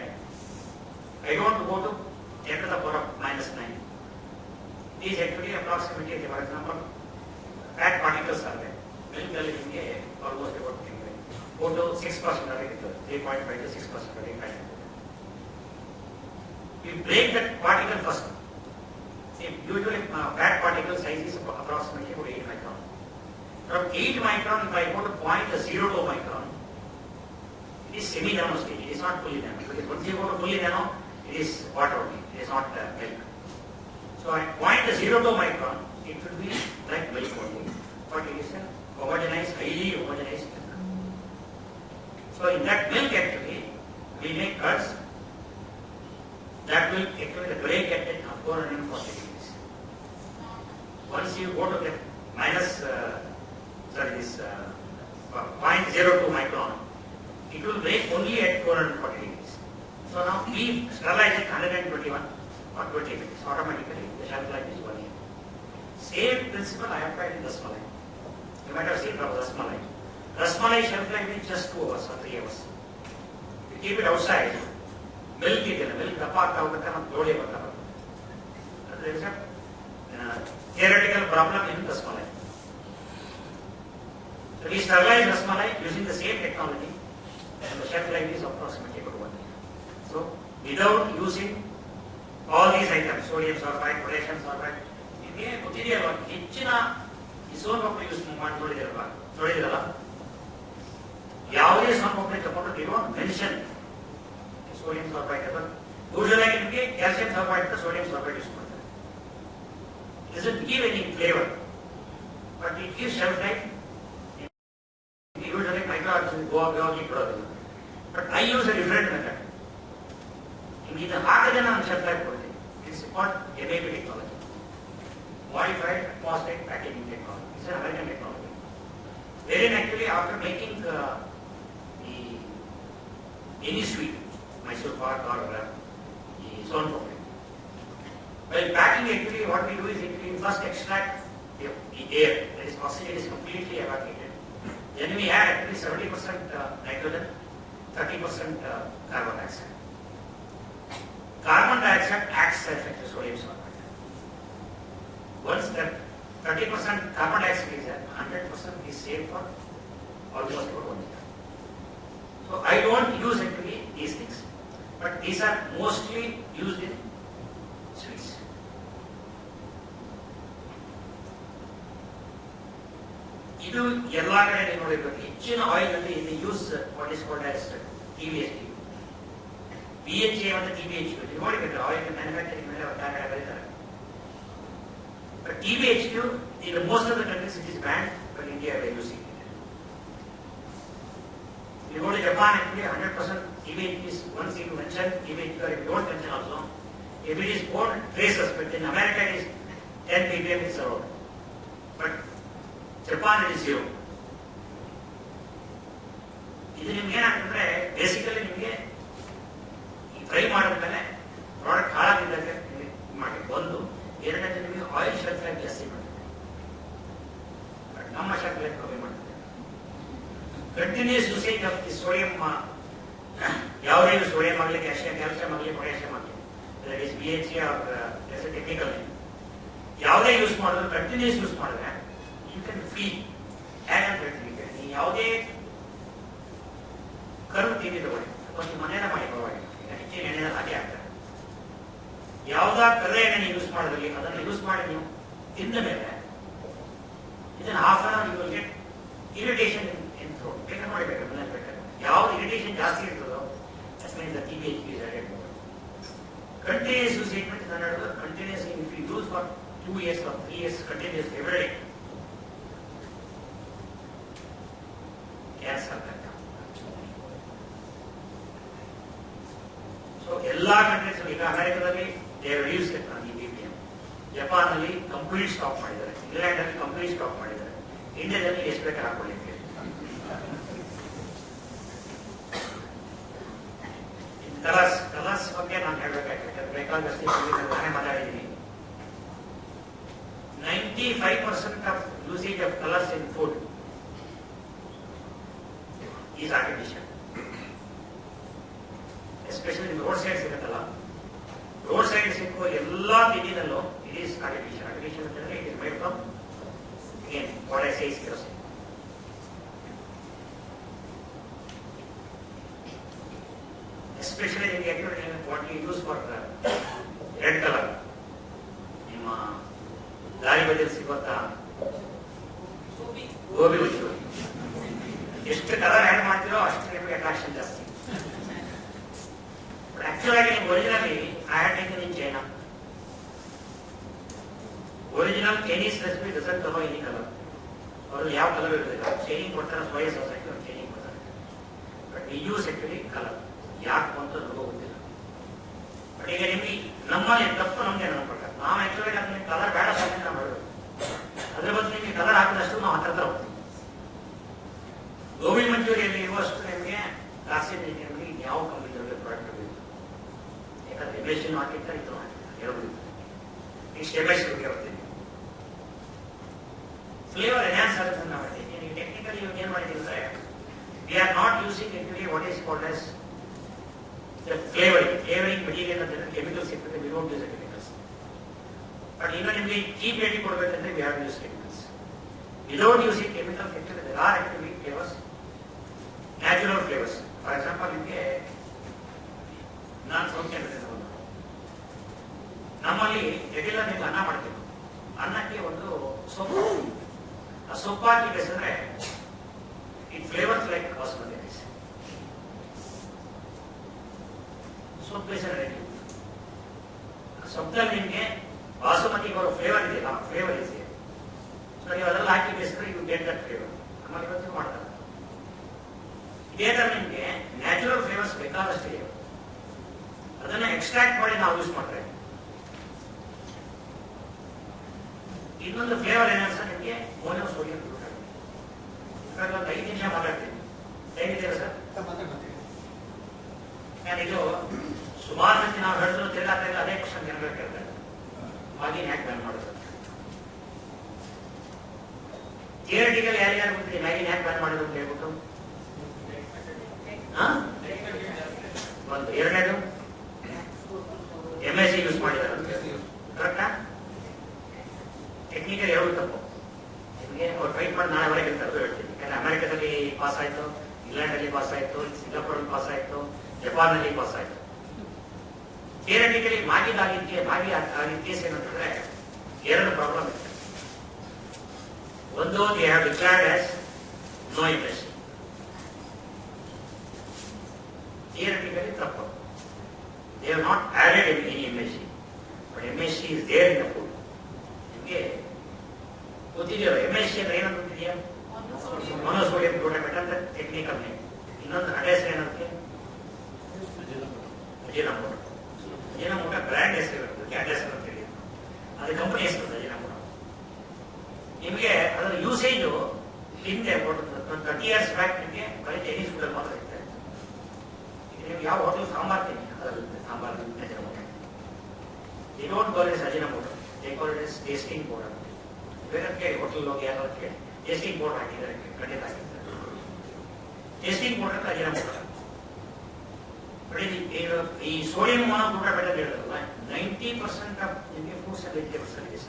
I don't go to 10 to the power of -9. These actually approximately, for example, fat particles are there. Milk ಅಲ್ಲಿ ನಿಮಗೆ almost about 4 to 6% ವರೆಗೆ ಇರ್ತದೆ. 3.5 to 6% ವರೆಗೆ fat. We break that particle first. See, usually fat particle size is approximately about 8 micron. From 8 micron, if I go to 0.02 micron, it is semi-nano stage. It is not fully nano. Because once you go to fully nano, it is water only. It is not milk. So at 0.02 micron, it should be like milk only, but it is a homogenized, highly homogenized milk. So in that milk actually, we make curds. That milk actually the break at 440 degrees. Once you go to the minus, this 0.02 micron, it will break only at 440 degrees. So now we sterilize it 121 or 20 minutes. Automatically the shelf life is 1 year. Same principle I applied in Rasmalai. You might have seen Rasmalai. Rasmalai shelf life is just 2 hours or 3 hours. You keep it outside, milk apart out the load. There is a theoretical problem in Rasmalai. So we sterilize Rasmalai using the same technology, and the shelf life is approximately about 1 year. So without using all these items, sodium sulfide, potassium sulfide, ಹೆಚ್ಚಿನ ಸೋನ್ ಪಪ್ಪಳಿ use ಮಾಡಿ ನೋಡಿದಿರಲ್ಲ, ಯಾವುದೇ ಸೋನ್ ಪಪ್ಪಳಿ ತಗೊಂಡು ನೀವು mention sodium sulfide ಅಥವಾ usual ಆಗಿ ನಿಮಗೆ calcium sulfide ಅಥವಾ sodium sulfide use ಮಾಡ್ತಾರೆ. It doesn't give any flavor, but it gives shelf life. Usually microorganisms go ಬಿಡೋದಿಲ್ಲ, but I use a different method. ಇದು ಹಾಕದೆ ನಾನು shelf life ಕೊಡ್ತೀನಿ. It's called MAP technology. Modified phosphate packaging technology. It's an American technology. Wherein actually after making any sweet, Mysore pak or the son papdi, while packing actually what we do is actually first extract the air, that is oxygen is completely evacuated. Then we add actually 70% nitrogen, 30% carbon dioxide. Carbon dioxide acts as a sodium sulfide. Once that 30% carbon dioxide is there, 100% is safe for almost about 1 year. So I don't use actually these things, but these are mostly used in sweets. ಇದು ಎಲ್ಲಾ ಕಡೆ ನೀವು ನೋಡಿರ್ಬೇಕು. ಹೆಚ್ಚಿನ oil ಅಲ್ಲಿ ಇದು use what is called as TBHQ. BHA ಮತ್ತು TBHQ ನೀವು ನೋಡಿರ್ಬೇಕು, oil manufacturing ಮೇಲೆ ಅವ್ರು ಕಡೆ ಬರೀತಾರೆ. But TBHQ, in most of the countries it is banned, but India we are using it. If you go to Japan, actually 100% TBHQ is, once you mention TBHQ or if you don't mention also, if it is born traces, but in America it is 10 ppm is allowed. But Japan it is 0. ಇದು ನಿಮ್ಗೆ ಏನಾಗ್ತಂದ್ರೆ basically ನಿಮಗೆ fry ಮಾಡಿದ್ಮೇಲೆ product ಹಾಳಾಗಿದ್ದಾಗ ಮಾಡಿ ಒಂದು, ಎರಡನೇ ನಿಮಗೆ oil shelf life ಜಾಸ್ತಿ ಮಾಡ್ತದೆ, ನಮ್ಮ ಶೆಲ್ಫ್ ಲೈಫ್ ಕಮ್ಮಿ ಮಾಡ್ತದೆ. Continuous usage of the sodium, ಯಾವುದೇ ಸೋಡಿಯಂ ಆಗಲಿ, ಕ್ಯಾಲ್ಸಿಯಂ ಆಗಲಿ, ಪೊಟ್ಯಾಷಿಯಂ ಆಗಲಿ, that is BHA or technical, ಯಾವುದೇ ಯೂಸ್ ಮಾಡಿದ್ರು ಕಂಟಿನ್ಯೂಸ್ ಯೂಸ್ ಮಾಡಿದ್ರೆ ಯು ಕ್ಯಾನ್ ಫೀಲ್ ಹೇಗಂತ ಹೇಳ್ತೀವಿ. ನೀವು ಯಾವುದೇ ಕರು ತಿಂಡಿ ತಗೊಳ್ಳಿ ಅಥವಾ ನಿಮ್ಮ ಮನೇನ ಮಾಡಿ ಪರವಾಗಿ ಹೆಚ್ಚಿನ ಎಣ್ಣೆನ ಹಾಗೆ ಆಗ್ತದೆ. ಯಾವುದಾ ಕರೆ ಎಣ್ಣೆ ಯೂಸ್ ಮಾಡಿದ್ರಲ್ಲಿ ಅದನ್ನು ಯೂಸ್ ಮಾಡಿ ನೀವು ತಿಂದ ಮೇಲೆ ಇದನ್ನು half an hour you will get irritation in throat. ಬೇಕಾದ್ರೆ ಮಾಡಬೇಕು, ಮನೇಲಿ ಬೇಕಾದ್ರೆ ಯಾವ್ದು ಇರಿಟೇಷನ್ ಜಾಸ್ತಿ ಇರ್ತದೋ that means the TBHQ is added more. Continuous use treatment is another. Continuous, if you use for 2 years or 3 years continuous every day, cancer can come. So ಎಲ್ಲಾ countries ಈಗ ಅಮೆರಿಕದಲ್ಲಿ they have reduced it on the BPM. Japan ಅಲ್ಲಿ complete stop ಮಾಡಿದ್ದಾರೆ, England ಅಲ್ಲಿ complete stop ಮಾಡಿದ್ದಾರೆ, ಇಂಡಿಯಾದಲ್ಲಿ ಎಷ್ಟು ಬೇಕಾದ್ರೆ ಹಾಕೊಳ್ಳಿ. ಕಲರ್ಸ್ ಬಗ್ಗೆ ನಾನು ಹೇಳ್ಬೇಕಾಗ್ತದೆ, ಬೇಕಾದಷ್ಟು ನಾನೇ ಮಾತಾಡಿದ್ದೀನಿ. 95% of usage of colours in food is artificial. Especially road side ಸಿಗುತ್ತಲ್ಲ, ರೋಡ್ ಸೈಡ್ ಸಿಕ್ಕುವ ಎಲ್ಲಾ ತಿಂಡಿನಲ್ಲೂ ಇಟ್ ಈಸ್ ಆರ್ಟಿಫಿಷಿಯಲ್. ಆರ್ಟಿಫಿಷಿಯಲ್ ಅಂತಂದ್ರೆ it is made from again what I say is kerosene. Especially in the agriculture, what you use for red color, ನಿಮ್ಮ ದಾರಿ ಬದಿಯಲ್ಲಿ ಸಿಗುತ್ತಾ ಗೋಬಿ ಮಂಚೂರಿ, ಎಷ್ಟು colour add ಮಾಡ್ತೀರೋ ಅಷ್ಟು ನಿಮಗೆ ಅಟ್ರಾಕ್ಷನ್ ಜಾಸ್ತಿ. ಬಟ್ ಆಕ್ಚುಲ್ ಆಗಿ ನೀವು originally I had taken in China. Original Chinese recipe doesn't allow any color. ಅವ್ರಲ್ಲಿ ಯಾವ ಕಲರ್ ಇರೋದಿಲ್ಲ. ಶೇಡಿಂಗ್ ಕೊಡ್ತಾರೆ, ಸೋಯಾ ಸಾಸ್ ಹಾಕಿ ಒಂದು ಶೇಡಿಂಗ್ ಕೊಡ್ತಾರೆ. But we use actually colour. ಯಾಕೆ ಅಂತ ನಮಗೂ ಗೊತ್ತಿಲ್ಲ. ಬಟ್ ಈಗ ನಿಮಗೆ ನಮ್ಮಲ್ಲಿ ತಪ್ಪು ನಮಗೆ ಪ್ರಕಾರ ನಾವು ಆಕ್ಚುಲಿ ನಮಗೆ ಕಲರ್ ಬೇಡ ಸಾಧ್ಯ ನಾವು ಮಾಡೋದು. ಅದ್ರ ಬದಲು ನಿಮಗೆ ಕಲರ್ ಹಾಕಿದಷ್ಟು ನಾವು ಹತ್ರ ಹೋಗ್ತೀವಿ. ಗೋಬಿ ಮಂಚೂರಿಯಲ್ಲಿ ಇರುವಷ್ಟು ನಿಮಗೆ ಕಾಸಿ ನಿಮಗೆ ಯಾವ ಕಂಪನಿ ಪ್ರಾಡಕ್ಟ್ ಬೇಕು. ಯಾಕಂದ್ರೆ ರೆಗ್ಯುಲೇಷನ್ ಹಾಕಿರ್ತಾರೆ, ಇದು ಹೇಳ್ಬೋದು. ಈಗ ಸ್ಟೆಪ್ ಬೈ ಸ್ಟೆಪ್ ಹೇಳ್ತೀನಿ. ಫ್ಲೇವರ್ ಎನ್ಹಾನ್ಸ್ ಆಗುತ್ತೆ ನಾವು ಮಾಡ್ತೀವಿ. ನೀವು ಟೆಕ್ನಿಕಲಿ ಇವಾಗ ಏನು ಮಾಡಿದ್ದೀವಿ ಅಂದರೆ we are not using actually what is called as flavouring material ಅಂತ ಕೆಮಿಕಲ್ಸ್ ಇರ್ತದೆ. We don't use chemicals. But ಈಗ ನಿಮಗೆ ಚೀಪ್ ರೇಟಿಗೆ ಕೊಡಬೇಕಂದ್ರೆ we have use chemicals. Without using chemicals actually there are actually flavours, natural flavours. For example ನಿಮಗೆ ನಾನು ಸೌಖ್ಯ ನಮ್ಮಲ್ಲಿ ರೆಗ್ಯುಲರ್ ನೀವು ಅನ್ನ ಮಾಡ್ತೀವಿ. ಅನ್ನಕ್ಕೆ ಒಂದು ಸೊಪ್ಪು, ಆ ಸೊಪ್ಪು ಹಾಕಿ ಬೇಯಿಸಿದ್ರೆ it flavours like basmati rice. ಸೊಪ್ಪು ಬೇಯಿಸಿದ್ರೆ ಸೊಪ್ಪಲ್ಲಿ ನಿಮಗೆ ಬಾಸುಮತಿ ಬರೋ ಫ್ಲೇವರ್ ಇದೆಯಲ್ಲ, ಫ್ಲೇವರ್ ಇದೆ. ಸೊ ನೀವು ಅದೆಲ್ಲ ಹಾಕಿ ಬೇಯಿಸಿದ್ರೆ ಯು ಗೆಟ್ ದಟ್ ಫ್ಲೇವರ್. ನಮ್ಮಲ್ಲಿ ಇವತ್ತು ಮಾಡ್ತಾರೆ. ಇದೇ ತರ ನಿಮಗೆ ನ್ಯಾಚುರಲ್ ಫ್ಲೇವರ್ಸ್ ಬೇಕಾದಷ್ಟು ಇದೆ. ಅದನ್ನ ಎಕ್ಸ್ಟ್ರಾಕ್ಟ್ ಮಾಡಿ ನಾವು ಯೂಸ್ ಮಾಡ್ತೇವೆ. ಇನ್ನೊಂದು ಫ್ಲೇವರ್ ಏನಂತ ನಿಮಗೆ ಮೋನೋಸೋಡಿಯಂ ಗ್ಲೂಟಮೇಟ್. ಇವಾಗ ಒಂದು 5 ನಿಮಿಷ ಮಾತಾಡ್ತೀನಿ. ಹೇಗಿದ್ದೀರಾ ಸರ್? ಇದು ಸುಮಾರು ಮಂದಿ ನಾವು ಹೇಳಿದ್ರು ತಿರ್ಗಾದ್ರೆ ಅದೇ ಕ್ವಶನ್ ಜನಗಳು ಕೇಳ್ತಾರೆ. ಹಾಗೆ ಯಾಕೆ ಬ್ಯಾನ್ ಮಾಡೋದು? ಥಿಯರಿಟಿಕಲ್ ಯಾರ್ಯಾರು ಗೊತ್ತಿದೆ ಮ್ಯಾಗಿನ ಯಾಕೆ ಬ್ಯಾನ್ ಮಾಡೋದು ಅಂತ ಹೇಳ್ಬಿಟ್ಟು ಒಂದು. ಎರಡನೇದು MSc ಯೂಸ್ ಮಾಡಿದ್ದಾರೆ. ಕರೆಕ್ಟಾ? ಟೆಕ್ನಿಕಲ್ ಯಾವುದು ತಪ್ಪು. ನಿಮಗೆ ಅವ್ರು ಫೈಟ್ ಮಾಡಿ ನಾಳೆವರೆಗೆ ಅಂತ ಹೇಳ್ತೀನಿ. ಯಾಕಂದ್ರೆ ಅಮೆರಿಕದಲ್ಲಿ ಪಾಸ್ ಆಯ್ತು, ಇಂಗ್ಲೆಂಡ್ ಅಲ್ಲಿ ಪಾಸ್ ಆಯ್ತು, ಸಿಂಗಾಪುರ್ ಅಲ್ಲಿ ಪಾಸ್ ಆಯ್ತು, ಜಪಾನ್ ಅಲ್ಲಿ ಪಾಸ್ ಆಯ್ತು. ಥಿಯರಿಟಿಕಲಿ ಮಾಗಿ ಆಗಿದ್ದ ಕೇಸ್ ಏನಂತಂದ್ರೆ ಎರಡು ಪ್ರಾಬ್ಲಮ್ ಇದೆ. ಒಂದು they have declared as no MSc. Theoretically ತಪ್ಪು. They have not added any MSc, but MSc is there in the food. ನಿಮಗೆ ಗೊತ್ತಿದೆಯಲ್ಲ MSc ಅಂದ್ರೆ ಏನಂತ ಗೊತ್ತಿದೆಯಾ? ಮೊನೋಸೋಡಿಯಂ ಗ್ಲೂಟಮೇಟ್ ಅಂತ ಟೆಕ್ನಿಕಲ್ ನೇಮ್. ಇನ್ನೊಂದು ಅಡ್ರೆಸ್ ಏನಂತೆ ಅಜಿನಮೋಟೊ. ಅಜಿನಮೋಟೊ ಬ್ರ್ಯಾಂಡ್ ಹೆಸರು ಇರುತ್ತೆ, ಅಡ್ರೆಸ್ ಅಂತ ಹೇಳಿ ಅದು ಕಂಪನಿ ಹೆಸರು ಅಜಿನಮೋಟೊ. ನಿಮಗೆ ಅದರ ಯೂಸೇಜು ಹಿಂದೆ 30 years ಬ್ಯಾಕ್ ನಿಮಗೆ ಬರೀ ಚೈನೀಸ್ ಫುಡ್ ಮಾತ್ರ ಇರ್ತಾ ಇತ್ತು. ನೀವು ಯಾವ ಹೋಟೆಲ್ ಸಾಂಬಾರ್ ತಿನ್ನಿ ಅದರಲ್ಲಿ sambar Ajinomoto. They don't call it Ajinomoto, they call it tasting powder. ಬೇರೆ ಹೋಟೆಲ್ ಹೋಗಿ ಯಾಕೆ ಟೇಸ್ಟಿಂಗ್ ಪೌಡರ್ ಹಾಕಿದ್ದಾರೆ, ಖಂಡಿತ ಹಾಕಿದ್ದಾರೆ. Tasting powder Ajinomoto. ಈ ಸೋಡಿಯಂ ಮೊನೋಗ್ಲೂಟಮೇಟ್ ಅಂತ ಹೇಳಿದ್ರಲ್ಲ, 90% ಆಫ್ ನಿಮಗೆ ಫ್ರೂಟ್ಸ್ ಅಂಡ್ ವೆಜಿಟೇಬಲ್ಸ್ ಅಲ್ಲಿ ಇದೆ.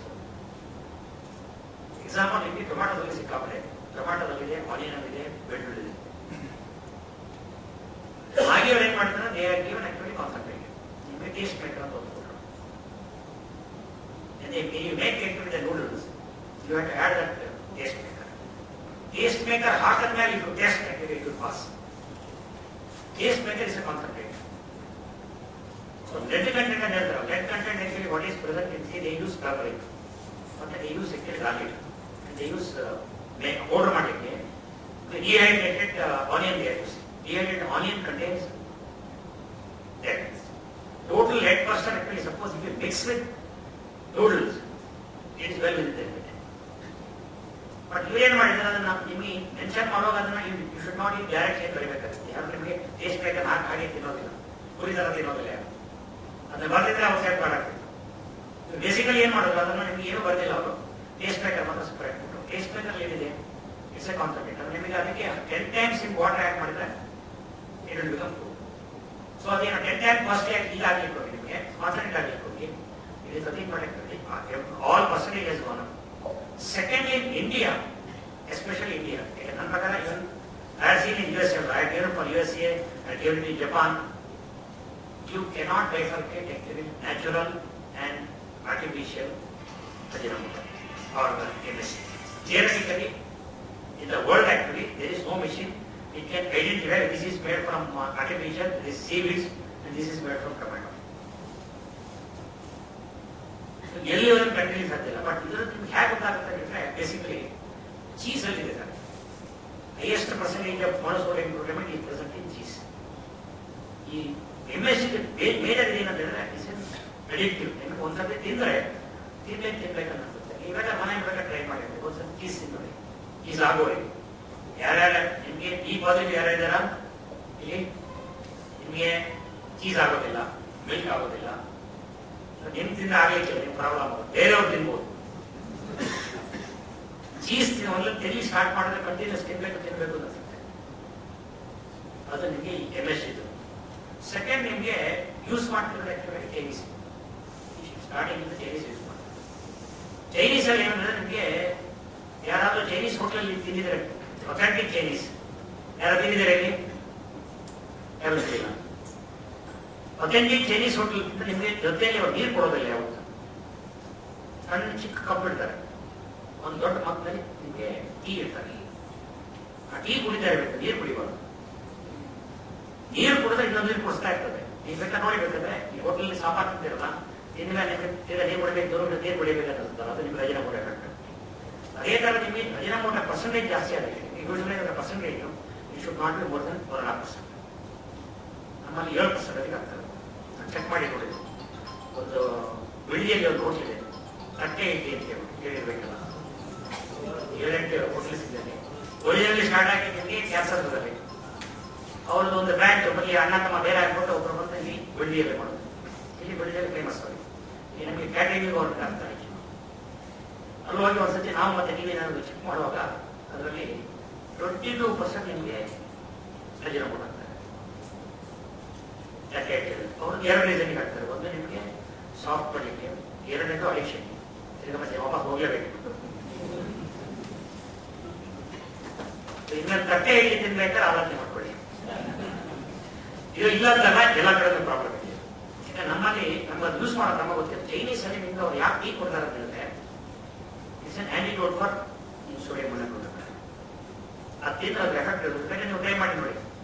ಎಕ್ಸಾಂಪಲ್ ನಿಮಗೆ ಟೊಮ್ಯಾಟೋದಲ್ಲಿ ಸಿಕ್ಕಾಪಟ್ಟೆ, ಟೊಮ್ಯಾಟೋದಲ್ಲಿದೆ, ಆನಿಯನ್ ಇದೆ, ಬೆಳ್ಳುಳ್ಳಿದೆ. ಹಾಗೆ ಅವ್ರು ಏನ್ ಮಾಡ್ತಾರೆ, they are given actually concentrate. ನಿಮಗೆ ಟೇಸ್ಟ್ ಮೇಕರ್ ಅಂತ ಒಂದು ಕೊಟ್ಟರು. You make actually the noodles, you have to add that taste maker. Taste maker ಹಾಕಿದ್ಮೇಲೆ if you taste actually it will pass. Taste maker is a concentrate. So lead content and other lead content actually what is present in say they use turmeric, but they use actually garlic, and they use aromatically dehydrated onion they use. Dehydrated onion contains lead. Total lead percent actually suppose if you mix with noodles, it is well within the limit. But you ಏನು ಮಾಡಿದ್ರೆ ಅದನ್ನ ನಿಮಗೆ mention ಮಾಡುವಾಗ ಅದನ್ನ you should not ಈ direct ಏನು ಬರೀಬೇಕಾಗುತ್ತೆ. ಯಾರು ನಿಮಗೆ ಟೇಸ್ಟ್ ಮೇಕರ್ ಹಾಗೆ ತಿನ್ನೋದಿಲ್ಲ, ಪುರಿ ತರ ತಿನ್ನೋದಿಲ್ಲ. ಅದನ್ನ ಬರ್ದಿದ್ರೆ ಅವ್ರು ಸೆಟ್ ಮಾಡಾಕ್ತೀವಿ. ಬೇಸಿಕಲಿ ಏನ್ ಮಾಡೋದು, ಅದನ್ನ ನಿಮಗೆ ಏನು ಬರ್ದಿಲ್ಲ ಅವರು ಟೇಸ್ಟ್ ಮೇಕರ್ ಮಾತ್ರ ಸಪರೇಟ್ ಕೊಟ್ಟರು. ಟೇಸ್ಟ್ ಮೇಕರ್ ಏನಿದೆ ಇಟ್ಸ್ ಎ ಕಾನ್ಸಂಟ್ರೇಟ್. ಅದು ನಿಮಗೆ ಅದಕ್ಕೆ 10 times in water ಆ್ಯಡ್ ಮಾಡಿದ್ರೆ it will become food. So ಅದೇನು 10 times ಕಾಸ್ಟ್ಲಿ ಆಗಿ ಈಗ ಆಗ್ಲಿಕ್ಕೆ ಹೋಗಿ ನಿಮಗೆ ಕಾನ್ಸಂಟ್ರೇಟ್ ಆಗ್ಲಿಕ್ಕೆ ಹೋಗಿ it is nothing but all percentage has gone up. Secondly, in India, especially India, even I have seen in USA, I have given for USA, I have given in Japan, you cannot bifurcate actually natural and artificial Ajinomoto or MSc. Theoretically, in the world actually, there is no machine. It can identify this is made from artificial, this is seaweed, and this is made from tomato. ಎಲ್ಲಿವರೆಗೂ continue ಸಾಧ್ಯ ಇಲ್ಲ. But ಇದರಲ್ಲಿ ನಿಮ್ಗೆ ಹೇಗೆ ಗೊತ್ತಾಗುತ್ತೆ ಅಂದ್ರೆ basically cheese ಅಲ್ಲಿ ಇದೆ sir. Highest percentage of monosodium glutamate is present in cheese. ಈ MSG ಮೇಜರ್ ಏನಂತ ಹೇಳಿದ್ರೆ ಅಡಿಕ್ಟಿವ್. ನಿಮಗೆ ಒಂದ್ಸತಿ ತಿಂದ್ರೆ ತಿನ್ಬೇಕು ಅನ್ಸುತ್ತೆ. ಇವಾಗ ಮನೆ ಬೇಕಾದ್ರೆ ಟ್ರೈ ಮಾಡಿ, ಒಂದ್ಸತಿ ಚೀಸ್ ತಿನ್ನೋಡಿ, ಚೀಸ್ ಆಗೋರಿ. ಯಾರ್ಯಾರ ನಿಮ್ಗೆ ಈ ಪಾಸಿಟಿವ್ ಯಾರ್ಯಾರ ಇಲ್ಲಿ ನಿಮ್ಗೆ ಚೀಸ್ ಆಗೋದಿಲ್ಲ, ಮಿಲ್ಕ್ ಆಗೋದಿಲ್ಲ, ನಿಮ್ ತಿಂದ್ರೆ ಆಗ್ಲಿಕ್ಕಿಲ್ಲ, ನಿಮ್ ಪ್ರಾಬ್ಲಮ್ ಆಗುತ್ತೆ, ಬೇರೆಯವ್ರು ತಿನ್ಬೋದು. ಚೀಸ್ ಒಂದು ತಿನ್ನಿ ಸ್ಟಾರ್ಟ್ ಮಾಡಿದ್ರೆ ಕಂಟಿನ್ಯೂಸ್ ತಿನ್ಬೇಕು ಅನ್ಸುತ್ತೆ. ಅದು ನಿಮ್ಗೆ MSG ಇದು. ಸೆಕೆಂಡ್ ನಿಮ್ಗೆ ಯೂಸ್ ಮಾಡ್ತಿರೋದು ಚೈನೀಸ್. ಸ್ಟಾರ್ಟಿಂಗ್ ಇಂದ ಚೈನೀಸ್ ಯೂಸ್ ಮಾಡಿ. ಚೈನೀಸ್ ಅಲ್ಲಿ ಏನಂದ್ರೆ ನಿಮ್ಗೆ ಯಾರಾದ್ರೂ ಚೈನೀಸ್ ಹೋಟೆಲ್ ತಿಂದಿದ್ರೆ, ಅಥೆಂಟಿಕ್ ಚೈನೀಸ್ ಯಾರು ತಿಂದಿದ್ದಾರೆ ಇಲ್ಲಿ? ಯಾರು ಇಲ್ಲ. ಅಥೆಂಟಿಕ್ ಚೈನೀಸ್ ಹೋಟೆಲ್ ನಿಮ್ಗೆ ಜೊತೆಯಲ್ಲಿ ಅವ್ರು ನೀರು ಕೊಡೋದಿಲ್ಲ. ಯಾವತ್ತು ಸಣ್ಣ ಚಿಕ್ಕ ಕಪ್ ಇಡ್ತಾರೆ, ಒಂದು ದೊಡ್ಡ ಮಕ್ಕಳಲ್ಲಿ ನಿಮ್ಗೆ ಟೀ ಇರ್ತಾರೆ. ಆ ಟೀ ಕುಡಿತಾ ಇರ್ಬೇಕು, ನೀರು ಕುಡಿಬಾರ್ದು. ನೀರು ಕುಡಿದ್ರೆ ಇನ್ನೊಂದು ನೀರು ಕುಡಿಸ್ತಾ ಇರ್ತದೆ. ನೀವು ಬೇಕಾದ್ರೆ ನೋಡಿಬೇಕಾದ್ರೆ ಈ ಹೋಟೆಲ್ ಸಾಪಾಗ್ತಿರಲ್ಲ, ಇನ್ಮೇಲೆ ನಿಮ್ಗೆ ನೀರು ಕುಡಿಬೇಕು, ದೂರ ನೀರು ಕುಡಿಬೇಕಂತ ಅದು ನಿಮ್ಗೆ ರಜನ ಕೊಡಬೇಕು. ಅದೇ ತರ ನಿಮಗೆ ಅಜಿನೋಮೋಟ ಪರ್ಸೆಂಟೇಜ್ ಜಾಸ್ತಿ ಆಗಿದೆ. Usually percentage it should not be more than 4.5%. ನಮ್ಮಲ್ಲಿ 7% ಆಗ್ತದೆ. ಚೆಕ್ ಮಾಡಿ ನೋಡಿ. ಒಂದು ಬಿಳಿಯಲ್ಲಿ ಒಂದು ಹೋಟೆಲ್ ಇದೆ, ತಟ್ಟೆ ಇಡ್ಲಿ ಅಂತ ಕೇಳಿರ್ಬೇಕಲ್ಲ, 7-8 ಹೋಟೆಲ್ಸ್ ಇದ್ದೇನೆ. ಒಳ್ಳೆಯಲ್ಲಿ ಸ್ಟಾರ್ಟ್ ಆಗಿ ನಿಮಗೆ ಕ್ಯಾನ್ಸರ್ದಲ್ಲಿ ಅವ್ರದ್ದು ಒಂದು ಬ್ರ್ಯಾಂಚ್ ಬಲ್ಲಿ ಅಣ್ಣ ತಮ್ಮ ಬೇರೆ ಹಾಕ್ಬಿಟ್ಟು ಒಬ್ಬರು ಬಂದು ಇಲ್ಲಿ ಬಿಳಿಯಲ್ಲಿ ಮಾಡೋದು. ಇಲ್ಲಿ ಬಿಳಿಯಲ್ಲಿ ಫೇಮಸ್ ಆಗಿ ಈ ನಮಗೆ ಕ್ಯಾಟರಿಂಗ್ ಅವ್ರಿಗೆ ಆಗ್ತಾರೆ. ಅಲ್ಲಿ ಹೋಗಿ ಒಂದ್ಸತಿ ನಾವು ಮತ್ತೆ ನೀವೇನಾದ್ರು ಚೆಕ್ ಮಾಡುವಾಗ ಅದರಲ್ಲಿ 22% ನಿಮಗೆ ಅಜಿನೋಮೋಟ ಆಗ್ತಾರೆ. ಯಾಕೆ ಅವ್ರಿಗೆ 2 ರೀಸನ್ಗೆ ಆಗ್ತಾರೆ. ಒಂದು ನಿಮಗೆ ಸಾಫ್ಟ್ ಮಾಡಲಿಕ್ಕೆ, ಎರಡನೇದು ಅಡಿಕ್ಷನ್. ಈಗ ಮತ್ತೆ ವಾಪಸ್ ಹೋಗ್ಲೇಬೇಕು. ಇನ್ನು ತಟ್ಟೆ ಹೇಳಿ ತಿನ್ಬೇಕಾದ್ರೆ ಆಲೋಚನೆ ಮಾಡ್ಕೊಳ್ಳಿ. ಇದು ಇಲ್ಲದಲ್ಲ ಎಲ್ಲ ಕಡೆ ಪ್ರಾಬ್ಲಮ್ ಇದೆ. ಈಗ ನಮ್ಮಲ್ಲಿ ನಮ್ಮದು ಯೂಸ್ ಮಾಡೋ ಕ್ರಮ ಗೊತ್ತಿಲ್ಲ. ಚೈನೀಸ್ ಅಲ್ಲಿ ನಿಮ್ಗೆ ಅವ್ರು ಯಾಕೆ ಟೀ ಕೊಡ್ತಾರೆ ಅಂತ ಹೇಳಿದ್ರೆ it's an antidote for sodium monochloride. ಅದು ತಿಂದ್ರೆ ಅದ್ರ ಎಫೆಕ್ಟ್ ಇರುತ್ತೆ. ನೀವು ಟ್ರೈ ಮಾಡಿ ನೋಡಿ.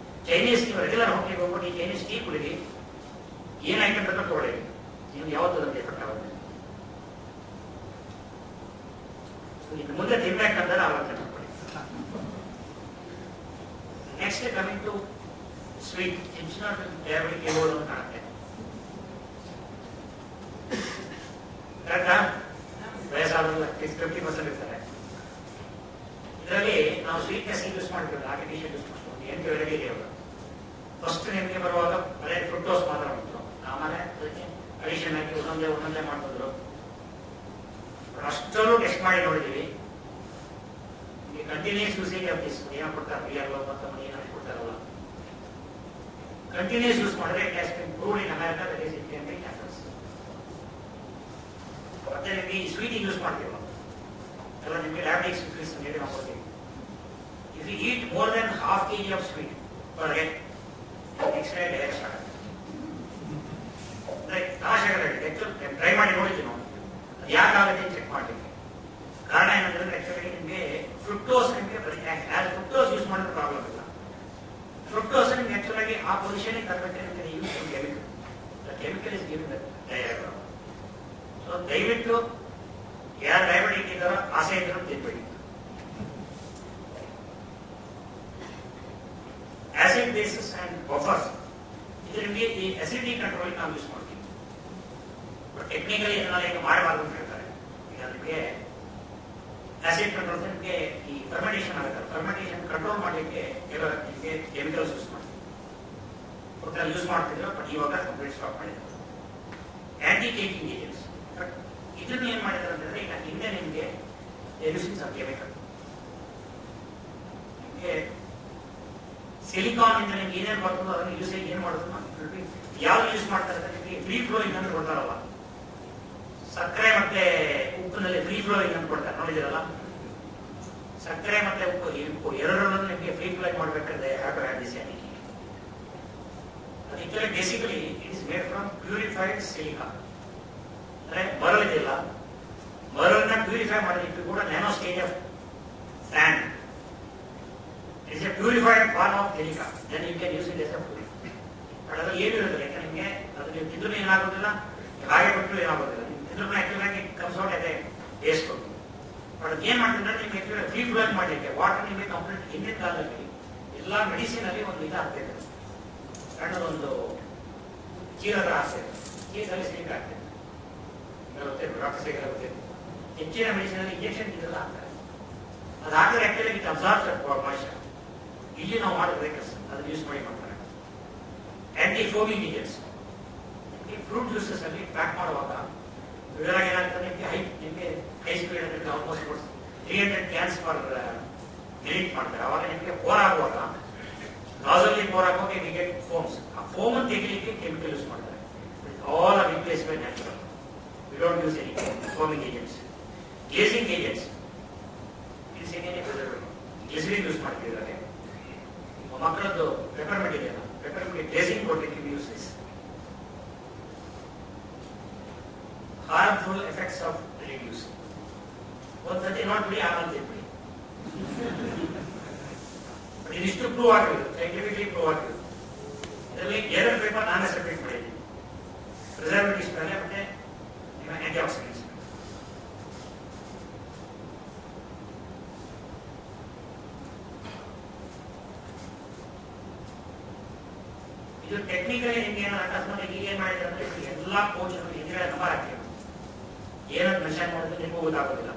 ಚೈನೀಸ್ ನೀವು ರೆಗ್ಯುಲರ್ ಹೋಟ್ಲಿಗೆ ಹೋಗ್ಬಿಟ್ಟು ಈ ಚೈನೀಸ್ ಟೀ ಕುಡಿರಿ, ಏನ್ ಐಟಮ್ ಬೇಕಾದ್ರೆ ತಗೊಳ್ಳಿ, ನಿಮ್ಗೆ ಯಾವತ್ತೂ ಅದಕ್ಕೆ ಎಫೆಕ್ಟ್ ಆಗುತ್ತೆ. ಇನ್ನು ಮುಂದೆ ತಿನ್ಬೇಕಂದ್ರೆ ಆಲೋಚನೆ ಮಾಡ್ಕೊಳ್ಳಿ. Next coming to sweet. Diabetic ಇರ್ಬೋದು ಅಂತ ಕಾಣುತ್ತೆ. ಕರೆಕ್ಟಾ? ವಯಸ್ಸಾದಲ್ಲ 50% ಇರ್ತಾರೆ. ಇದರಲ್ಲಿ ನಾವು ಸ್ವೀಟ್ನೆಸ್ ಯೂಸ್ ಮಾಡ್ತೀವಿ, ಆರ್ಟಿಫಿಷಿಯಲ್ ಯೂಸ್ ಮಾಡ್ತೀವಿ. 8 ವೆರೈಟಿ ಇದೆ. ಫಸ್ಟ್ ನಿಮಗೆ ಬರುವಾಗ ಬರೀ ಫ್ರುಕ್ಟೋಸ್ ಮಾತ್ರ ಬಂತು, ಆಮೇಲೆ ಅದಕ್ಕೆ ಅಡಿಷನ್ ಆಗಿ ಒಂದೊಂದೇ ಮಾಡ್ತಿದ್ರು. ಅಷ್ಟಲ್ಲೂ ಟೆಸ್ಟ್ ಮಾಡಿ ನೋಡಿದೀವಿ. ಕಂಟಿನ್ಯೂಸ್ ಯೂಸಿಂಗ್ ಆಫ್ ದಿಸ್ ಏನೋ ಕೊಡ್ತಾರೆ, ಬಿಯರ್ಲು ಮತ್ತು ಏನೋ ಕೊಡ್ತಾರಲ್ಲ, ಕಂಟಿನ್ಯೂಸ್ ಯೂಸ್ ಮಾಡಿದ್ರೆ it has been proved in America that is it can be cancers. ಮತ್ತೆ ನಿಮಗೆ ಈ ಸ್ವೀಟ್ ಯೂಸ್ ಮಾಡ್ತೀವಿ ಎಲ್ಲ, ನಿಮಗೆ ಡಯಾಬಿಟಿಕ್ಸ್ ಇನ್ಕ್ರೀಸ್ ಹೇಳಿ ನಾವು ಕೊಡ್ತೀವಿ. If you eat more then ½ kg of sweet per day, next day direct ಆಗುತ್ತೆ. ತಮಾಷೆ ಟ್ರೈ ಮಾಡಿ ನೋಡಿದ್ವಿ ನಾವು. ಅದು ಯಾಕಾಗುತ್ತೆ ಚೆಕ್ ಮಾಡಲಿಕ್ಕೆ ಕಾರಣ ಏನಂದ್ರೆ ಆಕ್ಚುಲಿ ನಿಮಗೆ ಫ್ರುಕ್ಟೋಸ್ ನಿಮಗೆ ಫ್ರುಕ್ಟೋಸ್ ಯೂಸ್ ಮಾಡಿದ್ರೆ ಪ್ರಾಬ್ಲಮ್ ಇಲ್ಲ. ಫ್ರುಕ್ಟೋಸ್ ನಿಮ್ಗೆ ಆಕ್ಚುಲ್ ಆಗಿ ಆ ಪೊಸಿಷನ್ ತರಬೇಕಂದ್ರೆ use chemical. Chemical is giving diagram. So ದಯವಿಟ್ಟು ಯಾರು ಡಯಾಬಿಟಿಕ್ ಇದ್ದಾರೋ ಆಸೆ ಇದ್ರೂ ತಿನ್ಬೇಡಿ. ಆಸಿಡ್ ಬೇಸಸ್ ಅಂಡ್ ಬಫರ್ಸ್ ಇದು ನಿಮಗೆ ಈ ಅಸಿಡಿಟಿ ಕಂಟ್ರೋಲ್ ನಾವು ಯೂಸ್ ಮಾಡ್ತೀವಿ. ಬಟ್ ಟೆಕ್ನಿಕಲಿ ಇದನ್ನ ಈಗ ಮಾಡಬಾರ್ದು ಅಂತ ಹೇಳ್ತಾರೆ. ಈಗ ನಿಮಗೆ ಆಸಿಡ್ ಕಂಟ್ರೋಲ್ ನಿಮಗೆ ಈ ಫರ್ಮೆಂಟೇಷನ್ ಆಗುತ್ತೆ. ಫರ್ಮೆಂಟೇಷನ್ ಕಂಟ್ರೋಲ್ ಮಾಡಲಿಕ್ಕೆ ಕೆಲವು ನಿಮಗೆ ಕೆಮಿಕಲ್ಸ್ ಯೂಸ್ ಮಾಡ್ತೀವಿ. ಒಟ್ಟಲ್ಲಿ ಯೂಸ್ ಮಾಡ್ತಿದ್ರು, ಬಟ್ ಇವಾಗ ಕಂಪ್ಲೀಟ್ ಸ್ಟಾಪ್ ಮಾಡಿದ್ರು. Anti caking agents. ಬಟ್ ಇದನ್ನ ಏನ್ ಮಾಡಿದ್ರು ಅಂತಂದ್ರೆ ಈಗ ಹಿಂದೆ ನಿಮಗೆ ಯೂಸಿಂಗ್ ಆಫ್ ಕೆಮಿಕಲ್, ನಿಮಗೆ ಸಿಲಿಕಾನ್ ಇಂದ ನಿಮ್ಗೆ ಏನೇನು ಬರ್ತದೋ ಅದನ್ನ ಯೂಸೇಜ್ ಏನ್ ಮಾಡೋದು ಯಾವ್ದು ಯೂಸ್ ಮಾಡ್ತಾರೆ ಅಂದ್ರೆ ನಿಮಗೆ ಫ್ರೀ ಫ್ಲೋಯಿಂಗ್ ಅಂತ ಕೊಡ್ತಾರಲ್ಲ, ಸಕ್ಕರೆ ಮತ್ತೆ ಉಪ್ಪಿನಲ್ಲಿ ಫ್ರೀ ಫ್ಲೋಯಿಂಗ್ ಅಂತ ಕೊಡ್ತಾರೆ ನೋಡಿದಿರಲ್ಲ. ಸಕ್ಕರೆ ಮತ್ತೆ ಉಪ್ಪು ಎರಡರಲ್ಲೂ ನಿಮಗೆ ಫ್ರೀ ಫ್ಲೋಯಿಂಗ್ ಮಾಡ್ಬೇಕಾದ್ರೆ ಅದಕ್ಕೆ basically it is made from purified silicon. ಅಂದ್ರೆ ಮರಳು ಇದೆಯಲ್ಲ, ಮರಳನ್ನ ಪ್ಯೂರಿಫೈ ಮಾಡಲಿಕ್ಕೆ ಕೂಡ nano stage of sand it's a purified form of silicon. Then you can use it as a food. But ಅದ್ರಲ್ಲಿ ಏನು ಇರೋದಿಲ್ಲ, ಯಾಕೆ ನಿಮಗೆ ಅದು ನೀವು ತಿಂದ್ರು ಏನಾಗೋದಿಲ್ಲ, ಹಾಗೆ ಬಿಟ್ಟರು ಏನಾಗೋದಿಲ್ಲ. ಇದ್ರೂ ಆಕ್ಚುಲಾಗಿ ಕಮ್ಸ್ ಔಟ್ ಅದೇ ಟೇಸ್ಟ್ ಕೊಟ್ಟು. ಬಟ್ ಅದೇನ್ ಮಾಡ್ತಿದ್ರೆ ನಿಮ್ಗೆ ಫ್ರೀ ಫ್ಲೋಯಿಂಗ್ ಮಾಡಲಿಕ್ಕೆ ವಾಟರ್ ನಿಮಗೆ ಕಂಪ್ಲೀಟ್ ಹಿಂದಿನ ಕಾಲದಲ್ಲಿ ಎಲ್ಲ ಮೆಡಿಸಿನ್ ಅಲ್ಲಿ ಒಂದು ಇದಾಗ್ತಿದೆ, ಸಣ್ಣದೊಂದು ಚೀಲದ ಆಸೆ, ಚೀಲದಲ್ಲಿ ಸಿಲಿಂಡರ್ ಆಗ್ತದೆ, ಡಾಕ್ಟರ್ ಸಿಗಲ್ಲ ಗೊತ್ತಿದೆ. ಹೆಚ್ಚಿನ ಮೆಡಿಸಿನ್ ಅಲ್ಲಿ ಇಂಜೆಕ್ಷನ್ ಇದೆಲ್ಲ ಆಗ್ತಾರೆ. ಅದಾಗಲೇ ಆಕ್ಚುಲಿ ಇಟ್ ಅಬ್ಸಾರ್ಬ್ಸ್ ಮಾಯ್ಚರ್. ಇಲ್ಲಿ ನಾವು ಮಾಡೋದೇ ಕೆಲಸ ಅದನ್ನ ಯೂಸ್ ಮಾಡಿ ಮಾಡ್ತಾರೆ. Anti foaming agents fruit juices ಅಲ್ಲಿ ಪ್ಯಾಕ್ ಮಾಡುವಾಗ ಇದರಾಗ ಏನಾಗ್ತದೆ ನಿಮಗೆ ಹೈ ಸ್ಪೀಡ್ ಅಂದ್ರೆ ಆಲ್ಮೋಸ್ಟ್ 300 ಕ್ಯಾನ್ಸ್ ಪರ್ ಮಿನಿಟ್ ಮಾಡ್ತಾರೆ. ಅವಾಗ ನಿಮಗೆ ಬೋರ್ ಆಗುವಾಗ ನಾಸಲ್ಲಿ ಬೋರ್ ಆಗುವಾಗ ನಿಮಗೆ ಫೋಮ್ಸ್, ಆ ಫೋಮ್ ಅನ್ನು ತೆಗಿಲಿಕ್ಕೆ ಕೆಮಿಕಲ್ ಯೂಸ್ ಮಾಡ್ತಾರೆ. All are replace by natural. V don't use any foaming agents. Glazing agents glycerine use ಮಾಡ್ತಿದ್ದಾರೆ. ಮಕ್ಕಳದ್ದು ಪೆಪರ್ಮೆಂಟ್ ಇದೆಯಲ್ಲ, ಪೆಪರ್ಮೆಂಟ್ ಗ್ಲೇಸಿಂಗ್ ಕೊಡ್ಲಿಕ್ಕೆ use this. harmful effects of reduce. ಒಂದ್ಸತಿ ನೋಡ್ಬಿಡಿ, ಆಮೇಲೆ ತಿಳ್ಬಿಡಿ. ಇದಿಷ್ಟು ಪ್ರೂವ್ ಆಗಿರೋದು, ಸೈಂಟಿಫಿಕ್ಲಿ ಪ್ರೂವ್ ಆಗಿರೋದು. ಇದರಲ್ಲಿ 2 ಪೇಪರ್ ನಾನೇ ಸಬ್ಮಿಟ್ ಮಾಡಿದ್ದೀನಿ. ಪ್ರಿಸರ್ವೇಟಿವ್ಸ್ ಮೇಲೆ ಮತ್ತೆ ಆಂಟಿ ಆಕ್ಸಿಡೆಂಟ್ಸ್. ಇದು ಟೆಕ್ನಿಕಲಿ ನಿಮ್ಗೆ ಏನೋ ಅಕಸ್ಮಾತ್ ಈಗ ಏನ್ ಮಾಡಿದ್ರೆ ಅಂದ್ರೆ ಎಲ್ಲಾ ಕೋಚ್ಗಳು ಹಿಂದ್ಗಡೆ ನಂಬರ್ ಹಾಕಿದ್ರು. ಏನಂತ ಮೆನ್ಷನ್ ಮಾಡಿದ್ರೆ ನಿಮಗೂ ಗೊತ್ತಾಗೋದಿಲ್ಲ.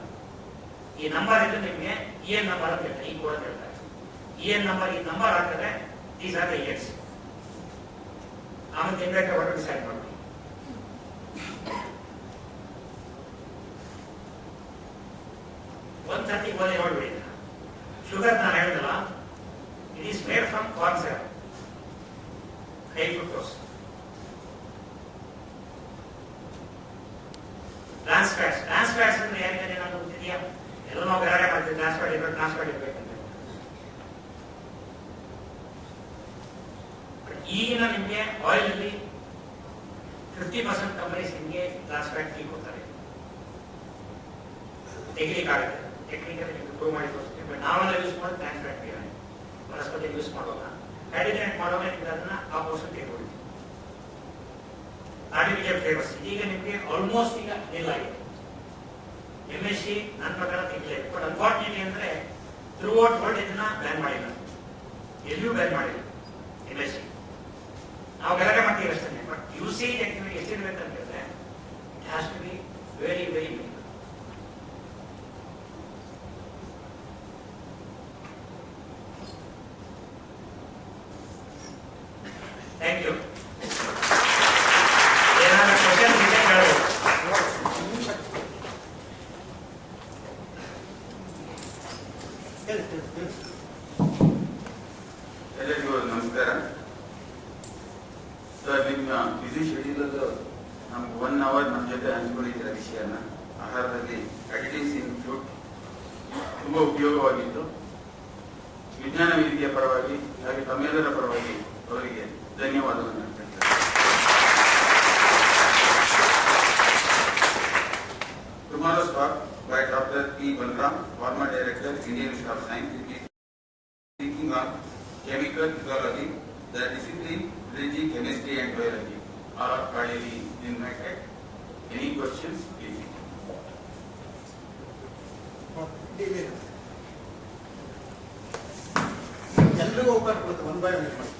ಈ ನಂಬರ್ ಇದ್ರೆ ನಿಮ್ಗೆ EN ನಂಬರ್ ಅಂತ ಹೇಳ್ತಾರೆ, ಈ ಕೋಡ್ ಅಂತ ಹೇಳ್ತಾರೆ. EN ನಂಬರ್, ಈ ನಂಬರ್ ಹಾಕಿದ್ರೆ ದೀಸ್ ಆರ್ ದ ಇಯರ್ಸ್. ಆಮೇಲೆ ನಿಮ್ ಬೇಕಾದ್ರೆ ಹೊರಗೆ ಡಿಸೈಡ್ ಮಾಡ್ತೀವಿ. ಒಂದ್ಸತಿ ಓದಿ ನೋಡ್ಬಿಡಿ. ಶುಗರ್ ನಾನು ಹೇಳಿದಲ್ಲ, it is made from corn syrup, high fructose. Trans fats ಅಂದ್ರೆ ಯಾರಿಗಾದ್ರೆ ಏನಾದ್ರು ಗೊತ್ತಿದೆಯಾ? ಎಲ್ಲರೂ ನಾವು ಗಲಾಟೆ ಮಾಡ್ತೀವಿ, ಟ್ರಾನ್ಸ್ ಫ್ಯಾಟ್ ಇರ್ಬೇಕಂತ. ಈಗಿನ ನಿಮ್ಗೆ ಆಯಿಲ್ ಅಲ್ಲಿ 50% ಕಂಪನೀಸ್ ನಿಮ್ಗೆ ಟ್ರಾನ್ಸ್ ಫ್ಯಾಟ್ ಫ್ರೀ ಕೊಡ್ತಾರೆ. ತೆಗಿಲಿಕ್ಕಾಗುತ್ತೆ, ಟೆಕ್ನಿಕಲಿ ನಿಮ್ಗೆ ಪ್ರೂವ್ ಮಾಡಿ ತೋರಿಸ್ತೀವಿ. ಬಟ್ ನಾವೆಲ್ಲ ಯೂಸ್ ಮಾಡೋದು ಟ್ರಾನ್ಸ್ ಫ್ಯಾಟ್ ಫ್ರೀ. ವನಸ್ಪತಿ ಯೂಸ್ ಮಾಡುವಾಗ ಹೈಡ್ರೋಜನೇಟ್ ಮಾಡುವಾಗ ನಿಮ್ಗೆ ಅದನ್ನ ಆ ಪೋರ್ಷನ್ ತೆಗೆದುಕೊಳ್ತೀವಿ. ಆರ್ಟಿಫಿಷಿಯಲ್ ಫ್ಲೇವರ್ಸ್ ಈಗ ನಿಮಗೆ ಆಲ್ಮೋಸ್ಟ್ ಈಗ ನಿಲ್ ಆಗಿದೆ. MSc ನನ್ನ ಪ್ರಕಾರ ತೆಗಿలేదు. ಬಟ್ ಅನ್ಫಾರ್ಚುನೇಟ್ಲಿ ಅಂದ್ರೆ ಥ್ರೂ ಔಟ್ ವರ್ಲ್ಡ್ ಇದನ್ನ ಬ್ಯಾನ್ ಮಾಡಿಲ್ಲ, ಎಲ್ಲಿಯೂ ಬ್ಯಾನ್ ಮಾಡಿಲ್ಲ MSc. ನಾವು ಗಲಾಟೆ ಮಾಡ್ತೀವಿ ಅಷ್ಟೇ. ಬಟ್ ಯೂಸೇಜ್ ಆಕ್ಟಿವಿಟಿ ಎಷ್ಟಿರ್ಬೇಕಂತ ಹೇಳಿದ್ರೆ it has to be very very minimum. Thank you. ಎಲ್ಲರಿಗೂ ನಮಸ್ಕಾರ. ಸರ್, ನಿಮ್ಮ ಬಿಸಿ ಶೆಡ್ಯೂಲ್ ನಮ್ಗೆ 1 hour ನಮ್ಮ ಜೊತೆ ಹಂಚಿಕೊಂಡಿದ್ದೀರ ವಿಷಯನ. ಆಹಾರದಲ್ಲಿ ಅಡಿಟಿವ್ಸ್ ಇನ್ ಫ್ರೂಟ್ ತುಂಬಾ ಉಪಯೋಗವಾಗಿತ್ತು. ವಿಜ್ಞಾನ ವೇದಿಕೆಯ ಪರವಾಗಿ ಹಾಗೆ ತಮ್ಮೆಲ್ಲರ ಪರವಾಗಿ ಅವರಿಗೆ ಧನ್ಯವಾದವನ್ನು ಹೇಳ್ತೇನೆ. Tomorrow's talk by Dr. P. Balram, former Director, Indian Institute of Science, is speaking on chemical physiology, the discipline bridging chemistry and biology are already invited. Any questions, please? ಎಲ್ರಿಗೂ ಅವಕಾಶ ಕೊಡುತ್ತೆ. 1 by 1 ಮಾಡಿ.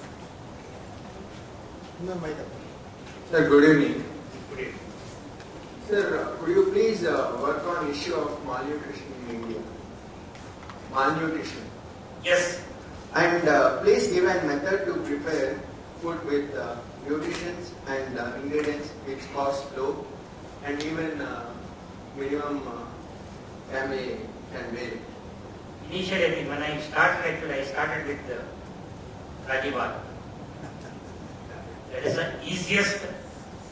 ಇನ್ನೊಂದು mic. Sir, good evening. Good evening. Sir, could you please work on issue of malnutrition in India? Malnutrition. Yes. And please give a method to prepare food with nutrients and ingredients which cost low and even minimum family can bear. Initially, when I started with Ragi Bar. That is the easiest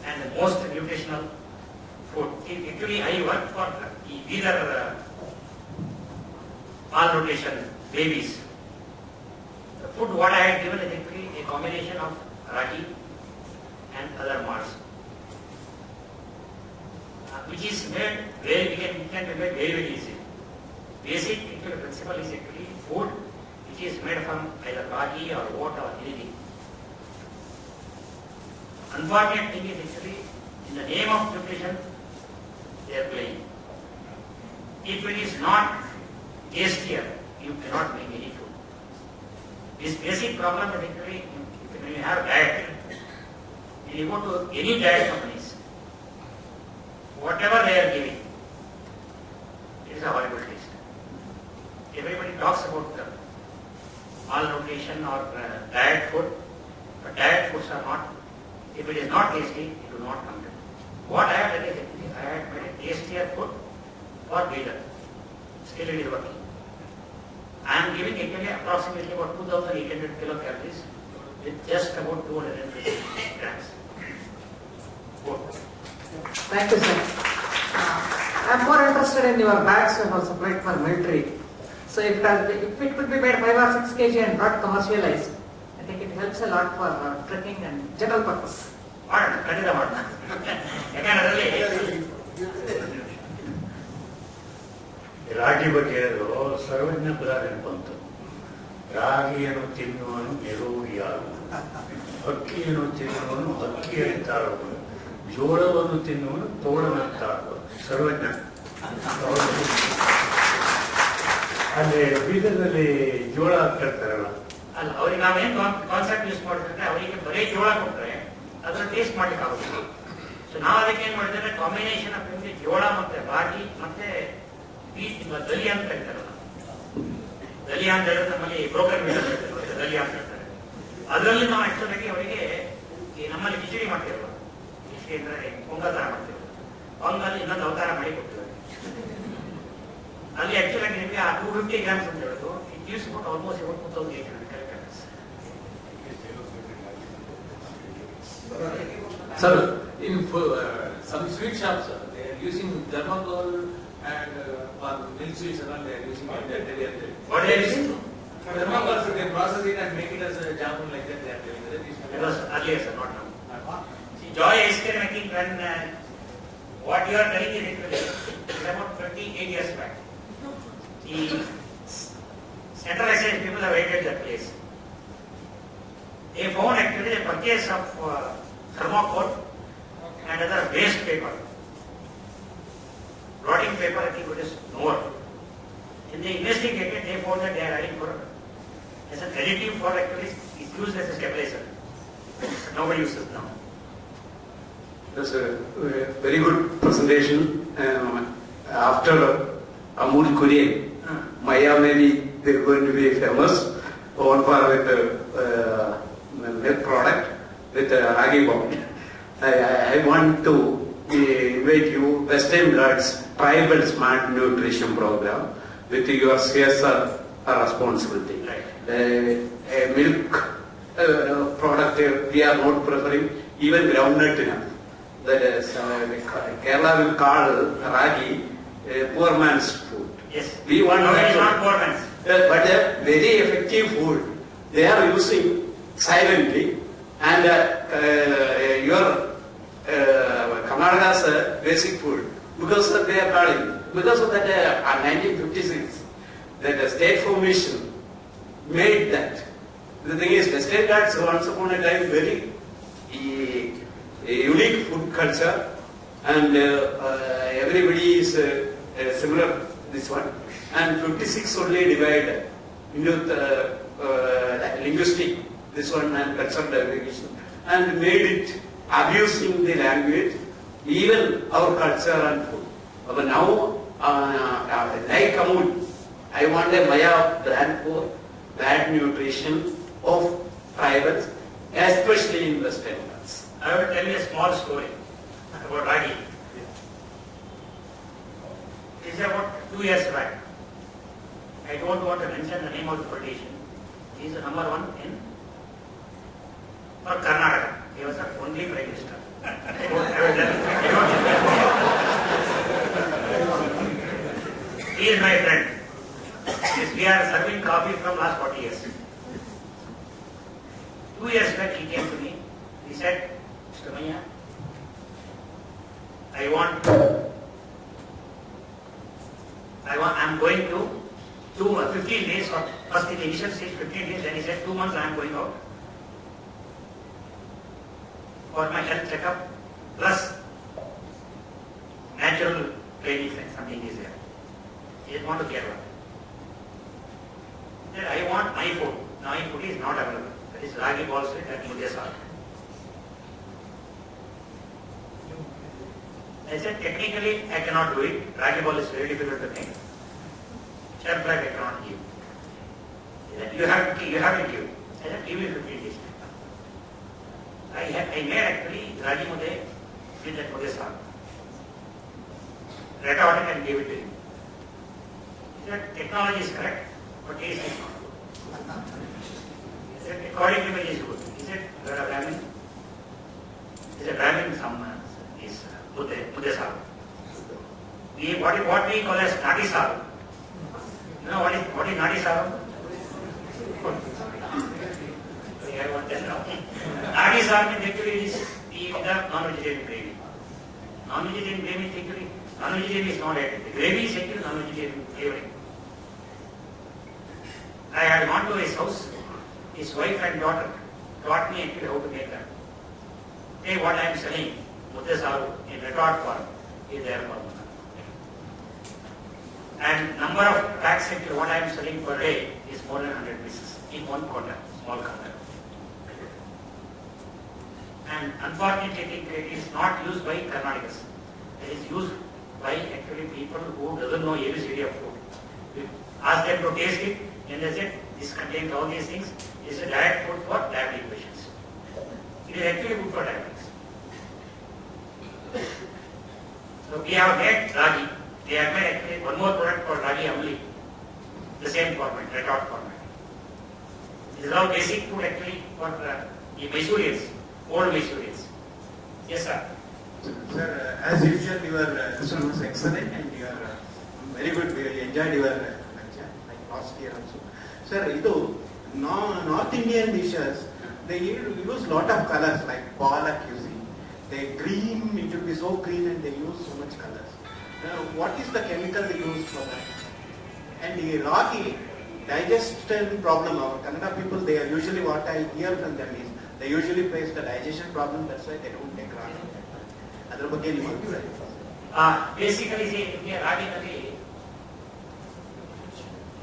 and the most nutritional food. Actually, I work for either malnutrition babies. The food what I had given is actually a combination of ragi and other malts, which is made very, can be made very, very easy. Basic actually principle is actually food which is made from either ragi or oat or anything. Unfortunate thing is actually in the name of nutrition, they are playing. If it is not tastier, you cannot make any food. This basic problem is actually when you have diet, when you go to any diet companies, whatever they are giving, it is a horrible taste. Everybody talks about malnutrition or diet food, but diet foods are not. If it is not tasty, it will not come to me. What I have done is I have made a tastier food for bigger. Still it is working. I am giving actually approximately about 2,800 kilocalories with just about 250 grams. Good. Thank you, sir. I am more interested in your bags and also supplied for military. So if it could be made 5 or 6 kg and not commercialized, I think it helps a lot for trekking and general purpose. ಖಂಡಿತ ಮಾಡೋಣ. ಯಾಕಂದ್ರೆ ಅದರಲ್ಲಿ ರಾಗಿ ಬಗ್ಗೆ ಹೇಳಿದ್ರು ಸರ್ವಜ್ಞ ಪದ ನೆನಪಂತು. ರಾಗಿಯನ್ನು ತಿನ್ನುವನು ನೆರವು ಯಾರು, ಅಕ್ಕಿಯನ್ನು ತಿನ್ನುವನು ಅಕ್ಕಿ ಅಂತಾರುವನು, ಜೋಳವನ್ನು ತಿನ್ನುವನು ತೋಳನಂತಾರುವನು. ಸರ್ವಜ್ಞ. ಅಲ್ಲಿ ಬೀದರ್ನಲ್ಲಿ ಜೋಳ ಹಾಕ್ತಿರ್ತಾರಲ್ಲ, ಅಲ್ಲ ಅವ್ರಿಗೆ ನಾವೇನು ಕಾನ್ಸೆಪ್ಟ್ ಯೂಸ್ ಮಾಡಿದ್ರೆ ಅವರಿಗೆ ಬರೀ ಜೋಳ ಕೊಟ್ಟರೆ ಅದನ್ನ ಟೇಸ್ಟ್ ಮಾಡ್ಲಿಕ್ಕೆ ಆಗುತ್ತೆ. ಸೊ ನಾವು ಅದಕ್ಕೆ ಏನ್ ಮಾಡಿದ್ರೆ ಕಾಂಬಿನೇಷನ್ ಆಫ್ ಜೋಳ ಮತ್ತೆ ರಾಗಿ ಮತ್ತೆ ಬೀಟ್ ದಲಿಯಾ ಅಂತ ಹೇಳ್ತಾರಲ್ಲ, ದಲಿಯಾ ಅಂತ ಹೇಳಿದ್ರೆ ನಮ್ಮಲ್ಲಿ ಬ್ರೋಕನ್ ಮೀಟ್ ಅಂತ ಹೇಳ್ತಾರೆ, ದಲಿಯಾ ಅಂತ ಹೇಳ್ತಾರೆ. ಅದರಲ್ಲಿ ನಾವು ಆಕ್ಚುಲಾಗಿ ಅವರಿಗೆ ನಮ್ಮಲ್ಲಿ ಕಿಚಡಿ ಮಾಡ್ತಿರಲ್ಲ, ಕಿಚಡಿ ಅಂದ್ರೆ ಪೊಂಗಲ್ ತರ ಮಾಡ್ತಿರಲ್ಲ, ಪೊಂಗಲ್ ಇನ್ನೊಂದು ಅವತಾರ ಮಾಡಿ ಕೊಡ್ತೀವಿ. ಅಲ್ಲಿ ಆಕ್ಚುಲಾಗಿ ನಿಮಗೆ ಆ 250 ಗ್ರಾಮ್ಸ್ ಅಂತ ಹೇಳೋದು it use about almost 2,800 calories. Sir, in some sweet shops, they are using thermocol and for milk sweets and all, they are using that. What they are using? Thermocol, so they process it and make it as a jamun like that. They are doing that. It was earlier, sir, not now. See, Joy ice cream making when what you are telling is about 28 years back. The Central Exchange people have raided that place. They found actually the purchase of thermocol and other waste paper, blotting paper, I think it is more. In the investigated, they found that they are adding for as an additive for actually is used as a stabilizer. Nobody uses now. That's a very good presentation. After Amul Kurian, Maya maybe they're going to be famous on par with milk product with Ragi Bound. I want to invite you Western Ghats Tribal Smart Nutrition Program with your CSR responsibility. Milk product we are not preferring, even groundnut. That is, Kerala will call Ragi poor man's food. Yes. We want no, it's not poor man's. But a very effective food. They are using silently, and your Karnataka's basic food, because they are calling, because of that 1956, that state formation made that. The thing is, Western Ghats once upon a time very unique food culture, and everybody is similar. This one, and 56 only divided into linguistic, this one, and cultural diversification, and made it abusing the language, even our culture and food. But now, like Amul, I want a Maya brand for bad nutrition of tribals, especially in Western Ghats. I will tell you a small story about Ragi. It is about 2 years back. I don't want to mention the name of the politician. He is the number 1 in for Karnataka. He was the only Prime Minister. He is my friend. Yes, we are serving coffee from last 40 years. 2 years back he came to me. He said, Mr. Maya, I'm going to 15 days, or first in the initial stage 15 days, then he said 2 months I am going out for my health checkup plus natural plain something is there. He just want to Kerala. Then I want my food. Now my food is not available. That is ragi balls with that mudde saag. I said technically I cannot do it. Ragi ball is very difficult to make. Sharp fry I cannot give. He said, you have to give. I said give me 15 days. I made actually ragi mudde with that mudde saag. Recorded and gave it to him. He said technology is correct, but taste is not good. He said according to me it is good. He said you are a Brahmin. He said Brahmin is mudde saag. What we call as nati saag. You know what is nati saag? I want that now. Nati saag means actually is the non-vegetarian gravy. Non-vegetarian gravy is actually non-vegetarian is not added. The gravy is actually non-vegetarian flavoring. I had gone to his house. His wife and daughter taught me actually how to make that. Hey, what I am selling, mudde saag in record form is there for me. And number of packs actually what I am selling per day is more than 100 pieces in one corner, small corner. And unfortunately it is not used by Karnataks. It is used by actually people who doesn't know ABCD of food. We ask them to taste it and they said this contains all these things. It is a direct food for diabetic patients. It is actually good for diabetics. So we have made ragi. They have made actually one more product called ragi amli. The same format, retort format. This is all basic food actually for the Mysoreans, old Mysoreans. Yes, sir. Sir, as usual, your lesson was excellent and you are very good. We enjoyed your lecture, like last year also. Sir, North Indian dishes, they use lot of colors like palak, you see. They green, it will be so green and they use so much colors. What is the chemical they use for that? And the ragi, digestion problem, our Kannada people, they are usually, what I hear from them is, they usually face the digestion problem, that's why they don't take ragi. ಅದರ ಬಗ್ಗೆ ನೀವು basically ನಿಮಗೆ ರಾಗಿನಲ್ಲಿ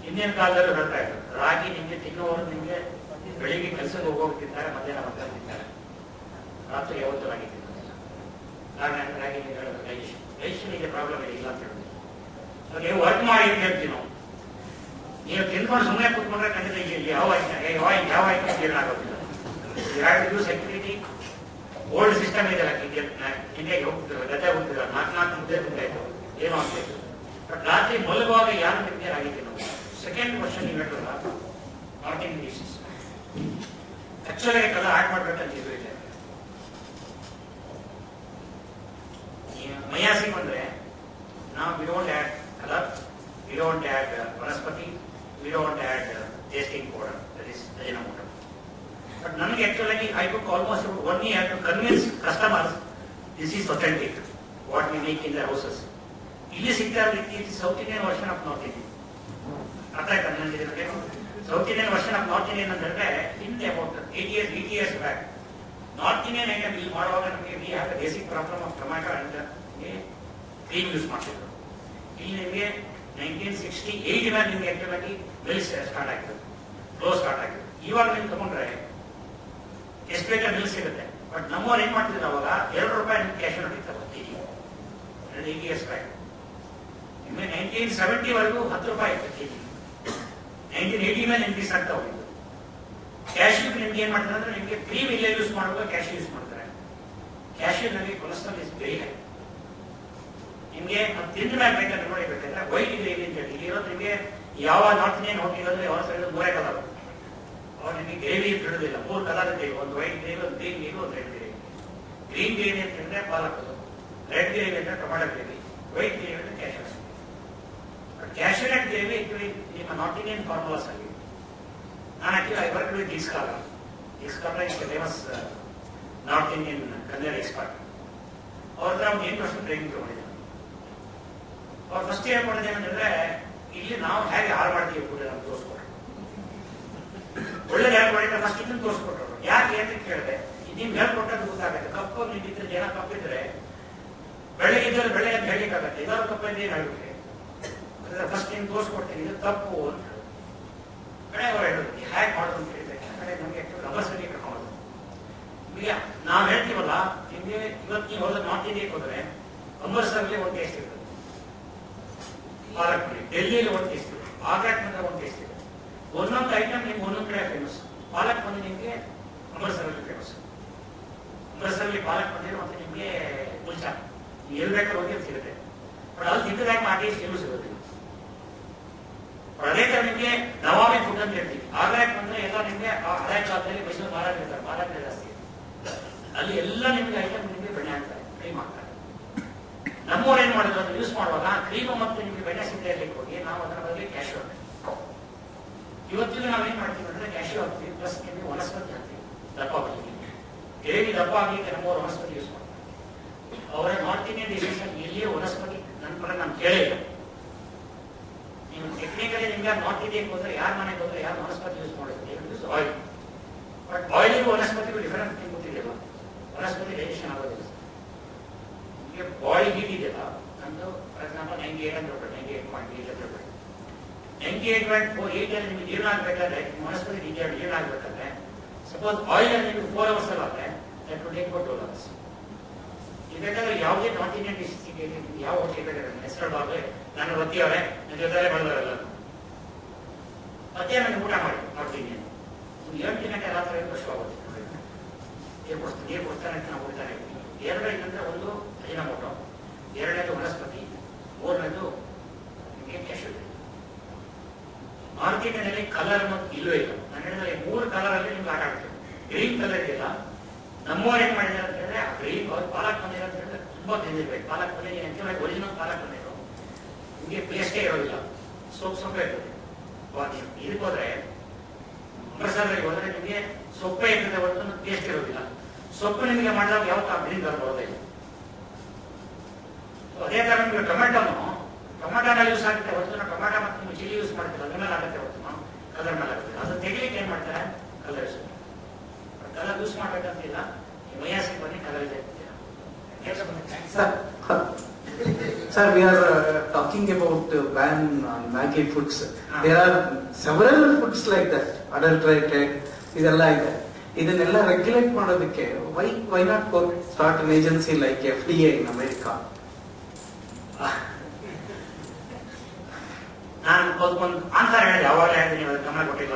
ಹಿಂದಿನ ಕಾಲದಲ್ಲೂ ಹೇಳ್ತಾ ಇದ್ರು ರಾಗಿ ನಿಮಗೆ ತಿನ್ನುವವರು ನಿಮಗೆ ಬೆಳಿಗ್ಗೆ ಕೆಲಸಕ್ಕೆ ಹೋಗೋರು ತಿಂತಾರೆ, ಮಧ್ಯಾಹ್ನ ಮಕ್ಕಳು ತಿಂತಾರೆ, ರಾತ್ರಿ ಯಾವತ್ತೂ ರಾಗಿ ತಿನ್ನೋದಿಲ್ಲ. ಕಾರಣ ರಾಗಿ ಡೈಜೆಷನ್ ಇದೆ ಪ್ರಾಬ್ಲಮ್ ಇಲ್ಲ ಅಂತ ಹೇಳಿದ್ರು. ನೀವು ವರ್ಕ್ ಮಾಡಿ ಅಂತ ಹೇಳ್ತೀವಿ ನಾವು. ನೀವು ತಿನ್ಕೊಂಡು ಸುಮ್ಮನೆ ಕೂತ್ಕೊಂಡ್ರೆ ಖಂಡಿತ ಇಲ್ಲಿ ಯಾವ ಐಟಮ್ ಜೀರ್ಣ ಆಗೋದಿಲ್ಲ. You have to use activity. Old system ಇದೆಲ್ಲ ಹಿಂದೆಗೆ ಹೋಗ್ತಿದ್ರು, ಗದ್ದೆ ಹೋಗ್ತಿದ್ರು, 4 ಮುದ್ದೆ ತಿಂತಾಯಿತ್ತು, ಏನೋ ಆಗ್ತಾಯಿತ್ತು. ಬಟ್ ರಾತ್ರಿ ಮಲಗುವಾಗ ಯಾರು ತಿಂದೇ ಆಗಿತ್ತು ನಾವು. ಸೆಕೆಂಡ್ ಕ್ವಶನ್ ನೀವು ಹೇಳಿದ್ರಲ್ಲ north Indian dishes, actually colour add ಮಾಡ್ಬೇಕಂತ ಇದು ಇದೆ. ಮಯಾಸಿ ಬಂದ್ರೆ ನಾವು we don't add colour, we don't add vanaspati, we don't add tasting powder, that is Ajinomoto. But ನನಗೆ actually I took almost 1 year to convince customers this is authentic, what we make in the houses. ಇಲ್ಲಿ ಸಿಗ್ತಾ ಇರೋದು south Indian version of north Indian. ಅರ್ಥ ಆಯ್ತಾ ನನಗೆ? South Indian version of north Indian ಅಂತಂದ್ರೆ ಹಿಂದೆ about 80 years back north Indian item ಇಲ್ಲಿ ಮಾಡುವಾಗ ನಮಗೆ we have the basic problem of tomato and cream use ಮಾಡ್ತಿದ್ರು. ಇಲ್ಲಿ ನಿಮಗೆ 1968 ಮೇಲೆ ನಿಮಗೆ ಆಕ್ಚುಲಿ ಮಿಲ್ಸ್ ಸ್ಟಾರ್ಟ್ ಆಗಿರೋದು, ಫ್ಲೋ ಸ್ಟಾರ್ಟ್ ಆಗಿರೋದು. ಇವಾಗ ನೀವು ತಗೊಂಡ್ರೆ ಎಷ್ಟು ಬೇಕಾದ್ರೆ ಮಿಲ್ ಸಿಗುತ್ತೆ. ಬಟ್ ನಮ್ಮವ್ರು ಏನ್ ಮಾಡ್ತಿದ್ರು ಅವಾಗ ₹2 ನಿಮ್ಗೆ ಕ್ಯಾಶ್ ಹೊಡಿತಾರೆ ಕೆಜಿ. 80 years back. ನಿಮಗೆ 1970 ವರೆಗೂ ₹10 ಇತ್ತು ಕೆಜಿ. 1980 ಮೇಲೆ ಇನ್ಕ್ರೀಸ್ ಆಗ್ತಾ ಹೋಗಿದ್ದು. ಕ್ಯಾಶ್ಯೂ ನಿಮ್ಗೆ ಏನ್ ಮಾಡ್ತಾರೆ ಅಂದ್ರೆ ನಿಮಗೆ ಕ್ರೀಮ್ ಇಲ್ಲೇ ಯೂಸ್ ಮಾಡುವಾಗ ಕ್ಯಾಶ್ಯೂ ಯೂಸ್ ಮಾಡ್ತಾರೆ. ಕ್ಯಾಶ್ಯೂನಲ್ಲಿ ಕೊಲೆಸ್ಟ್ರಾಲ್ ಇಸ್ ವೆರಿ ಹೈ. ನಿಮ್ಗೆ ತಿಂದ ಮೇಲೆ ಬೇಕಾದ್ರೆ ನೋಡಿ ಬೇಕಾದ್ರೆ ವೈಟ್ ಗ್ರೇವಿ ಅಂತ ಹೇಳಿ ಇಲ್ಲಿರೋದು ನಿಮಗೆ ಯಾವ ನಾರ್ತ್ ಇಂಡಿಯನ್ ಹೋಟೆಲ್ ಅಂದ್ರೆ ಯಾವ ಸೈಡ್ 3 ಕಲರ್ ಅವ್ರು ನಿಮಗೆ ಗ್ರೇವಿ ಬಿಡೋದಿಲ್ಲ. 3 ಕಲರ್ ಇದೆ, ಒಂದು ವೈಟ್ ಗ್ರೇವಿ, ಒಂದು ಗ್ರೀನ್ ಗ್ರೇವಿ, ಒಂದು ರೆಡ್ ಗ್ರೇವಿ. ಗ್ರೀನ್ ಗ್ರೇವಿ ಅಂತಂದ್ರೆ ಪಾಲಕ್, ರೆಡ್ ಗ್ರೇವಿ ಅಂದ್ರೆ ಟೊಮ್ಯಾಟೊ ಗ್ರೇವಿ, ವೈಟ್ ಗ್ರೇವಿ ಅಂದ್ರೆ cashew. But cashew nut gravy actually ನಿಮ್ಮ ನಾರ್ತ್ ಇಂಡಿಯನ್ ಫಾರ್ಮುಲಾಸ್ ಆಗಿದೆ. ನಾನು ಆಕ್ಚುಲಿ ಐ ವರ್ಕ್ ವಿತ್ ಇಸ್ಕಾಲಾ is famous north Indian Kannada expert. ಅವ್ರ ಹತ್ರ ಒಂದು 8 ವರ್ಷ ಟ್ರೈನಿಂಗ್ ತಗೊಂಡಿದ್ದೆ. ಅವ್ರು ಫಸ್ಟ್ ಏನ್ ಮಾಡಿದೆ ಏನಂದ್ರೆ ಇಲ್ಲಿ ನಾವು ಹೇಗೆ ಹಾಳು ಮಾಡ್ತೀವಿ ಫುಡ್ ನಮ್ಗೆ ತೋರಿಸ್ಕೊಟ್ರು. ಒಳ್ಳೆ ಹೇಳ್ಕೊಟ್ಟಿದ್ರೆ ಫಸ್ಟ್ ಇದನ್ನು ತೋರಿಸ್ಕೊಟ್ರು. ಯಾಕೆ ಅಂತ ಕೇಳಿದೆ, ನಿಮ್ಗೆ ಹೇಳ್ಕೊಟ್ಟದ್ದು ಗೊತ್ತಾಗುತ್ತೆ. ಕಪ್ಪು ನಿಂತಿದ್ರೆ ಜನ ಕಪ್ಪಿದ್ರೆ ಬೆಳಗ್ಗೆ ನೈವೇದ್ಯದಲ್ಲಿ ಬೆಳೆ ಅಂತ ಹೇಳಿಕ್ಕಾಗತ್ತೆ, ಎಲ್ಲರೂ ತಪ್ಪಲ್ಲಿ ಏನು ಹೇಳ್ಬಿಟ್ರೆ ಫಸ್ಟ್ ನೀನು ತೋರಿಸ್ಕೊಡ್ತೀನಿ ಇದು ತಪ್ಪು ಅಂತ ಕಡೆ ಅವ್ರು ಹೇಳೋದು ಹ್ಯಾಕ್ ಮಾಡೋದು ಅಂತ ಹೇಳಿದ್ರೆ ಕಡೆ ನಮಗೆ ಅಭ್ಯಾಸದಲ್ಲಿ ಕರ್ಕೊಂಡು ಈಗ ನಾವು ಹೇಳ್ತೀವಲ್ಲ ನಿಮಗೆ ಇವತ್ತು ನೀವು ಹೋದ ನಾರ್ತ್ ಇಂಡಿಯಾಕ್ಕೆ ಹೋದರೆ ಅಮೃತ್ಸರಲ್ಲಿ ಒಂದು ಟೇಸ್ಟ್ ಇರ್ತದೆ, ಪಾಲಕ್ ಪನ್ನೀರ್ ಡೆಲ್ಲಿಯಲ್ಲಿ ಒಂದು ಟೇಸ್ಟ್ ಇದೆ, ಆಗ್ರಾಕ್ ಬಂದ್ರೆ ಒಂದು ಟೇಸ್ಟ್ ಇದೆ. ಒಂದೊಂದು ಐಟಮ್ ನಿಮ್ಗೆ ಒಂದೊಂದು ಕಡೆ ಫೇಮಸ್. ಪಾಲಕ್ ಪನ್ನೀರ್ ನಿಮಗೆ ಅಮೃತ್ಸರಲ್ಲಿ ಫೇಮಸ್, ಅಮೃತ್ಸರಲ್ಲಿ ಪಾಲಕ್ ಪನ್ನೀರ್ ಮತ್ತೆ ನಿಮಗೆ ಕುಲ್ಚಾ ಎಲ್ಲಿ ಬೇಕಾದ್ರೆ ಹೋಗಿ ಸಿಗುತ್ತೆ. ಬಟ್ ಅಲ್ಲಿ ತಿಂದಾಗ ಆ ಟೇಸ್ಟ್ ಎಲ್ಲೂ ಸಿಗೋದಿಲ್ಲ. ಅದೇ ತರ ನಿಮಗೆ ನವಾಬಿ ಫುಡ್ ಅಂತ ಹೇಳ್ತೀವಿ. ಆಗ್ರಾಕ್ ಬಂದ್ರೆ ಎಲ್ಲ ನಿಮಗೆ ಹಳೆ ಕಾಲದಲ್ಲಿ ಮೈಸೂರು ಮಾರಾಟ ಇರ್ತಾರೆ, ಮಾರಾಟ ಜಾಸ್ತಿ ಅಲ್ಲಿ ಎಲ್ಲ ನಿಮಗೆ ಐಟಮ್ ನಿಮಗೆ ಬೆಣ್ಣೆ ಹಾಕ್ತಾರೆ, ಕ್ರೀಮ್ ಹಾಕ್ತಾರೆ. ನಮ್ಮವ್ರು ಏನ್ ಮಾಡಿದ್ರು ಅದನ್ನು ಯೂಸ್ ಮಾಡುವಾಗ ಕ್ರೀಮ್ ಮತ್ತು ನಿಮಗೆ ಬೆಣ್ಣೆ ಸಿದ್ಧ ಇರ್ಲಿಕ್ಕೆ ಹೋಗಿ ನಾವು ಅದರ ಬದಲಿಗೆ ಕ್ಯಾಶ್ಯೂ ಹಾಕ್ತೀವಿ. ಇವತ್ತಿಗೂ ನಾವೇನ್ ಮಾಡ್ತೀವಿ ಅಂದ್ರೆ ಕ್ಯಾಶ್ಯೂ ಹಾಕ್ತೀವಿ ಪ್ಲಸ್ ನಿಮಗೆ ವನಸ್ಪತಿ ಹಾಕ್ತೀವಿ ದಪ್ಪ ಬರಲಿಕ್ಕೆ, ಗ್ರೇವಿ ದಪ್ಪ ಆಗಲಿಕ್ಕೆ ನಮ್ಮವ್ರು ವನಸ್ಪತಿ ಯೂಸ್ ಮಾಡ್ತಾರೆ. ಅವರ ನಾರ್ತ್ ಇಂಡಿಯನ್ ಡಿಶಸ್ ಎಲ್ಲಿಯೇ ವನಸ್ಪತಿ ನನ್ನ ಪ್ರಕಾರ ನಾನು ಕೇಳಿಲ್ಲ. ನೀವು ಟೆಕ್ನಿಕಲಿ ನಿಮ್ಗೆ ನಾರ್ತ್ ಇಂಡಿಯನ್ ಹೋದ್ರೆ ಯಾರ ಮನೆಗೆ ಹೋದ್ರೆ ಯಾರು ವನಸ್ಪತಿ ಯೂಸ್ ಮಾಡಿದ್ರೆ ಆಯಿಲ್. ಬಟ್ ಆಯಿಲಿಗೂ ವನಸ್ಪತಿಗೂ ಡಿಫರೆನ್ಸ್ ನಿಮ್ಗೆ ಗೊತ್ತಿದೆಯಲ್ಲ, ವನಸ್ಪತಿ ಡೈಜೆಷನ್ ಆಗೋದಿಲ್ಲ. ನಿಮಗೆ ಬಾಡಿ ಹೀಟ್ ಇದೆಯಲ್ಲ ನಂದು ಫಾರ್ ಎಕ್ಸಾಂಪಲ್ 98 ಅಂತ ಹೇಳ್ಬಿಟ್ಟು 98.8 ಅಂತ ಹೇಳ್ಬಿಟ್ಟು 98.48 ಅಲ್ಲಿ ನಿಮಗೆ ಜೀರ್ಣ ಆಗಬೇಕಾದ್ರೆ ವನಸ್ಪತಿ ಜೀರ್ಣ ಆಗಬೇಕಾದ್ರೆ ಸಪೋಸ್ ಆಯಿಲ್ ಅಲ್ಲಿ ನಿಮಗೆ 4 ಅವರ್ಸ್ ಅಲ್ಲಾದ್ರೆ that will take about 12 hours. ಈ ಬೇಕಾದ್ರೆ ಯಾವುದೇ ನಾರ್ತ್ ಇಂಡಿಯನ್ ಡಿಶ್ ಯಾವ ಹೋಟೆಲ್ ಬೇಕಾದ್ರೆ ಹೆಸರು ಆಗಲಿ ನಾನು ಒತ್ತಿಯವರೇ ನನ್ನ ಜೊತೆ ಬೆಳೆದವರೆಲ್ಲ ಮತ್ತೆ ನನಗೆ ಊಟ ಮಾಡಿ ನಾರ್ತ್ ಇಂಡಿಯನ್ 8 ಗಂಟೆ ರಾತ್ರಿ ಕಷ್ಟ ಆಗುತ್ತೆ. ನೀರು ಕೊಡ್ತಾನೆ ನಾವು ಕೊಡ್ತಾನೆ ಇರ್ತೀವಿ. ಎರಡನೇದಂದ್ರೆ ಒಂದು ಅಜಿನೋಮೋಟೊ, ಎರಡನೇದು ವನಸ್ಪತಿ, ಮೂರನೇದು ನಿಮಗೆ ಕ್ಯಾಶ್ಯೂ. ನಾರ್ತ್ ಇಂಡಿಯನ್ನಲ್ಲಿ ಕಲರ್ ಅನ್ನೋದು ಇಲ್ಲವೇ ಇಲ್ಲ. ನಾನು ಹೇಳಿದ್ರೆ 3 ಕಲರ್ ಅಲ್ಲಿ ನಿಮ್ಗೆ ಆಟ ಆಡ್ತೀವಿ. ಗ್ರೀನ್ ಕಲರ್ ಇದೆಯಲ್ಲ ನಮ್ಮವ್ರು ಏನ್ ಮಾಡಿದ್ದಾರೆ ಅಂತ ಹೇಳಿದ್ರೆ ಗ್ರೀನ್ ಪಾಲಕ್ ಪನ್ನೀರ್ ಅಂತ ಹೇಳಿದ್ರೆ ತುಂಬಾ ತಿಂದಿರ್ಬೇಕು. ಪಾಲಕ್ ಪನ್ನೀರ್ ಅಂತ ಒರಿಜಿನಲ್ ಪಾಲಕ್ ಪನ್ನೀರು ನಿಮಗೆ ಪೇಸ್ಟೇ ಇರೋದಿಲ್ಲ, ಸೊಪ್ಪೆ ಇರ್ತದೆ. ಇದಕ್ಕೆ ಹೋದ್ರೆ ಅಮೃತ್ಸರ್ಗೆ ಹೋದ್ರೆ ನಿಮಗೆ ಸೊಪ್ಪೆ ಇರ್ತದೆ ಹೊರತು ಪೇಸ್ಟ್ ಇರೋದಿಲ್ಲ. ಸೊಪ್ಪು ನಿಮಗೆ ಮಾಡಿದಾಗ ಯಾವತ್ತು ಗ್ರೀನ್ ಕಲರ್ ಬರೋದಿಲ್ಲ. ಅದೇ ತರ ನಿಮಗೆ ಟೊಮೆಟೋನ ಯೂಸ್ ಆಗುತ್ತೆ ಹೊರತು ಟೊಮೆಟೊ ಮತ್ತು ನೀವು ಚಿಲ್ಲಿ ಯೂಸ್ ಮಾಡ್ತೀರ ಅದ್ರ ಮೇಲೆ ಆಗುತ್ತೆ ಹೊರತು ಕಲರ್ ಮೇಲೆ ಆಗುತ್ತೆ. ಅದನ್ನ ತೆಗಿಲಿಕ್ಕೆ ಏನ್ ಮಾಡ್ತಾರೆ ಕಲರ್ ಯೂಸ್ ಕಲರ್ ಯೂಸ್ ಮಾಡ್ಬೇಕಂತಿಲ್ಲ. ಮೈಯಾಸಿಗೆ ಬನ್ನಿ ಕಲರ್ ಇದೆ. Sir, we are talking about ban on Maggi foods. There are several foods like that, adulterated, ಇದೆಲ್ಲ ಇದೆ. ಇದನ್ನೆಲ್ಲ ರೆಗ್ಯುಲೇಟ್ ಮಾಡೋದಕ್ಕೆ why not start an agency like FDA in America? ನಾನು ಒಂದು answer ಹೇಳಿದೆ, ಅವಾಗಲೇ ಹೇಳಿದೆ, ನೀವು ಗಮನ ಕೊಟ್ಟಿಲ್ಲ.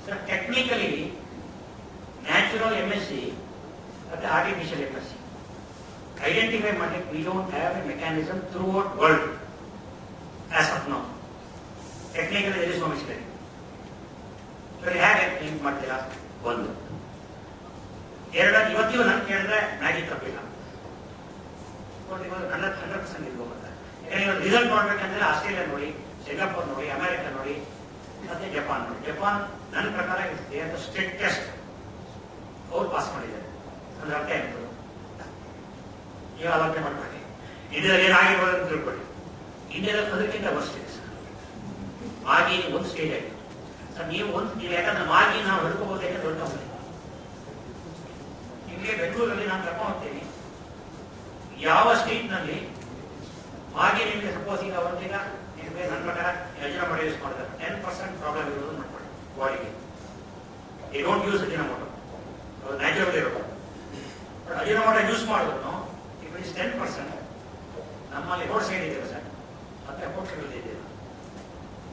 ಸರ್ ಟೆಕ್ನಿಕಲಿ ನ್ಯಾಚುರಲ್ MSC ಮತ್ತೆ ಆರ್ಟಿಫಿಷಿಯಲ್ MSC ಐಡೆಂಟಿಫೈ ಮಾಡಲಿಕ್ಕೆ we don't have a mechanism throughout world as of now. Technically there is no mistake. ಸರಿ, ಹೇಗೆ ಥಿಂಕ್ ಮಾಡ್ತೀರಾ? ಒಂದು. ಎರಡನೇದು, ಇವತ್ತಿಗೂ ನಾನು ಕೇಳಿದ್ರೆ ಮ್ಯಾಗಿ ತಪ್ಪಿಲ್ಲ, 100% ಇರ್ಬೋಗುತ್ತೆ. ಯಾಕಂದ್ರೆ ರಿಸಲ್ಟ್ ನೋಡ್ಬೇಕಂದ್ರೆ ಆಸ್ಟ್ರೇಲಿಯಾ ನೋಡಿ, ಸಿಂಗಾಪುರ್ ನೋಡಿ, ಅಮೆರಿಕ ನೋಡಿ, ಮತ್ತೆ ಜಪಾನ್ ನೋಡಿ. ಜಪಾನ್ ನನ್ನ ಪ್ರಕಾರ ಸ್ಟ್ರಿಕ್ಟೆಸ್ಟ್ ಅವ್ರು ಪಾಸ್ ಮಾಡಿದ್ದಾರೆ. ಅಂದ್ರೆ ಅರ್ಥ ಏನು ನೀವು ಆಲೋಚನೆ ಮಾಡ್ಕೊಳ್ಳಿ. ಇಂಡಿಯಾದಲ್ಲಿ ಏನಾಗಿರ್ಬೋದು ಅಂತ ತಿಳ್ಕೊಳ್ಳಿ. ಇಂಡಿಯಾದಲ್ಲಿ ಅದಕ್ಕಿಂತ ವರ್ಸ್ಟ್ ಇದೆ ಸರ್. ಮಾಗಿ ಒಂದು ಸ್ಟೇಜ್ ಆಯಿತು ಸರ್. ನೀವು ಯಾಕಂದ್ರೆ ಮಾಗಿ ನಾವು ಹಿಡ್ಕೋಬಹುದು, ಯಾಕಂದ್ರೆ ಹಿಡ್ಕೊಂಬಂದಿಲ್ಲ. ನಿಮಗೆ ಬೆಂಗಳೂರಲ್ಲಿ ನಾನು ಕರ್ಕೊಂಡು ಹೋಗ್ತೀನಿ, ಯಾವ ಸ್ಟೇಟ್ನಲ್ಲಿ ಮಾಗಿ ನಿಮಗೆ ಸಪೋಸ್ ಈಗ ಒಂದೀಗ ನಿಮಗೆ ನನ್ನ ಪ್ರಕಾರ ಅಜಿನೋಮೋಟೊ ಯೂಸ್ ಮಾಡ್ತಾರೆ, 10% ಪ್ರಾಬ್ಲಮ್ ಇರೋದು ಮಾಡ್ಕೊಳ್ಳಿ ಬಾಡಿಗೆ. ಈ ಡೋಂಟ್ ಯೂಸ್ ಅಜಿನೋಮೋಟೊ, ಅದು ನ್ಯಾಚುರಲ್ ಇರೋದು. ಬಟ್ ಅಜಿನೋಮೋಟೊ ಯೂಸ್ ಮಾಡಿದ್ರು ಇಟ್ ಇಸ್ 10%. ನಮ್ಮಲ್ಲಿ ರೋಡ್ ಸೈಡ್ ಇದೆಯಲ್ಲ ಸರ್, ಮತ್ತೆ ಹೋಟೆಲ್ ಇದೆಯಲ್ಲ,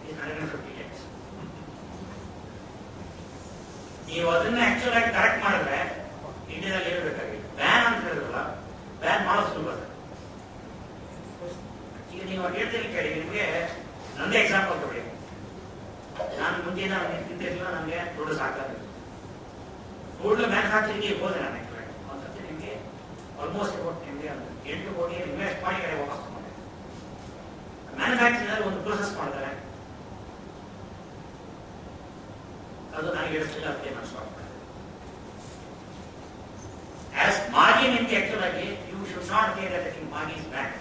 ಇದು 150 ಟೈಮ್ಸ್. ನೀವು ಅದನ್ನ ಆಕ್ಚುಲ್ ಆಗಿ ಕರೆಕ್ಟ್ ಮಾಡಿದ್ರೆ ಇಂಡಿಯಾದಲ್ಲಿ ಇರಬೇಕಾಗಿಲ್ಲ. ಬ್ಯಾನ್ ಅಂತ ಹೇಳಿದ್ರಲ್ಲ, ಬ್ಯಾನ್ ಮಾಡೋದು ಸುಲಭ. ಈಗ ನೀವು ಹೇಳ್ತೀನಿ ಕೇಳಿ, ನಿಮಗೆ ನಂದೇ ಎಕ್ಸಾಂಪಲ್ ತಗೊಳ್ಳಿ. ನಾನು ಮುಂದಿನ ತಿಂತಿರ್ಲಿಲ್ಲ, ನನಗೆ ದುಡ್ಡು ಸಾಕಾಗ ದುಡ್ಡು ಮ್ಯಾನುಫ್ಯಾಕ್ಚರಿಂಗ್ಗೆ ಹೋದೆ ನಾನು. ಒಂದ್ಸತಿ ನಿಮಗೆ ಆಲ್ಮೋಸ್ಟ್ ಅಬೌಟ್ ನಿಮಗೆ 8 ಕೋಟಿ ಇನ್ವೆಸ್ಟ್ ಮಾಡಿ ಕಡೆ ವಾಪಸ್ ತಗೊಂಡೆ. ಮ್ಯಾನುಫ್ಯಾಕ್ಚರಿಂಗ್ ಒಂದು ಪ್ರೋಸೆಸ್ ಮಾಡ್ತಾರೆ, ಅದು ನನಗೆ ಇಡಿಸ್ಲಿಲ್ಲ, ಅದಕ್ಕೆ ನಾನು ಸ್ಟಾಪ್ ಮಾಡಿದೆ. ಆಸ್ ಮಾಗಿ ನಿಮಗೆ ಆಕ್ಚುಲ್ ಆಗಿ you should not care that Maggi is bad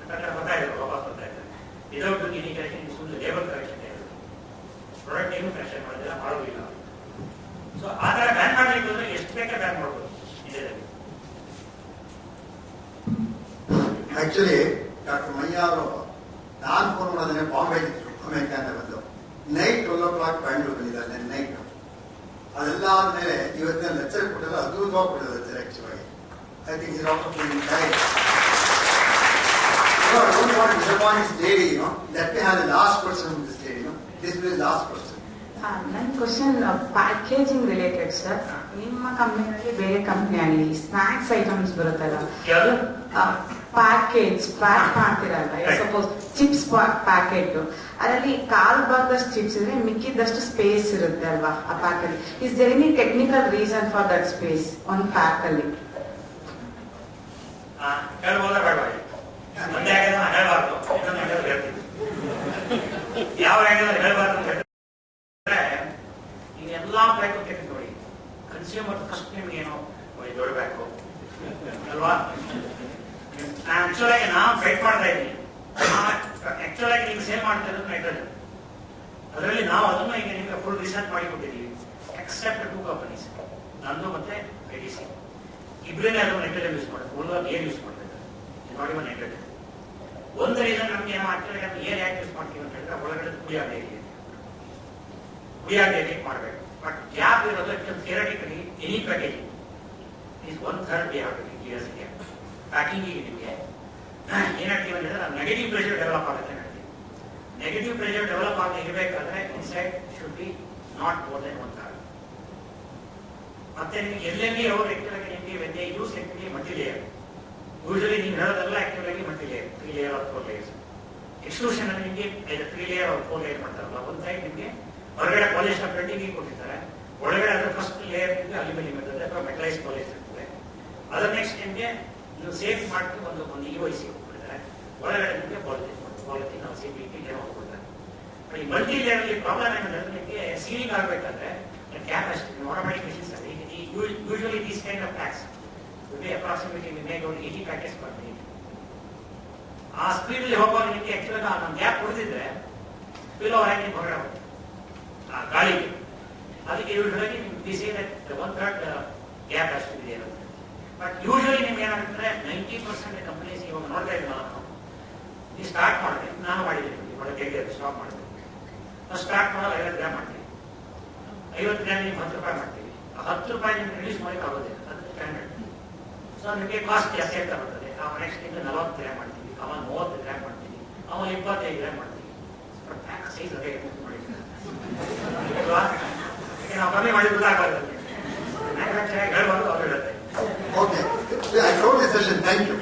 ಅಂತ ಬರ್ತಾ ಇದ್ರು, ವಾಪಸ್ ಬರ್ತಾ ಇದ್ದಾರೆ. ವಿದೌಟ್ ಎನಿ ಕರೆಕ್ಷನ್, ಸುಮ್ಮನೆ ಲೇಬಲ್ ಕರೆಕ್ಷನ್ ಇರೋದು, ಪ್ರಾಡಕ್ಟ್ ಏನು ಕರೆಕ್ಷನ್ ಮಾಡೋದಿಲ್ಲ, ಮಾಡೋದಿಲ್ಲ. ಸೊ ಆ ಥರ ಬ್ಯಾನ್ ಮಾಡಲಿಕ್ಕೆ ಹೋದ್ರೆ ಎಷ್ಟು ಬೇಕಾದ್ರೆ ಬ್ಯಾನ್ ಮಾಡ್ಬೋದು ಇಂಡಿಯಾದಲ್ಲಿ. ಆಕ್ಚುಲಿ ಡಾಕ್ಟರ್ ಮಯ್ಯ ಅವರು ನಾನು ಫೋನ್ ಮಾಡೋದೇ ಬಾಂಬೆ ಇದ್ರು ಅಮೆರಿಕಾಂದ ಬಂದು ನೈಟ್ 12 o'clock ಬ್ಯಾಂಗ್ಳೂರ್ ಬಂದಿದ್ದಾರೆ ನೈಟ್. ಅದೆಲ್ಲ ಆದ್ಮೇಲೆ ಇವತ್ತಿನ ಲೆಕ್ಚರ್ ಕೊಟ್ಟಲ್ಲ ಅದ್ಭುತವಾಗಿ ಕೊಟ್ಟಿದ್ದಾರೆ lecture actually. I think is also playing time. I don't want to disappoint this lady, let me have the last person from this lady, this will be the last person. ನನ್ನ question packaging related sir. ನಿಮ್ಮ ಕಂಪ್ನಿಯಲ್ಲಿ ಬೇರೆ company ಆಗಲಿ snacks items ಬರುತ್ತಲ್ಲ, package pack ಮಾಡ್ತಿರಲ್ಲ, suppose chips packet, ಅದರಲ್ಲಿ ಕಾಲ್ ಭಾಗದಷ್ಟು chips ಇದ್ರೆ ಮಿಕ್ಕಿದಷ್ಟು ಸ್ಪೇಸ್ ಇರುತ್ತೆ ಅಲ್ವಾ ಆ ಪ್ಯಾಕ್ ಅಲ್ಲಿ. Is there any technical reason for that space ಒಂದು ಪ್ಯಾಕ್ ಅಲ್ಲಿ? ಯಾವ ಹೇಳ್ಬಾರ್ದು ಎಲ್ಲಾ ಬ್ಯಾಕು ತೆಗೆದು ನೋಡಿ. ಕನ್ಸ್ಯೂಮರ್ ಫಸ್ಟ್ ನಿಮ್ಗೆ ಏನೋ ದೊಡ್ಡಬೇಕು ಅಲ್ವಾ? ಆಕ್ಚುಲಾಗಿ ನಾವು ಫೈಟ್ ಮಾಡ್ತಾ ಇದ್ದೀವಿ. ಆಕ್ಚುಲಾಗಿ ನೀವು ಸೇಲ್ ಮಾಡ್ತಾ ಇರೋದು ನೈಟ್ರೋಜನ್. ಅದರಲ್ಲಿ ನಾವು ಅದನ್ನು ಈಗ ನಿಮಗೆ ಫುಲ್ ರಿಸರ್ಚ್ ಮಾಡಿ ಕೊಟ್ಟಿದ್ದೀವಿ. ಎಕ್ಸೆಪ್ಟ್ 2 ಕಂಪನೀಸ್, ನಂದು ಮತ್ತೆ ITC. ಇಬ್ಬರೇ ಅದನ್ನು ನೈಟ್ರೋಜನ್ ಯೂಸ್ ಮಾಡೋದು, ಉಳಿದ ಏರ್ ಯೂಸ್ ಮಾಡ್ತಾ ಇದ್ದಾರೆ. ನೋಡಿ ನೈಟ್ರೋಜನ್ ಒಂದು ರೀಸನ್ ನಮ್ಗೆ ಏನೋ ಆಕ್ಚುಲಿ ನಮ್ಗೆ ಏರ್ ಯಾಕೆ ಯೂಸ್ ಮಾಡ್ತೀವಿ ಅಂತ ಹೇಳಿದ್ರೆ ಒಳಗಡೆ ಕುಡಿಯಾಗಿ ಮಾಡಬೇಕು. ಬಟ್ ಗ್ಯಾಪ್ ಇರೋದು theoretically any packaging is 1/3 gap ಪ್ಯಾಕಿಂಗಿಗೆ ನಿಮಗೆ ಏನಾಗ್ತೀವಿ ಅಂದ್ರೆ ನಾವು ನೆಗೆಟಿವ್ ಪ್ರೆಷರ್ ಡೆವಲಪ್ ಆಗುತ್ತೆ ಹೇಳ್ತೀವಿ. ನೆಗೆಟಿವ್ ಪ್ರೆಷರ್ ಡೆವಲಪ್ ಆಗಿ ಇರಬೇಕಾದ್ರೆ inside should be not more than 1/3. ಮತ್ತೆ ನಿಮಗೆ ಎಲ್ಲೆಲ್ಲಿ ಅವರು ಆಕ್ಚುಲಾಗಿ ನಿಮಗೆ when they use actually multilayer, usually ನೀವು ಹೇಳೋದೆಲ್ಲ ಆಕ್ಚುಲಾಗಿ multilayer, 3 layer or 4 layers. Extrusion ಅಲ್ಲಿ ನಿಮಗೆ 3 ಲೇಯರ್ ಆರ್ 4 ಲೇಯರ್ ಮಾಡ್ತಾರಲ್ಲ, ಒಂದು ಸೈಡ್ ನಿಮಗೆ ಹೊರಗಡೆ ಪಾಲಿಶ್ ಪ್ರಿಂಟಿಂಗ್ ಕೊಟ್ಟಿರ್ತಾರೆ, ಒಳಗಡೆ ಅದರ ಫಸ್ಟ್ ಲೇಯರ್ ನಿಮಗೆ ಅಲ್ಯೂಮಿನಿಯಂ ಇರ್ತದೆ ಅಥವಾ ಮೆಟಲೈಸ್ ಪಾಲಿಶ್ ಇರ್ತದೆ. ಅದರ ನೆಕ್ಸ್ಟ್ ನಿಮಗೆ ನೀವು ಸೇಫ್ ಮಾಡ್ತೀವಿ ಒಂದು EOC ಕೊಟ್ಟಿರ್ತಾರೆ, ಒಳಗಡೆ ನಿಮಗೆ ಪಾಲಿಥಿನ್ ನಾವು CPP ಏನೋ ಹೋಗ್ಬಿಡ್ತಾರೆ. ಈ ಮಲ್ಟಿ ಲೇಯರ್ ಅಲ್ಲಿ ಪ್ರಾಬ್ಲಮ್ ಏನಂದ್ರೆ ನಿಮಗೆ ಸೀಲಿಂಗ್ ಆಗಬೇಕಾದ್ರೆ ಗ್ಯಾಪ್ ಅಷ್ಟು ಆಟೋಮ್ಯಾಟಿಕ್ ಮಿಷಿನ್ಸ್ ಅಲ್ಲಿ usually these kind of packs approximately we make out 80 packets per minute. ಆ ಸ್ಪೀಡ್ ಅಲ್ಲಿ ಹೋಗುವಾಗ ನಿಮಗೆ ಆಕ್ಚುಲಿ ನಮ್ಮ ಗ್ಯಾಪ್ ಉಳಿದಿದ್ರೆ ಬಿಲೋ ಹ್ಯಾಂಗಿಂಗ್ ಹೊರಗಡೆ ಹೋಗುತ್ತೆ ಗಾಳಿಗೆ. ಅದಕ್ಕೆ ಯೂಶಲಿ ನಿಮ್ಗೆ 1/3 ಗ್ಯಾಪ್ ಅಷ್ಟು ಇದೆ ಇರುತ್ತೆ. ಬಟ್ ಯೂಶಲಿ ನಿಮ್ಗೆ ಏನಾಗುತ್ತೆ 90% ಕಂಪನೀಸ್ ಇವಾಗ ನೋಡ್ತಾ ಇದ್ವಿ ನಾವು, ನೀವು ಸ್ಟಾರ್ಟ್ ಮಾಡಿದೆ, ನಾನು ಮಾಡಿದ್ದೀನಿ ಒಳಗೆ ಸ್ಟಾಪ್ ಮಾಡಿದೆ. ನಾವು ಸ್ಟಾರ್ಟ್ ಮಾಡೋ 50 ಗ್ರಾಮ್ ಮಾಡ್ತೀವಿ, 50 ಗ್ರಾಮ್ ನಿಮ್ಗೆ 10 ರೂಪಾಯಿ ಮಾಡ್ತೀವಿ. 10 ರೂಪಾಯಿ ನಿಮ್ಗೆ ರಿಡ್ಯೂಸ್ ಮಾಡಕ್ಕೆ ಆಗೋದಿಲ್ಲ, ಅದು ಸ್ಟ್ಯಾಂಡರ್ಡ್. ಸೊ ನಿಮಗೆ ಕಾಸ್ಟ್ ಜಾಸ್ತಿ ಆಗ್ತಾ ಬರ್ತದೆ. ನೆಕ್ಸ್ಟ್ ನಿಮ್ಗೆ 40 ಗ್ರಾಮ್ ಮಾಡ್ತೀವಿ, 30 ಗ್ರಾಮ್ ಮಾಡ್ತೀವಿ, 25 ಗ್ರಾಮ್ ಮಾಡ್ತೀವಿ. ಪ್ಯಾಕ್ ಸೈಜ್ ಅದೇ ಮಾಡಿದ್ದೀವಿ, ನಾವು ಕಮ್ಮಿ ಮಾಡಿ ಗೊತ್ತಾಗಬಾರ್ದು, ಹೇಳ್ಬಾರ್ದು ಅವ್ರು ಹೇಳುತ್ತೆ. Okay, I close the session. Thank you.